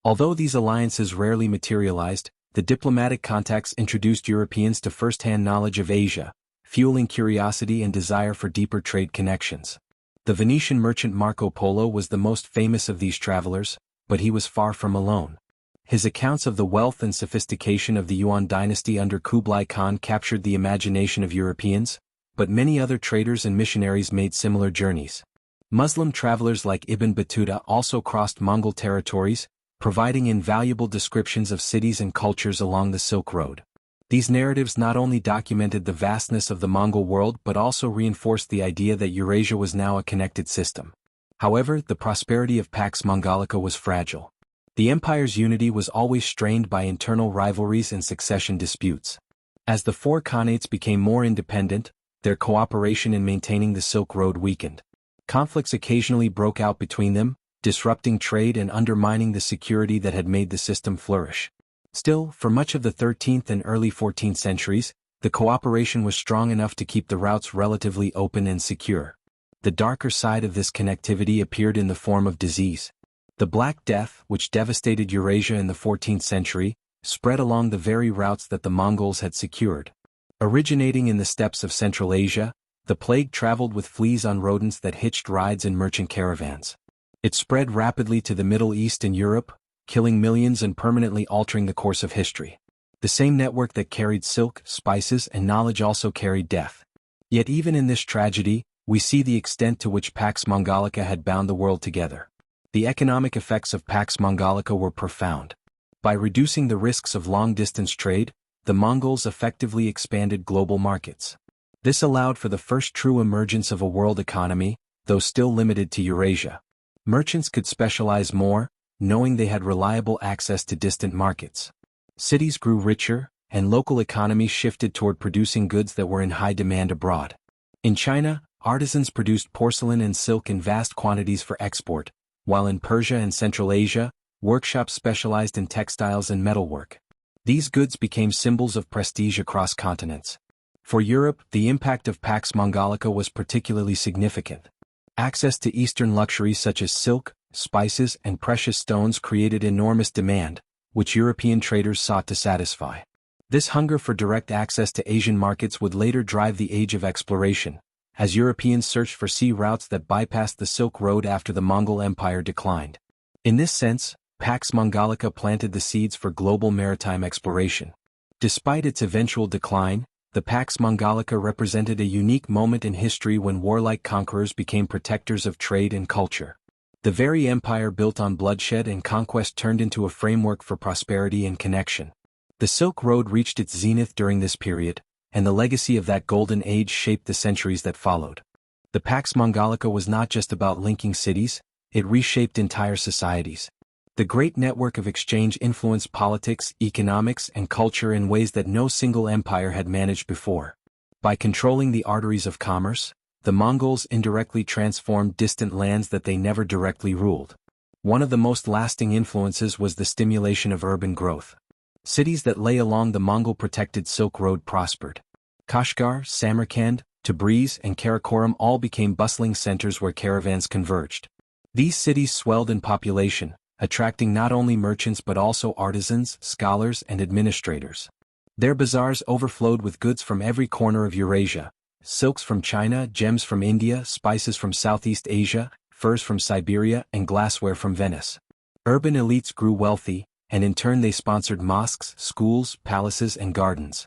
Although these alliances rarely materialized, the diplomatic contacts introduced Europeans to first-hand knowledge of Asia, fueling curiosity and desire for deeper trade connections. The Venetian merchant Marco Polo was the most famous of these travelers, but he was far from alone. His accounts of the wealth and sophistication of the Han Dynasty under Kublai Khan captured the imagination of Europeans, but many other traders and missionaries made similar journeys. Muslim travelers like Ibn Battuta also crossed Mongol territories, providing invaluable descriptions of cities and cultures along the Silk Road. These narratives not only documented the vastness of the Mongol world but also reinforced the idea that Eurasia was now a connected system. However, the prosperity of Pax Mongolica was fragile. The empire's unity was always strained by internal rivalries and succession disputes. As the four khanates became more independent, their cooperation in maintaining the Silk Road weakened. Conflicts occasionally broke out between them, disrupting trade and undermining the security that had made the system flourish. Still, for much of the 13th and early 14th centuries, the cooperation was strong enough to keep the routes relatively open and secure. The darker side of this connectivity appeared in the form of disease. The Black Death, which devastated Eurasia in the 14th century, spread along the very routes that the Mongols had secured. Originating in the steppes of Central Asia, the plague traveled with fleas on rodents that hitched rides in merchant caravans. It spread rapidly to the Middle East and Europe, killing millions and permanently altering the course of history. The same network that carried silk, spices, and knowledge also carried death. Yet even in this tragedy, we see the extent to which Pax Mongolica had bound the world together. The economic effects of Pax Mongolica were profound. By reducing the risks of long-distance trade, the Mongols effectively expanded global markets. This allowed for the first true emergence of a world economy, though still limited to Eurasia. Merchants could specialize more, knowing they had reliable access to distant markets. Cities grew richer, and local economies shifted toward producing goods that were in high demand abroad. In China, artisans produced porcelain and silk in vast quantities for export, while in Persia and Central Asia, workshops specialized in textiles and metalwork. These goods became symbols of prestige across continents. For Europe, the impact of Pax Mongolica was particularly significant. Access to Eastern luxuries such as silk, spices, and precious stones created enormous demand, which European traders sought to satisfy. This hunger for direct access to Asian markets would later drive the age of exploration, as Europeans searched for sea routes that bypassed the Silk Road after the Mongol Empire declined. In this sense, Pax Mongolica planted the seeds for global maritime exploration. Despite its eventual decline, the Pax Mongolica represented a unique moment in history when warlike conquerors became protectors of trade and culture. The very empire built on bloodshed and conquest turned into a framework for prosperity and connection. The Silk Road reached its zenith during this period, and the legacy of that golden age shaped the centuries that followed. The Pax Mongolica was not just about linking cities, it reshaped entire societies. The great network of exchange influenced politics, economics, and culture in ways that no single empire had managed before. By controlling the arteries of commerce, the Mongols indirectly transformed distant lands that they never directly ruled. One of the most lasting influences was the stimulation of urban growth. Cities that lay along the Mongol-protected Silk Road prospered. Kashgar, Samarkand, Tabriz, and Karakoram all became bustling centers where caravans converged. These cities swelled in population, attracting not only merchants but also artisans, scholars, and administrators. Their bazaars overflowed with goods from every corner of Eurasia: silks from China, gems from India, spices from Southeast Asia, furs from Siberia, and glassware from Venice. Urban elites grew wealthy, and in turn they sponsored mosques, schools, palaces, and gardens.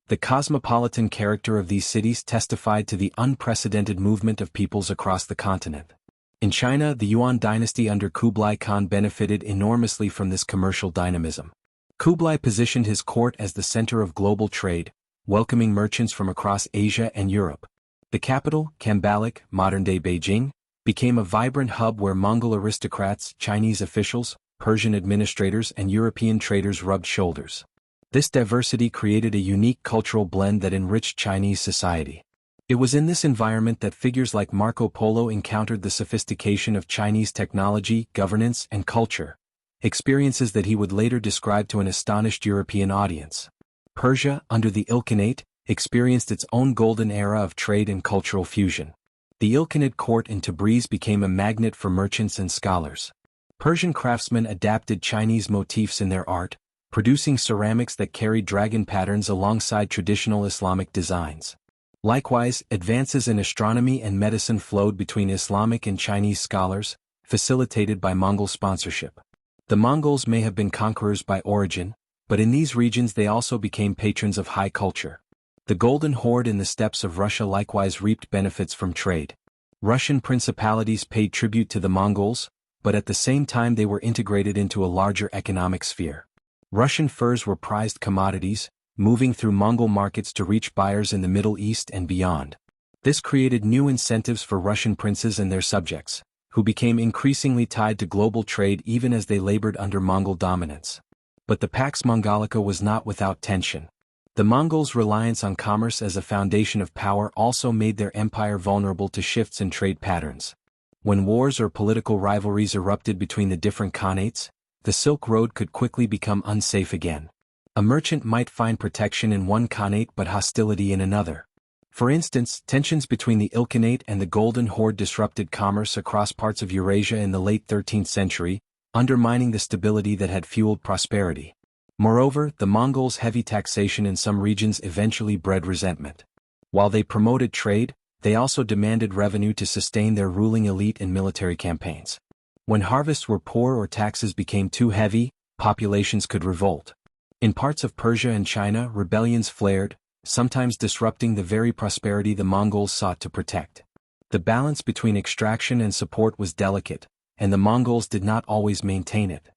The cosmopolitan character of these cities testified to the unprecedented movement of peoples across the continent. In China, the Yuan dynasty under Kublai Khan benefited enormously from this commercial dynamism. Kublai positioned his court as the center of global trade, welcoming merchants from across Asia and Europe. The capital, Kambalik, modern-day Beijing, became a vibrant hub where Mongol aristocrats, Chinese officials, Persian administrators, and European traders rubbed shoulders. This diversity created a unique cultural blend that enriched Chinese society. It was in this environment that figures like Marco Polo encountered the sophistication of Chinese technology, governance, and culture, experiences that he would later describe to an astonished European audience. Persia, under the Ilkhanate, experienced its own golden era of trade and cultural fusion. The Ilkhanid court in Tabriz became a magnet for merchants and scholars. Persian craftsmen adapted Chinese motifs in their art, producing ceramics that carried dragon patterns alongside traditional Islamic designs. Likewise, advances in astronomy and medicine flowed between Islamic and Chinese scholars, facilitated by Mongol sponsorship. The Mongols may have been conquerors by origin, but in these regions they also became patrons of high culture. The Golden Horde in the steppes of Russia likewise reaped benefits from trade. Russian principalities paid tribute to the Mongols, but at the same time they were integrated into a larger economic sphere. Russian furs were prized commodities, moving through Mongol markets to reach buyers in the Middle East and beyond. This created new incentives for Russian princes and their subjects, who became increasingly tied to global trade even as they labored under Mongol dominance. But the Pax Mongolica was not without tension. The Mongols' reliance on commerce as a foundation of power also made their empire vulnerable to shifts in trade patterns. When wars or political rivalries erupted between the different khanates, the Silk Road could quickly become unsafe again. A merchant might find protection in one khanate but hostility in another. For instance, tensions between the Ilkhanate and the Golden Horde disrupted commerce across parts of Eurasia in the late 13th century, undermining the stability that had fueled prosperity. Moreover, the Mongols' heavy taxation in some regions eventually bred resentment. While they promoted trade, they also demanded revenue to sustain their ruling elite in military campaigns. When harvests were poor or taxes became too heavy, populations could revolt. In parts of Persia and China, rebellions flared, sometimes disrupting the very prosperity the Mongols sought to protect. The balance between extraction and support was delicate, and the Mongols did not always maintain it.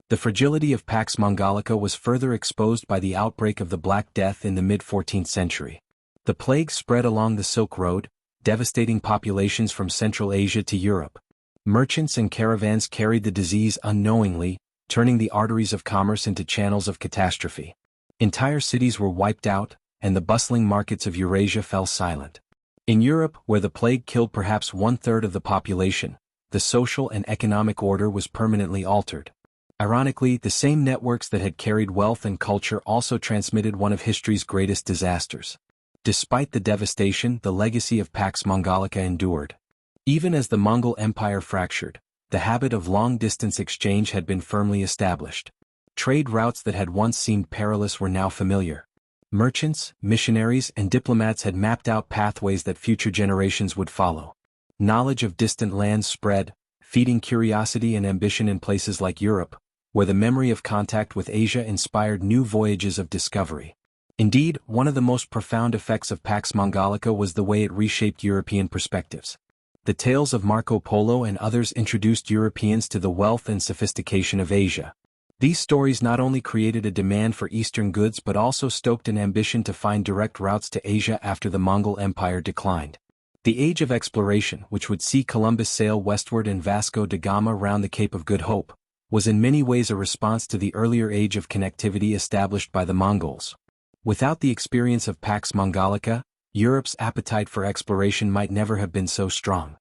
The fragility of Pax Mongolica was further exposed by the outbreak of the Black Death in the mid-14th century. The plague spread along the Silk Road, devastating populations from Central Asia to Europe. Merchants and caravans carried the disease unknowingly, turning the arteries of commerce into channels of catastrophe. Entire cities were wiped out, and the bustling markets of Eurasia fell silent. In Europe, where the plague killed perhaps one-third of the population, the social and economic order was permanently altered. Ironically, the same networks that had carried wealth and culture also transmitted one of history's greatest disasters. Despite the devastation, the legacy of Pax Mongolica endured. Even as the Mongol Empire fractured, the habit of long-distance exchange had been firmly established. Trade routes that had once seemed perilous were now familiar. Merchants, missionaries, and diplomats had mapped out pathways that future generations would follow. Knowledge of distant lands spread, feeding curiosity and ambition in places like Europe, where the memory of contact with Asia inspired new voyages of discovery. Indeed, one of the most profound effects of Pax Mongolica was the way it reshaped European perspectives. The tales of Marco Polo and others introduced Europeans to the wealth and sophistication of Asia. These stories not only created a demand for Eastern goods but also stoked an ambition to find direct routes to Asia after the Mongol Empire declined. The Age of Exploration, which would see Columbus sail westward and Vasco da Gama round the Cape of Good Hope, was in many ways a response to the earlier age of connectivity established by the Mongols. Without the experience of Pax Mongolica, Europe's appetite for exploration might never have been so strong.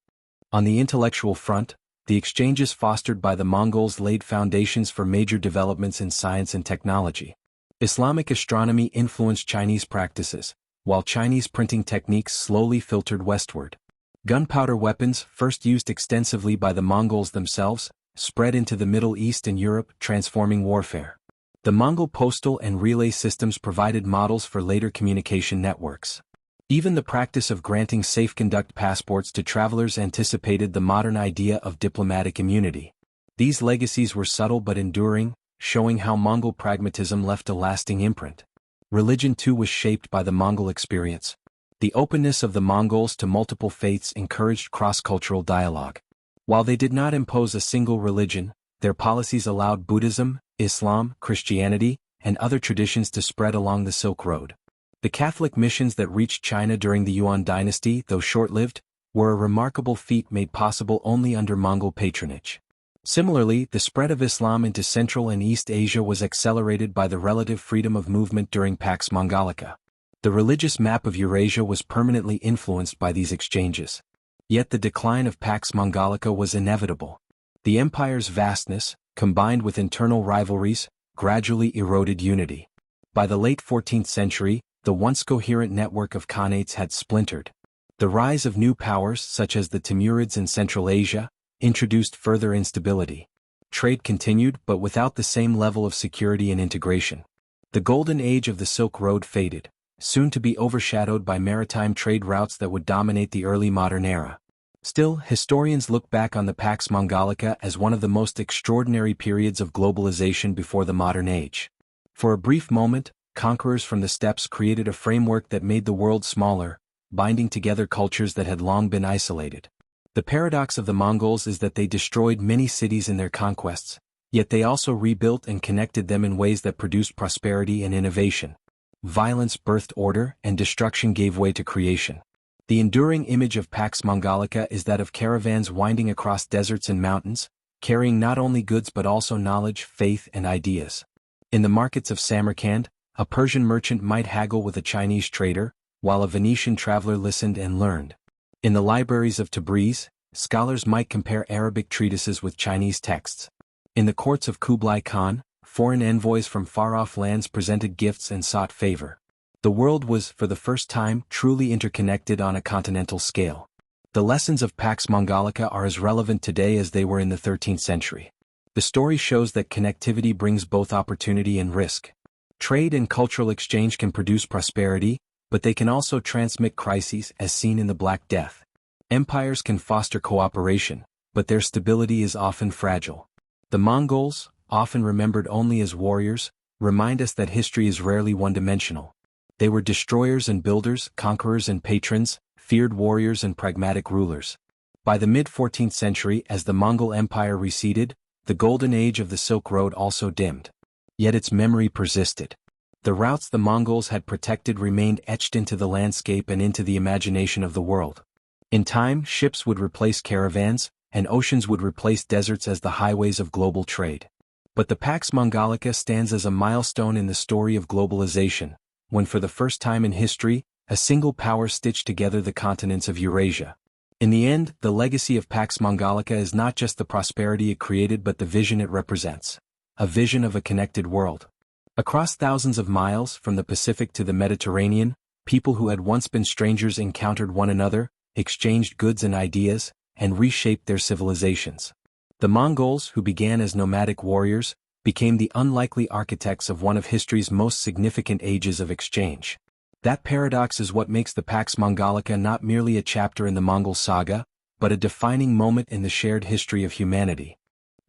On the intellectual front, The exchanges fostered by the Mongols laid foundations for major developments in science and technology. Islamic astronomy influenced Chinese practices, while Chinese printing techniques slowly filtered westward. Gunpowder weapons, first used extensively by the Mongols themselves, spread into the Middle East and Europe, transforming warfare. The Mongol postal and relay systems provided models for later communication networks. Even the practice of granting safe-conduct passports to travelers anticipated the modern idea of diplomatic immunity. These legacies were subtle but enduring, showing how Mongol pragmatism left a lasting imprint. Religion too was shaped by the Mongol experience. The openness of the Mongols to multiple faiths encouraged cross-cultural dialogue. While they did not impose a single religion, their policies allowed Buddhism, Islam, Christianity, and other traditions to spread along the Silk Road. The Catholic missions that reached China during the Han Dynasty, though short-lived, were a remarkable feat made possible only under Mongol patronage. Similarly, the spread of Islam into Central and East Asia was accelerated by the relative freedom of movement during Pax Mongolica. The religious map of Eurasia was permanently influenced by these exchanges. Yet the decline of Pax Mongolica was inevitable. The empire's vastness, combined with internal rivalries, gradually eroded unity. By the late 14th century, the once coherent network of khanates had splintered. The rise of new powers, such as the Timurids in Central Asia, introduced further instability. Trade continued, but without the same level of security and integration. The golden age of the Silk Road faded, soon to be overshadowed by maritime trade routes that would dominate the early modern era. Still, historians look back on the Pax Mongolica as one of the most extraordinary periods of globalization before the modern age. For a brief moment, conquerors from the steppes created a framework that made the world smaller, binding together cultures that had long been isolated. The paradox of the Mongols is that they destroyed many cities in their conquests, yet they also rebuilt and connected them in ways that produced prosperity and innovation. Violence birthed order, and destruction gave way to creation. The enduring image of Pax Mongolica is that of caravans winding across deserts and mountains, carrying not only goods but also knowledge, faith, and ideas. In the markets of Samarkand, a Persian merchant might haggle with a Chinese trader, while a Venetian traveler listened and learned. In the libraries of Tabriz, scholars might compare Arabic treatises with Chinese texts. In the courts of Kublai Khan, foreign envoys from far-off lands presented gifts and sought favor. The world was, for the first time, truly interconnected on a continental scale. The lessons of Pax Mongolica are as relevant today as they were in the 13th century. The story shows that connectivity brings both opportunity and risk. Trade and cultural exchange can produce prosperity, but they can also transmit crises, as seen in the Black Death. Empires can foster cooperation, but their stability is often fragile. The Mongols, often remembered only as warriors, remind us that history is rarely one-dimensional. They were destroyers and builders, conquerors and patrons, feared warriors and pragmatic rulers. By the mid-14th century, as the Mongol Empire receded, the golden age of the Silk Road also dimmed. Yet its memory persisted. The routes the Mongols had protected remained etched into the landscape and into the imagination of the world. In time, ships would replace caravans, and oceans would replace deserts as the highways of global trade. But the Pax Mongolica stands as a milestone in the story of globalization, when for the first time in history, a single power stitched together the continents of Eurasia. In the end, the legacy of Pax Mongolica is not just the prosperity it created but the vision it represents. A vision of a connected world. Across thousands of miles, from the Pacific to the Mediterranean, people who had once been strangers encountered one another, exchanged goods and ideas, and reshaped their civilizations. The Mongols, who began as nomadic warriors, became the unlikely architects of one of history's most significant ages of exchange. That paradox is what makes the Pax Mongolica not merely a chapter in the Mongol saga, but a defining moment in the shared history of humanity.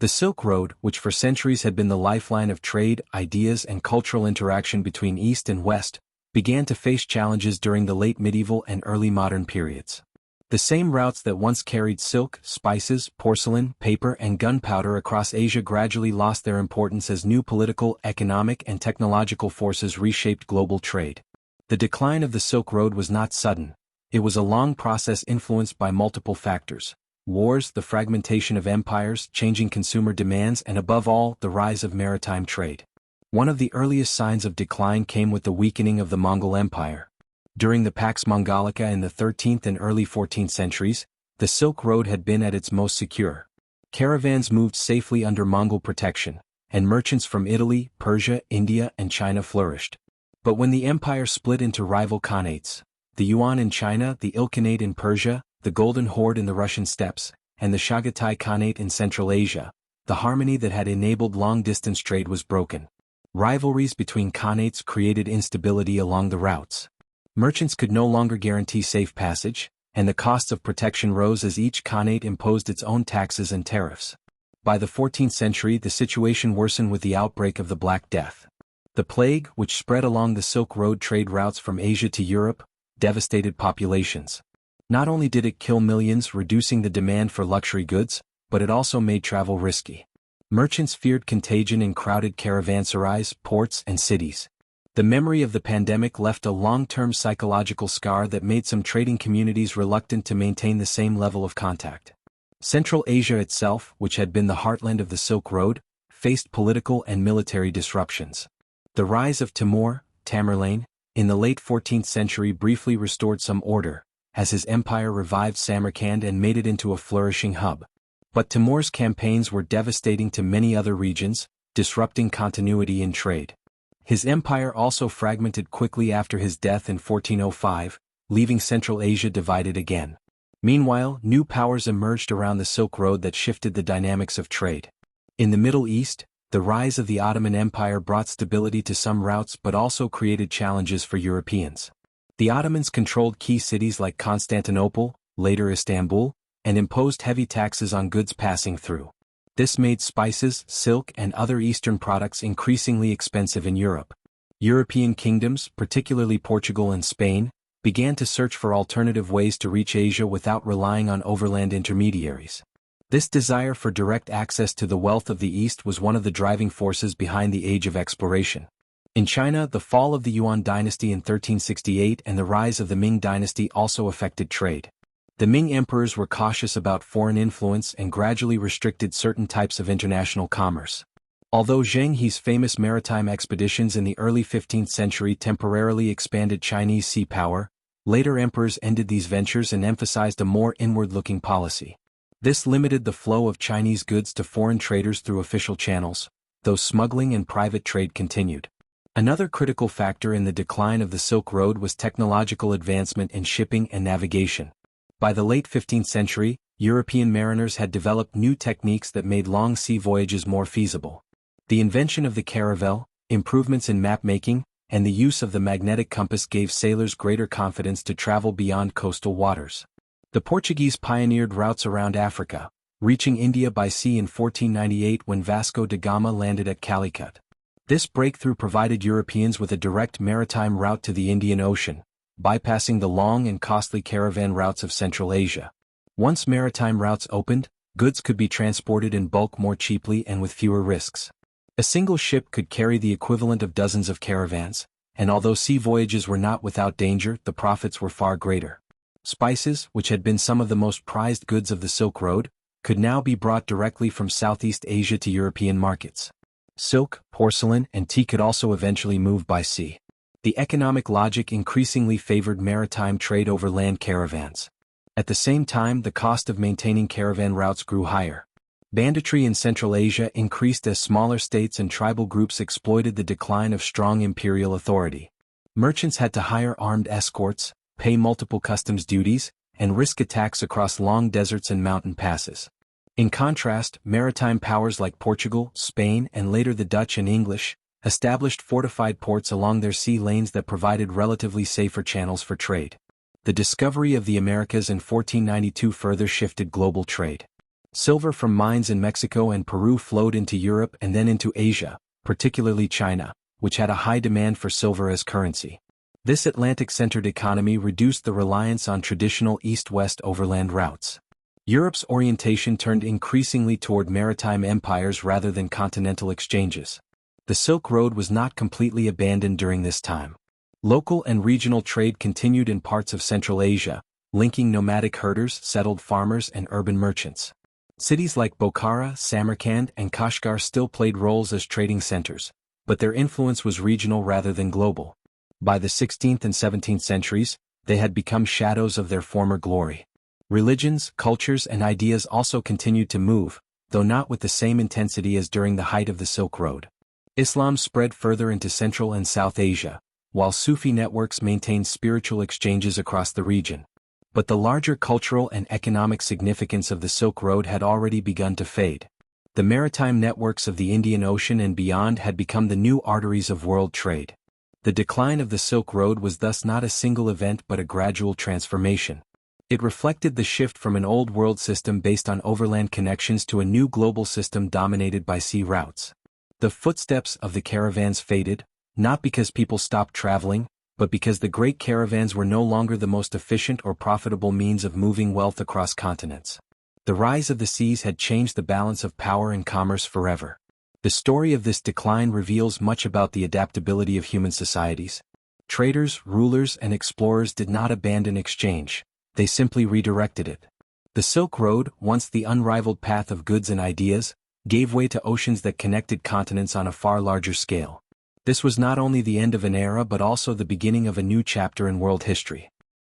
The Silk Road, which for centuries had been the lifeline of trade, ideas, and cultural interaction between East and West, began to face challenges during the late medieval and early modern periods. The same routes that once carried silk, spices, porcelain, paper, and gunpowder across Asia gradually lost their importance as new political, economic, and technological forces reshaped global trade. The decline of the Silk Road was not sudden. It was a long process influenced by multiple factors: wars, the fragmentation of empires, changing consumer demands, and above all, the rise of maritime trade. One of the earliest signs of decline came with the weakening of the Mongol Empire. During the Pax Mongolica in the 13th and early 14th centuries, the Silk Road had been at its most secure. Caravans moved safely under Mongol protection, and merchants from Italy, Persia, India, and China flourished. But when the empire split into rival khanates, the Yuan in China, the Ilkhanate in Persia, the Golden Horde in the Russian steppes, and the Chagatai Khanate in Central Asia, the harmony that had enabled long-distance trade was broken. Rivalries between khanates created instability along the routes. Merchants could no longer guarantee safe passage, and the costs of protection rose as each khanate imposed its own taxes and tariffs. By the 14th century, the situation worsened with the outbreak of the Black Death. The plague, which spread along the Silk Road trade routes from Asia to Europe, devastated populations. Not only did it kill millions, reducing the demand for luxury goods, but it also made travel risky. Merchants feared contagion in crowded caravanserais, ports, and cities. The memory of the pandemic left a long-term psychological scar that made some trading communities reluctant to maintain the same level of contact. Central Asia itself, which had been the heartland of the Silk Road, faced political and military disruptions. The rise of Timur, Tamerlane, in the late 14th century briefly restored some order, as his empire revived Samarkand and made it into a flourishing hub. But Timur's campaigns were devastating to many other regions, disrupting continuity in trade. His empire also fragmented quickly after his death in 1405, leaving Central Asia divided again. Meanwhile, new powers emerged around the Silk Road that shifted the dynamics of trade. In the Middle East, the rise of the Ottoman Empire brought stability to some routes but also created challenges for Europeans. The Ottomans controlled key cities like Constantinople, later Istanbul, and imposed heavy taxes on goods passing through. This made spices, silk, and other Eastern products increasingly expensive in Europe. European kingdoms, particularly Portugal and Spain, began to search for alternative ways to reach Asia without relying on overland intermediaries. This desire for direct access to the wealth of the East was one of the driving forces behind the Age of Exploration. In China, the fall of the Yuan Dynasty in 1368 and the rise of the Ming Dynasty also affected trade. The Ming emperors were cautious about foreign influence and gradually restricted certain types of international commerce. Although Zheng He's famous maritime expeditions in the early 15th century temporarily expanded Chinese sea power, later emperors ended these ventures and emphasized a more inward-looking policy. This limited the flow of Chinese goods to foreign traders through official channels, though smuggling and private trade continued. Another critical factor in the decline of the Silk Road was technological advancement in shipping and navigation. By the late 15th century, European mariners had developed new techniques that made long sea voyages more feasible. The invention of the caravel, improvements in map-making, and the use of the magnetic compass gave sailors greater confidence to travel beyond coastal waters. The Portuguese pioneered routes around Africa, reaching India by sea in 1498 when Vasco da Gama landed at Calicut. This breakthrough provided Europeans with a direct maritime route to the Indian Ocean, bypassing the long and costly caravan routes of Central Asia. Once maritime routes opened, goods could be transported in bulk more cheaply and with fewer risks. A single ship could carry the equivalent of dozens of caravans, and although sea voyages were not without danger, the profits were far greater. Spices, which had been some of the most prized goods of the Silk Road, could now be brought directly from Southeast Asia to European markets. Silk, porcelain, and tea could also eventually move by sea. The economic logic increasingly favored maritime trade over land caravans. At the same time, the cost of maintaining caravan routes grew higher. Banditry in Central Asia increased as smaller states and tribal groups exploited the decline of strong imperial authority. Merchants had to hire armed escorts, pay multiple customs duties, and risk attacks across long deserts and mountain passes. In contrast, maritime powers like Portugal, Spain, and later the Dutch and English, established fortified ports along their sea lanes that provided relatively safer channels for trade. The discovery of the Americas in 1492 further shifted global trade. Silver from mines in Mexico and Peru flowed into Europe and then into Asia, particularly China, which had a high demand for silver as currency. This Atlantic-centered economy reduced the reliance on traditional east-west overland routes. Europe's orientation turned increasingly toward maritime empires rather than continental exchanges. The Silk Road was not completely abandoned during this time. Local and regional trade continued in parts of Central Asia, linking nomadic herders, settled farmers, and urban merchants. Cities like Bokhara, Samarkand, and Kashgar still played roles as trading centers, but their influence was regional rather than global. By the 16th and 17th centuries, they had become shadows of their former glory. Religions, cultures, and ideas also continued to move, though not with the same intensity as during the height of the Silk Road. Islam spread further into Central and South Asia, while Sufi networks maintained spiritual exchanges across the region. But the larger cultural and economic significance of the Silk Road had already begun to fade. The maritime networks of the Indian Ocean and beyond had become the new arteries of world trade. The decline of the Silk Road was thus not a single event but a gradual transformation. It reflected the shift from an old world system based on overland connections to a new global system dominated by sea routes. The footsteps of the caravans faded, not because people stopped traveling, but because the great caravans were no longer the most efficient or profitable means of moving wealth across continents. The rise of the seas had changed the balance of power and commerce forever. The story of this decline reveals much about the adaptability of human societies. Traders, rulers, and explorers did not abandon exchange, they simply redirected it. The Silk Road, once the unrivaled path of goods and ideas, gave way to oceans that connected continents on a far larger scale. This was not only the end of an era but also the beginning of a new chapter in world history.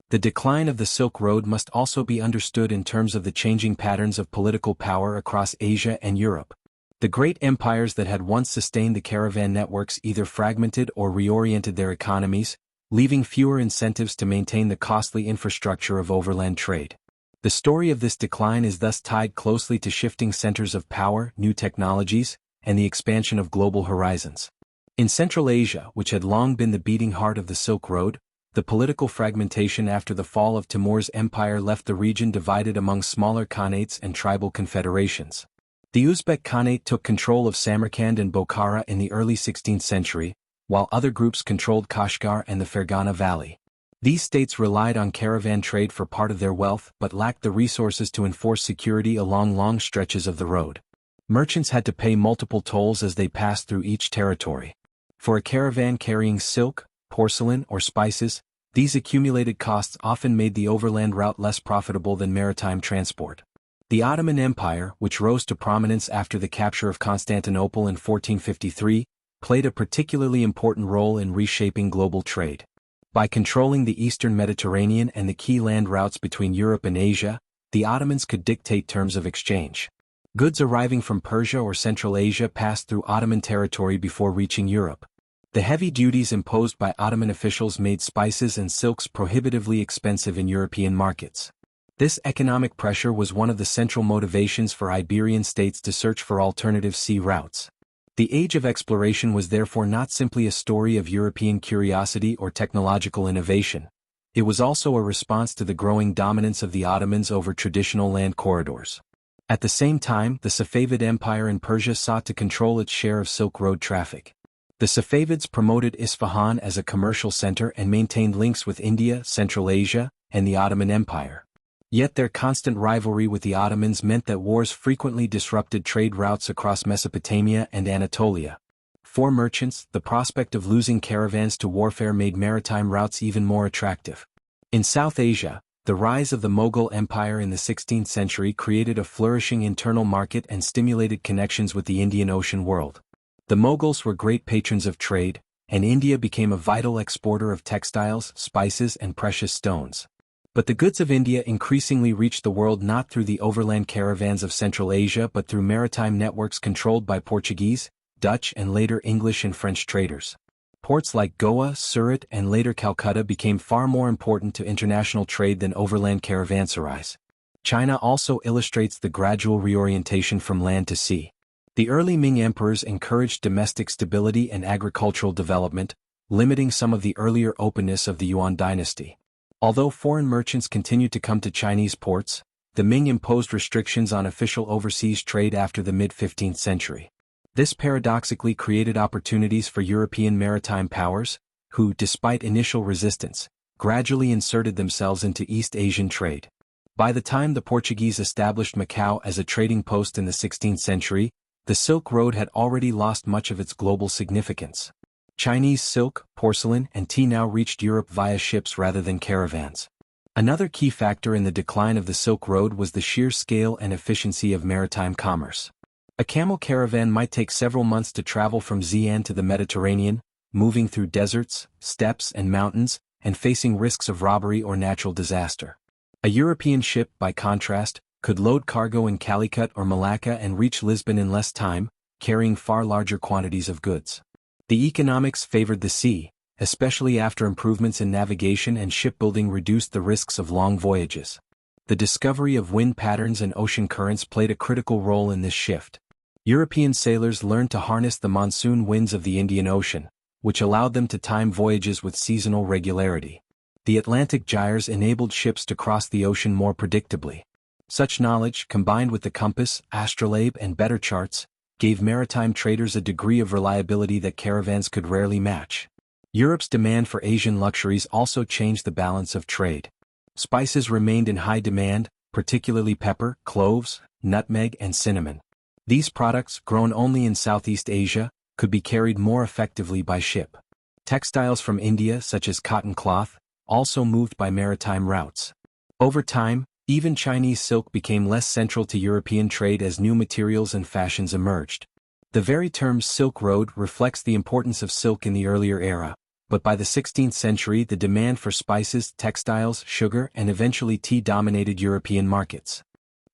The decline of the Silk Road must also be understood in terms of the changing patterns of political power across Asia and Europe. The great empires that had once sustained the caravan networks either fragmented or reoriented their economies, leaving fewer incentives to maintain the costly infrastructure of overland trade. The story of this decline is thus tied closely to shifting centers of power, new technologies, and the expansion of global horizons. In Central Asia, which had long been the beating heart of the Silk Road, the political fragmentation after the fall of Timur's empire left the region divided among smaller khanates and tribal confederations. The Uzbek Khanate took control of Samarkand and Bokhara in the early 16th century, while other groups controlled Kashgar and the Fergana Valley. These states relied on caravan trade for part of their wealth but lacked the resources to enforce security along long stretches of the road. Merchants had to pay multiple tolls as they passed through each territory. For a caravan carrying silk, porcelain, or spices, these accumulated costs often made the overland route less profitable than maritime transport. The Ottoman Empire, which rose to prominence after the capture of Constantinople in 1453, played a particularly important role in reshaping global trade. By controlling the eastern Mediterranean and the key land routes between Europe and Asia, the Ottomans could dictate terms of exchange. Goods arriving from Persia or Central Asia passed through Ottoman territory before reaching Europe. The heavy duties imposed by Ottoman officials made spices and silks prohibitively expensive in European markets. This economic pressure was one of the central motivations for Iberian states to search for alternative sea routes. The Age of Exploration was therefore not simply a story of European curiosity or technological innovation. It was also a response to the growing dominance of the Ottomans over traditional land corridors. At the same time, the Safavid Empire in Persia sought to control its share of Silk Road traffic. The Safavids promoted Isfahan as a commercial center and maintained links with India, Central Asia, and the Ottoman Empire. Yet their constant rivalry with the Ottomans meant that wars frequently disrupted trade routes across Mesopotamia and Anatolia. For merchants, the prospect of losing caravans to warfare made maritime routes even more attractive. In South Asia, the rise of the Mongol Empire in the 16th century created a flourishing internal market and stimulated connections with the Indian Ocean world. The Moguls were great patrons of trade, and India became a vital exporter of textiles, spices, and precious stones. But the goods of India increasingly reached the world not through the overland caravans of Central Asia but through maritime networks controlled by Portuguese, Dutch, and later English and French traders. Ports like Goa, Surat, and later Calcutta became far more important to international trade than overland caravanserais. China also illustrates the gradual reorientation from land to sea. The early Ming emperors encouraged domestic stability and agricultural development, limiting some of the earlier openness of the Han Dynasty. Although foreign merchants continued to come to Chinese ports, the Ming imposed restrictions on official overseas trade after the mid-15th century. This paradoxically created opportunities for European maritime powers, who, despite initial resistance, gradually inserted themselves into East Asian trade. By the time the Portuguese established Macau as a trading post in the 16th century, the Silk Road had already lost much of its global significance. Chinese silk, porcelain, and tea now reached Europe via ships rather than caravans. Another key factor in the decline of the Silk Road was the sheer scale and efficiency of maritime commerce. A camel caravan might take several months to travel from Xi'an to the Mediterranean, moving through deserts, steppes, and mountains, and facing risks of robbery or natural disaster. A European ship, by contrast, could load cargo in Calicut or Malacca and reach Lisbon in less time, carrying far larger quantities of goods. The economics favored the sea, especially after improvements in navigation and shipbuilding reduced the risks of long voyages. The discovery of wind patterns and ocean currents played a critical role in this shift. European sailors learned to harness the monsoon winds of the Indian Ocean, which allowed them to time voyages with seasonal regularity. The Atlantic gyres enabled ships to cross the ocean more predictably. Such knowledge, combined with the compass, astrolabe, and better charts, gave maritime traders a degree of reliability that caravans could rarely match. Europe's demand for Asian luxuries also changed the balance of trade. Spices remained in high demand, particularly pepper, cloves, nutmeg, and cinnamon. These products, grown only in Southeast Asia, could be carried more effectively by ship. Textiles from India, such as cotton cloth, also moved by maritime routes. Over time, even Chinese silk became less central to European trade as new materials and fashions emerged. The very term Silk Road reflects the importance of silk in the earlier era, but by the 16th century the demand for spices, textiles, sugar, and eventually tea dominated European markets.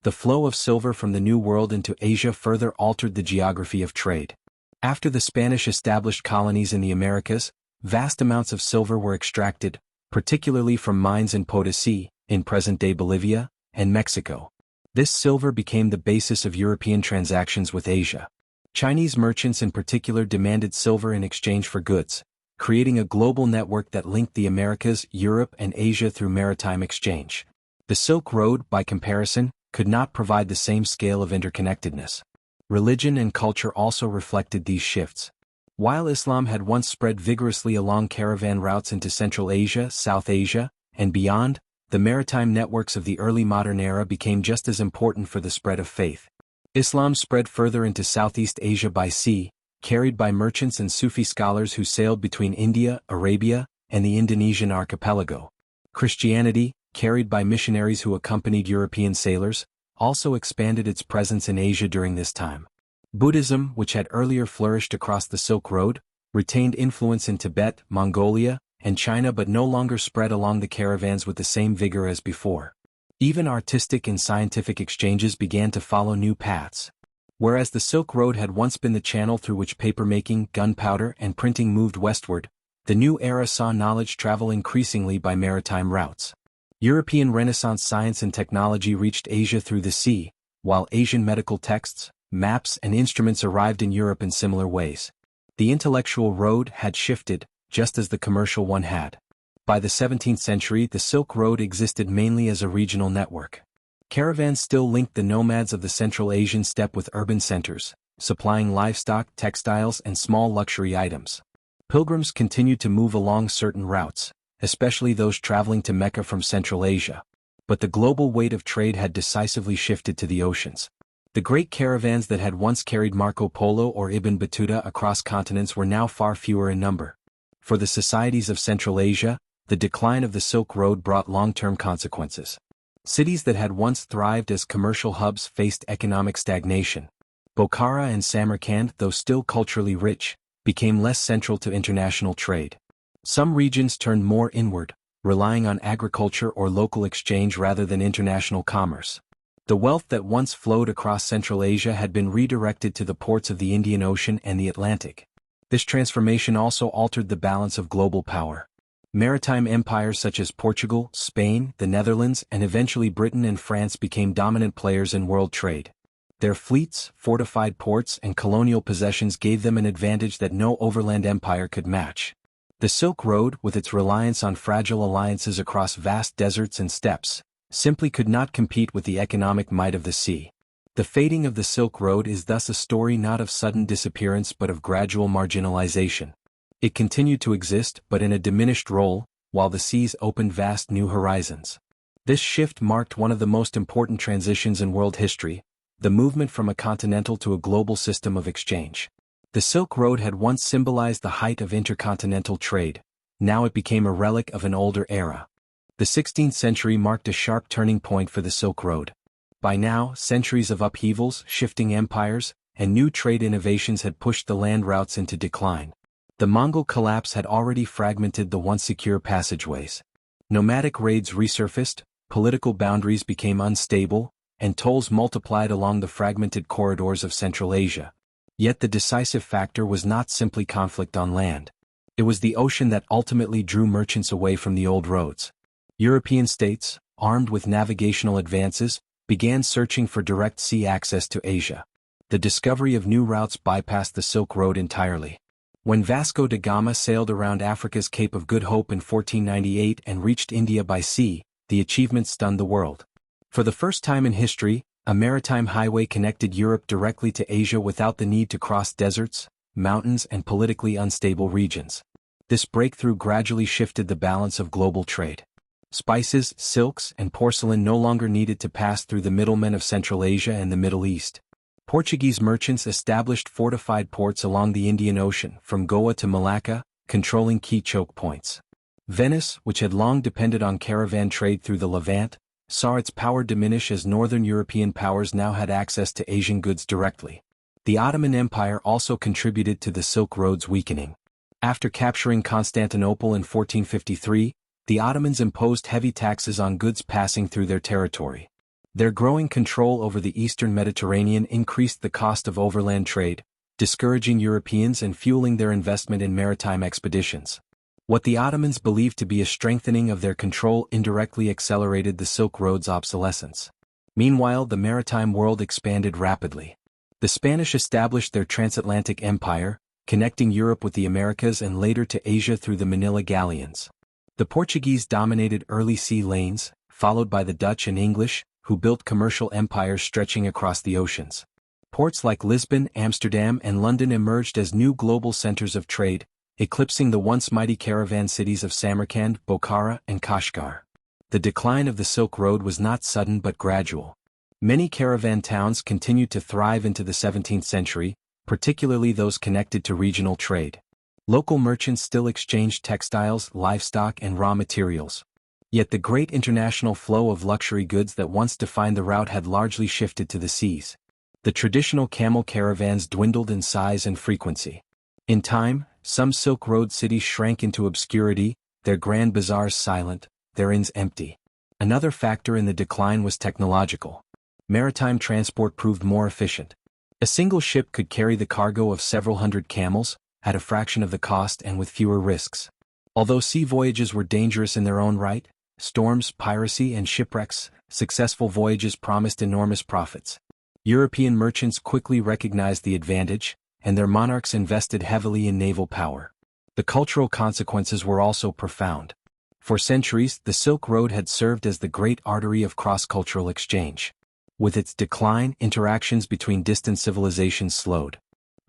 The flow of silver from the New World into Asia further altered the geography of trade. After the Spanish established colonies in the Americas, vast amounts of silver were extracted, particularly from mines in Potosí, in present-day Bolivia, and Mexico. This silver became the basis of European transactions with Asia. Chinese merchants in particular demanded silver in exchange for goods, creating a global network that linked the Americas, Europe, and Asia through maritime exchange. The Silk Road, by comparison, could not provide the same scale of interconnectedness. Religion and culture also reflected these shifts. While Islam had once spread vigorously along caravan routes into Central Asia, South Asia, and beyond, the maritime networks of the early modern era became just as important for the spread of faith. Islam spread further into Southeast Asia by sea, carried by merchants and Sufi scholars who sailed between India, Arabia, and the Indonesian archipelago. Christianity, carried by missionaries who accompanied European sailors, also expanded its presence in Asia during this time. Buddhism, which had earlier flourished across the Silk Road, retained influence in Tibet, Mongolia, and China but no longer spread along the caravans with the same vigor as before. Even artistic and scientific exchanges began to follow new paths. Whereas the Silk Road had once been the channel through which papermaking, gunpowder, and printing moved westward, the new era saw knowledge travel increasingly by maritime routes. European Renaissance science and technology reached Asia through the sea, while Asian medical texts, maps, and instruments arrived in Europe in similar ways. The intellectual road had shifted, just as the commercial one had. By the 17th century, the Silk Road existed mainly as a regional network. Caravans still linked the nomads of the Central Asian steppe with urban centers, supplying livestock, textiles, and small luxury items. Pilgrims continued to move along certain routes, especially those traveling to Mecca from Central Asia. But the global weight of trade had decisively shifted to the oceans. The great caravans that had once carried Marco Polo or Ibn Battuta across continents were now far fewer in number. For the societies of Central Asia, the decline of the Silk Road brought long-term consequences. Cities that had once thrived as commercial hubs faced economic stagnation. Bokhara and Samarkand, though still culturally rich, became less central to international trade. Some regions turned more inward, relying on agriculture or local exchange rather than international commerce. The wealth that once flowed across Central Asia had been redirected to the ports of the Indian Ocean and the Atlantic. This transformation also altered the balance of global power. Maritime empires such as Portugal, Spain, the Netherlands, and eventually Britain and France became dominant players in world trade. Their fleets, fortified ports, and colonial possessions gave them an advantage that no overland empire could match. The Silk Road, with its reliance on fragile alliances across vast deserts and steppes, simply could not compete with the economic might of the sea. The fading of the Silk Road is thus a story not of sudden disappearance but of gradual marginalization. It continued to exist but in a diminished role, while the seas opened vast new horizons. This shift marked one of the most important transitions in world history, the movement from a continental to a global system of exchange. The Silk Road had once symbolized the height of intercontinental trade, now it became a relic of an older era. The 16th century marked a sharp turning point for the Silk Road. By now, centuries of upheavals, shifting empires, and new trade innovations had pushed the land routes into decline. The Mongol collapse had already fragmented the once secure passageways. Nomadic raids resurfaced, political boundaries became unstable, and tolls multiplied along the fragmented corridors of Central Asia. Yet the decisive factor was not simply conflict on land. It was the ocean that ultimately drew merchants away from the old roads. European states, armed with navigational advances, began searching for direct sea access to Asia. The discovery of new routes bypassed the Silk Road entirely. When Vasco da Gama sailed around Africa's Cape of Good Hope in 1498 and reached India by sea, the achievement stunned the world. For the first time in history, a maritime highway connected Europe directly to Asia without the need to cross deserts, mountains, and politically unstable regions. This breakthrough gradually shifted the balance of global trade. Spices, silks, and porcelain no longer needed to pass through the middlemen of Central Asia and the Middle East. Portuguese merchants established fortified ports along the Indian Ocean, from Goa to Malacca, controlling key choke points. Venice, which had long depended on caravan trade through the Levant, saw its power diminish as northern European powers now had access to Asian goods directly. The Ottoman Empire also contributed to the Silk Road's weakening. After capturing Constantinople in 1453, the Ottomans imposed heavy taxes on goods passing through their territory. Their growing control over the eastern Mediterranean increased the cost of overland trade, discouraging Europeans and fueling their investment in maritime expeditions. What the Ottomans believed to be a strengthening of their control indirectly accelerated the Silk Road's obsolescence. Meanwhile, the maritime world expanded rapidly. The Spanish established their transatlantic empire, connecting Europe with the Americas and later to Asia through the Manila galleons. The Portuguese dominated early sea lanes, followed by the Dutch and English, who built commercial empires stretching across the oceans. Ports like Lisbon, Amsterdam, and London emerged as new global centers of trade, eclipsing the once mighty caravan cities of Samarkand, Bokhara, and Kashgar. The decline of the Silk Road was not sudden but gradual. Many caravan towns continued to thrive into the 17th century, particularly those connected to regional trade. Local merchants still exchanged textiles, livestock, and raw materials. Yet the great international flow of luxury goods that once defined the route had largely shifted to the seas. The traditional camel caravans dwindled in size and frequency. In time, some Silk Road cities shrank into obscurity, their grand bazaars silent, their inns empty. Another factor in the decline was technological. Maritime transport proved more efficient. A single ship could carry the cargo of several hundred camels, at a fraction of the cost and with fewer risks. Although sea voyages were dangerous in their own right, storms, piracy, and shipwrecks, successful voyages promised enormous profits. European merchants quickly recognized the advantage, and their monarchs invested heavily in naval power. The cultural consequences were also profound. For centuries, the Silk Road had served as the great artery of cross-cultural exchange. With its decline, interactions between distant civilizations slowed.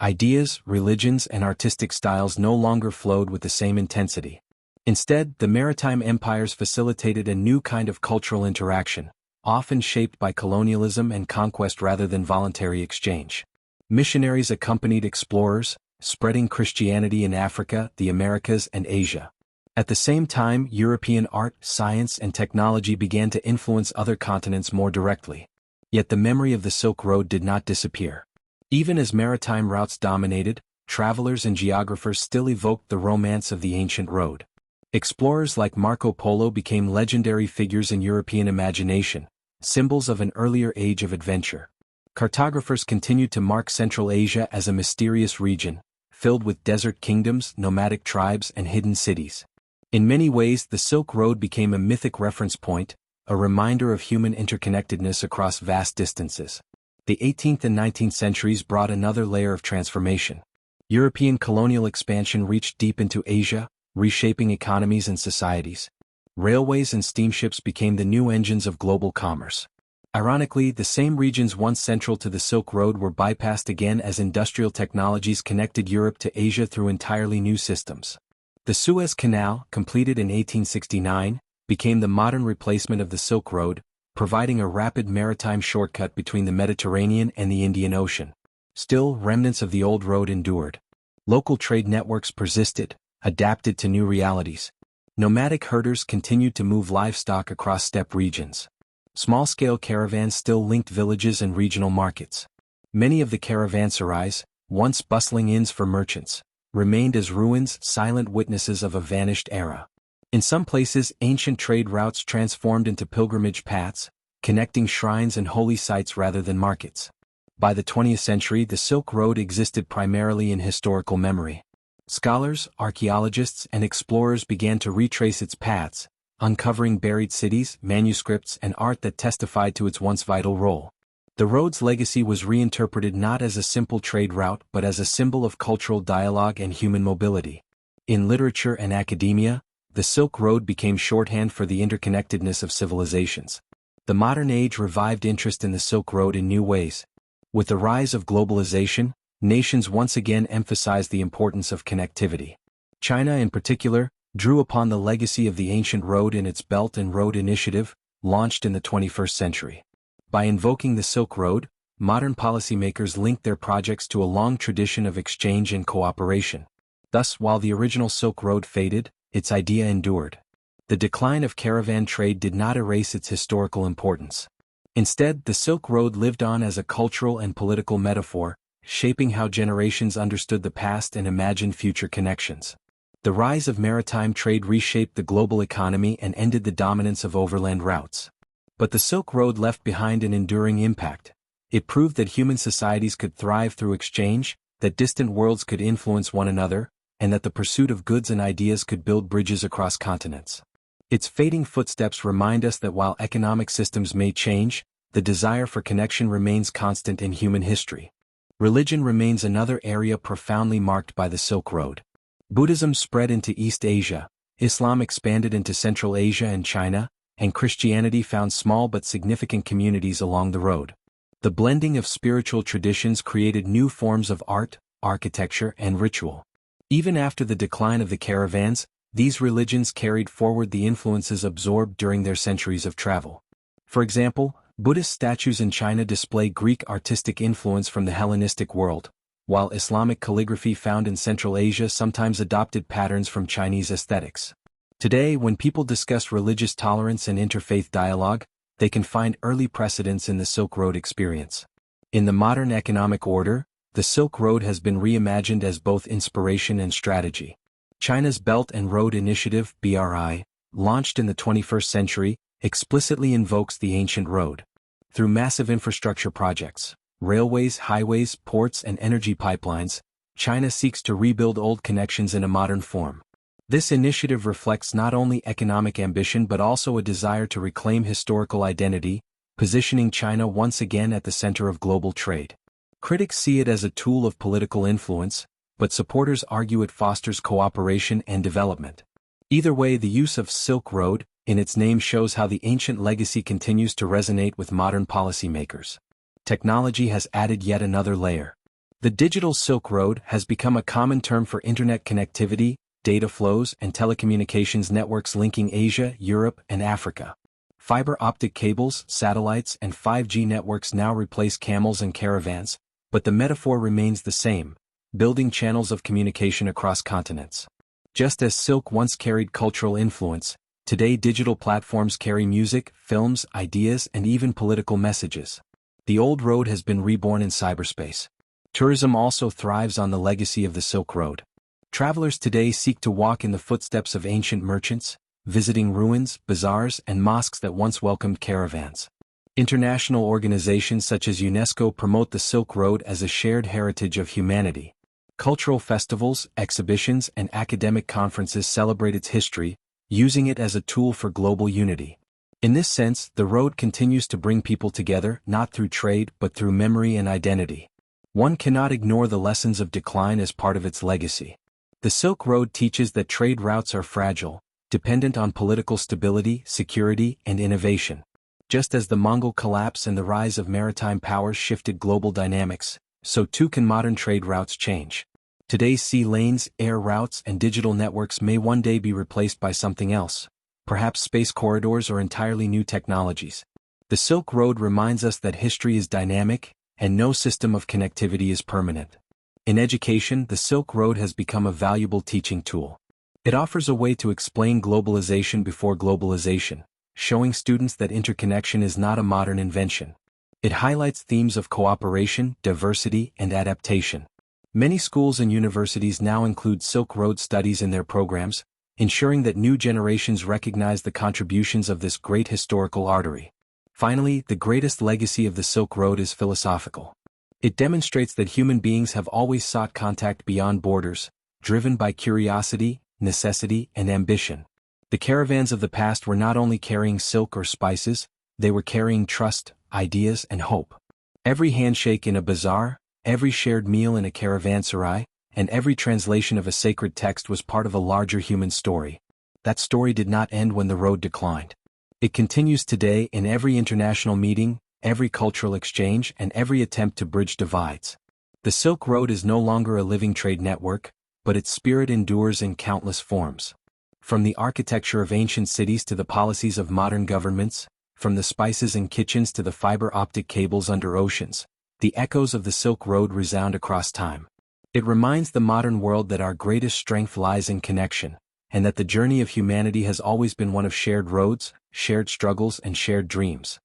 Ideas, religions, and artistic styles no longer flowed with the same intensity. Instead, the maritime empires facilitated a new kind of cultural interaction, often shaped by colonialism and conquest rather than voluntary exchange. Missionaries accompanied explorers, spreading Christianity in Africa, the Americas, and Asia. At the same time, European art, science, and technology began to influence other continents more directly. Yet the memory of the Silk Road did not disappear. Even as maritime routes dominated, travelers and geographers still evoked the romance of the ancient road. Explorers like Marco Polo became legendary figures in European imagination, symbols of an earlier age of adventure. Cartographers continued to mark Central Asia as a mysterious region, filled with desert kingdoms, nomadic tribes, and hidden cities. In many ways, the Silk Road became a mythic reference point, a reminder of human interconnectedness across vast distances. The 18th and 19th centuries brought another layer of transformation. European colonial expansion reached deep into Asia, reshaping economies and societies. Railways and steamships became the new engines of global commerce. Ironically, the same regions once central to the Silk Road were bypassed again as industrial technologies connected Europe to Asia through entirely new systems. The Suez Canal, completed in 1869, became the modern replacement of the Silk Road, providing a rapid maritime shortcut between the Mediterranean and the Indian Ocean. Still, remnants of the old road endured. Local trade networks persisted, adapted to new realities. Nomadic herders continued to move livestock across steppe regions. Small-scale caravans still linked villages and regional markets. Many of the caravanserais, once bustling inns for merchants, remained as ruins, silent witnesses of a vanished era. In some places, ancient trade routes transformed into pilgrimage paths, connecting shrines and holy sites rather than markets. By the 20th century, the Silk Road existed primarily in historical memory. Scholars, archaeologists, and explorers began to retrace its paths, uncovering buried cities, manuscripts, and art that testified to its once vital role. The road's legacy was reinterpreted not as a simple trade route but as a symbol of cultural dialogue and human mobility. In literature and academia, the Silk Road became shorthand for the interconnectedness of civilizations. The modern age revived interest in the Silk Road in new ways. With the rise of globalization, nations once again emphasized the importance of connectivity. China in particular drew upon the legacy of the ancient road in its Belt and Road Initiative, launched in the 21st century. By invoking the Silk Road, modern policymakers linked their projects to a long tradition of exchange and cooperation. Thus, while the original Silk Road faded, its idea endured. The decline of caravan trade did not erase its historical importance. Instead, the Silk Road lived on as a cultural and political metaphor, shaping how generations understood the past and imagined future connections. The rise of maritime trade reshaped the global economy and ended the dominance of overland routes. But the Silk Road left behind an enduring impact. It proved that human societies could thrive through exchange, that distant worlds could influence one another, and that the pursuit of goods and ideas could build bridges across continents. Its fading footsteps remind us that while economic systems may change, the desire for connection remains constant in human history. Religion remains another area profoundly marked by the Silk Road. Buddhism spread into East Asia, Islam expanded into Central Asia and China, and Christianity found small but significant communities along the road. The blending of spiritual traditions created new forms of art, architecture, and ritual. Even after the decline of the caravans, these religions carried forward the influences absorbed during their centuries of travel. For example, Buddhist statues in China display Greek artistic influence from the Hellenistic world, while Islamic calligraphy found in Central Asia sometimes adopted patterns from Chinese aesthetics. Today, when people discuss religious tolerance and interfaith dialogue, they can find early precedents in the Silk Road experience. In the modern economic order, the Silk Road has been reimagined as both inspiration and strategy. China's Belt and Road Initiative, BRI, launched in the 21st century, explicitly invokes the ancient road. Through massive infrastructure projects, railways, highways, ports, and energy pipelines, China seeks to rebuild old connections in a modern form. This initiative reflects not only economic ambition but also a desire to reclaim historical identity, positioning China once again at the center of global trade. Critics see it as a tool of political influence, but supporters argue it fosters cooperation and development. Either way, the use of Silk Road in its name shows how the ancient legacy continues to resonate with modern policymakers. Technology has added yet another layer. The digital Silk Road has become a common term for internet connectivity, data flows, and telecommunications networks linking Asia, Europe, and Africa. Fiber optic cables, satellites, and 5G networks now replace camels and caravans, but the metaphor remains the same: building channels of communication across continents. Just as silk once carried cultural influence, today digital platforms carry music, films, ideas, and even political messages. The old road has been reborn in cyberspace. Tourism also thrives on the legacy of the Silk Road. Travelers today seek to walk in the footsteps of ancient merchants, visiting ruins, bazaars, and mosques that once welcomed caravans. International organizations such as UNESCO promote the Silk Road as a shared heritage of humanity. Cultural festivals, exhibitions, and academic conferences celebrate its history, using it as a tool for global unity. In this sense, the road continues to bring people together not through trade but through memory and identity. One cannot ignore the lessons of decline as part of its legacy. The Silk Road teaches that trade routes are fragile, dependent on political stability, security, and innovation. Just as the Mongol collapse and the rise of maritime powers shifted global dynamics, so too can modern trade routes change. Today's sea lanes, air routes, and digital networks may one day be replaced by something else, perhaps space corridors or entirely new technologies. The Silk Road reminds us that history is dynamic, and no system of connectivity is permanent. In education, the Silk Road has become a valuable teaching tool. It offers a way to explain globalization before globalization, showing students that interconnection is not a modern invention. It highlights themes of cooperation, diversity, and adaptation. Many schools and universities now include Silk Road studies in their programs, ensuring that new generations recognize the contributions of this great historical artery. Finally, the greatest legacy of the Silk Road is philosophical. It demonstrates that human beings have always sought contact beyond borders, driven by curiosity, necessity, and ambition. The caravans of the past were not only carrying silk or spices, they were carrying trust, ideas, and hope. Every handshake in a bazaar, every shared meal in a caravanserai, and every translation of a sacred text was part of a larger human story. That story did not end when the road declined. It continues today in every international meeting, every cultural exchange, and every attempt to bridge divides. The Silk Road is no longer a living trade network, but its spirit endures in countless forms. From the architecture of ancient cities to the policies of modern governments, from the spices in kitchens to the fiber optic cables under oceans, the echoes of the Silk Road resound across time. It reminds the modern world that our greatest strength lies in connection, and that the journey of humanity has always been one of shared roads, shared struggles, and shared dreams.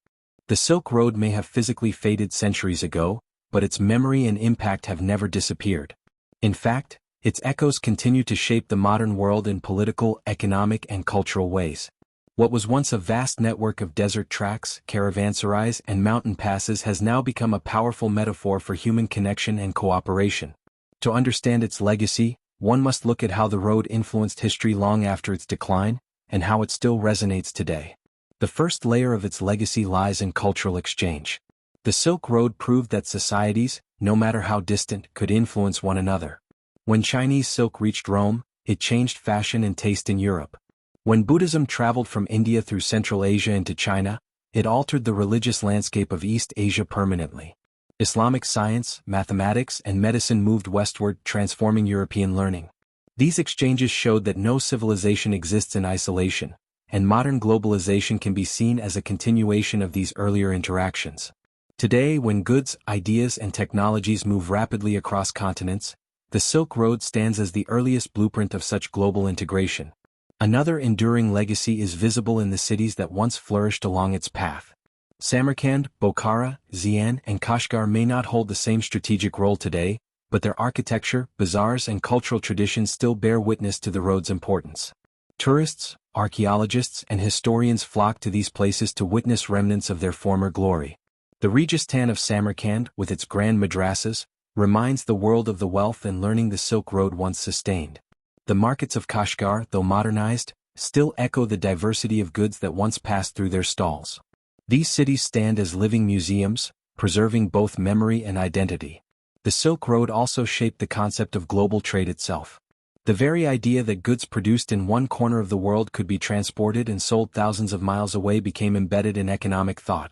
The Silk Road may have physically faded centuries ago, but its memory and impact have never disappeared. In fact, its echoes continue to shape the modern world in political, economic, and cultural ways. What was once a vast network of desert tracks, caravanserais, and mountain passes has now become a powerful metaphor for human connection and cooperation. To understand its legacy, one must look at how the road influenced history long after its decline, and how it still resonates today. The first layer of its legacy lies in cultural exchange. The Silk Road proved that societies, no matter how distant, could influence one another. When Chinese silk reached Rome, it changed fashion and taste in Europe. When Buddhism traveled from India through Central Asia into China, it altered the religious landscape of East Asia permanently. Islamic science, mathematics, and medicine moved westward, transforming European learning. These exchanges showed that no civilization exists in isolation, and modern globalization can be seen as a continuation of these earlier interactions. Today, when goods, ideas, and technologies move rapidly across continents, the Silk Road stands as the earliest blueprint of such global integration. Another enduring legacy is visible in the cities that once flourished along its path. Samarkand, Bokhara, Xi'an, and Kashgar may not hold the same strategic role today, but their architecture, bazaars, and cultural traditions still bear witness to the road's importance. Tourists, archaeologists, and historians flock to these places to witness remnants of their former glory. The Rajasthan of Samarkand, with its grand madrasas, reminds the world of the wealth and learning the Silk Road once sustained. The markets of Kashgar, though modernized, still echo the diversity of goods that once passed through their stalls. These cities stand as living museums, preserving both memory and identity. The Silk Road also shaped the concept of global trade itself. The very idea that goods produced in one corner of the world could be transported and sold thousands of miles away became embedded in economic thought.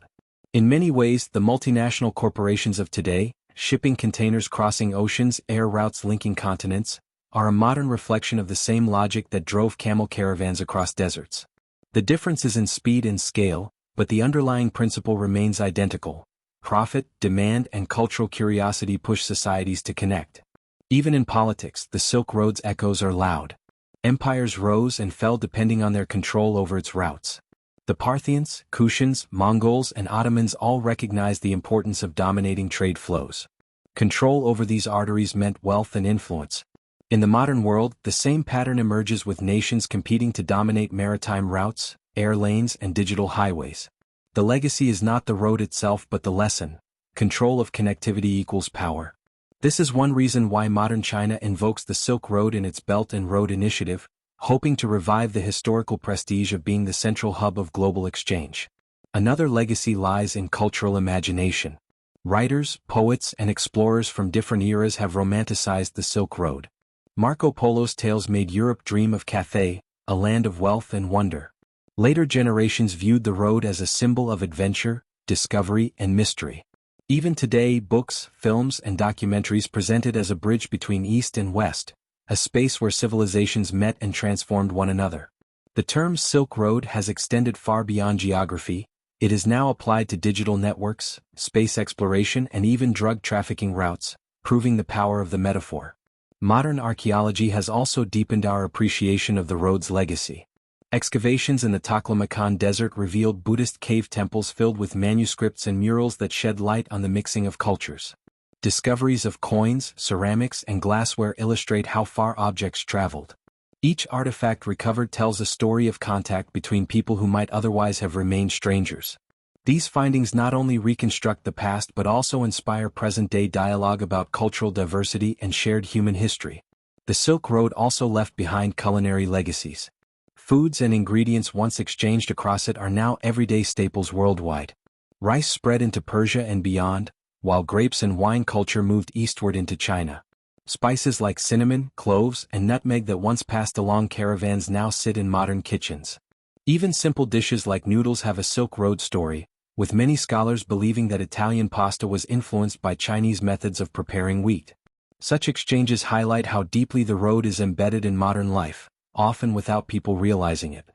In many ways, the multinational corporations of today, shipping containers crossing oceans, air routes linking continents, are a modern reflection of the same logic that drove camel caravans across deserts. The difference is in speed and scale, but the underlying principle remains identical. Profit, demand, and cultural curiosity push societies to connect. Even in politics, the Silk Road's echoes are loud. Empires rose and fell depending on their control over its routes. The Parthians, Kushans, Mongols, and Ottomans all recognized the importance of dominating trade flows. Control over these arteries meant wealth and influence. In the modern world, the same pattern emerges with nations competing to dominate maritime routes, air lanes, and digital highways. The legacy is not the road itself but the lesson. Control of connectivity equals power. This is one reason why modern China invokes the Silk Road in its Belt and Road Initiative, hoping to revive the historical prestige of being the central hub of global exchange. Another legacy lies in cultural imagination. Writers, poets, and explorers from different eras have romanticized the Silk Road. Marco Polo's tales made Europe dream of Cathay, a land of wealth and wonder. Later generations viewed the road as a symbol of adventure, discovery, and mystery. Even today, books, films, and documentaries present it as a bridge between East and West, a space where civilizations met and transformed one another. The term Silk Road has extended far beyond geography. It is now applied to digital networks, space exploration, and even drug trafficking routes, proving the power of the metaphor. Modern archaeology has also deepened our appreciation of the road's legacy. Excavations in the Taklamakan Desert revealed Buddhist cave temples filled with manuscripts and murals that shed light on the mixing of cultures. Discoveries of coins, ceramics, and glassware illustrate how far objects traveled. Each artifact recovered tells a story of contact between people who might otherwise have remained strangers. These findings not only reconstruct the past but also inspire present-day dialogue about cultural diversity and shared human history. The Silk Road also left behind culinary legacies. Foods and ingredients once exchanged across it are now everyday staples worldwide. Rice spread into Persia and beyond, while grapes and wine culture moved eastward into China. Spices like cinnamon, cloves, and nutmeg that once passed along caravans now sit in modern kitchens. Even simple dishes like noodles have a Silk Road story, with many scholars believing that Italian pasta was influenced by Chinese methods of preparing wheat. Such exchanges highlight how deeply the road is embedded in modern life, often without people realizing it.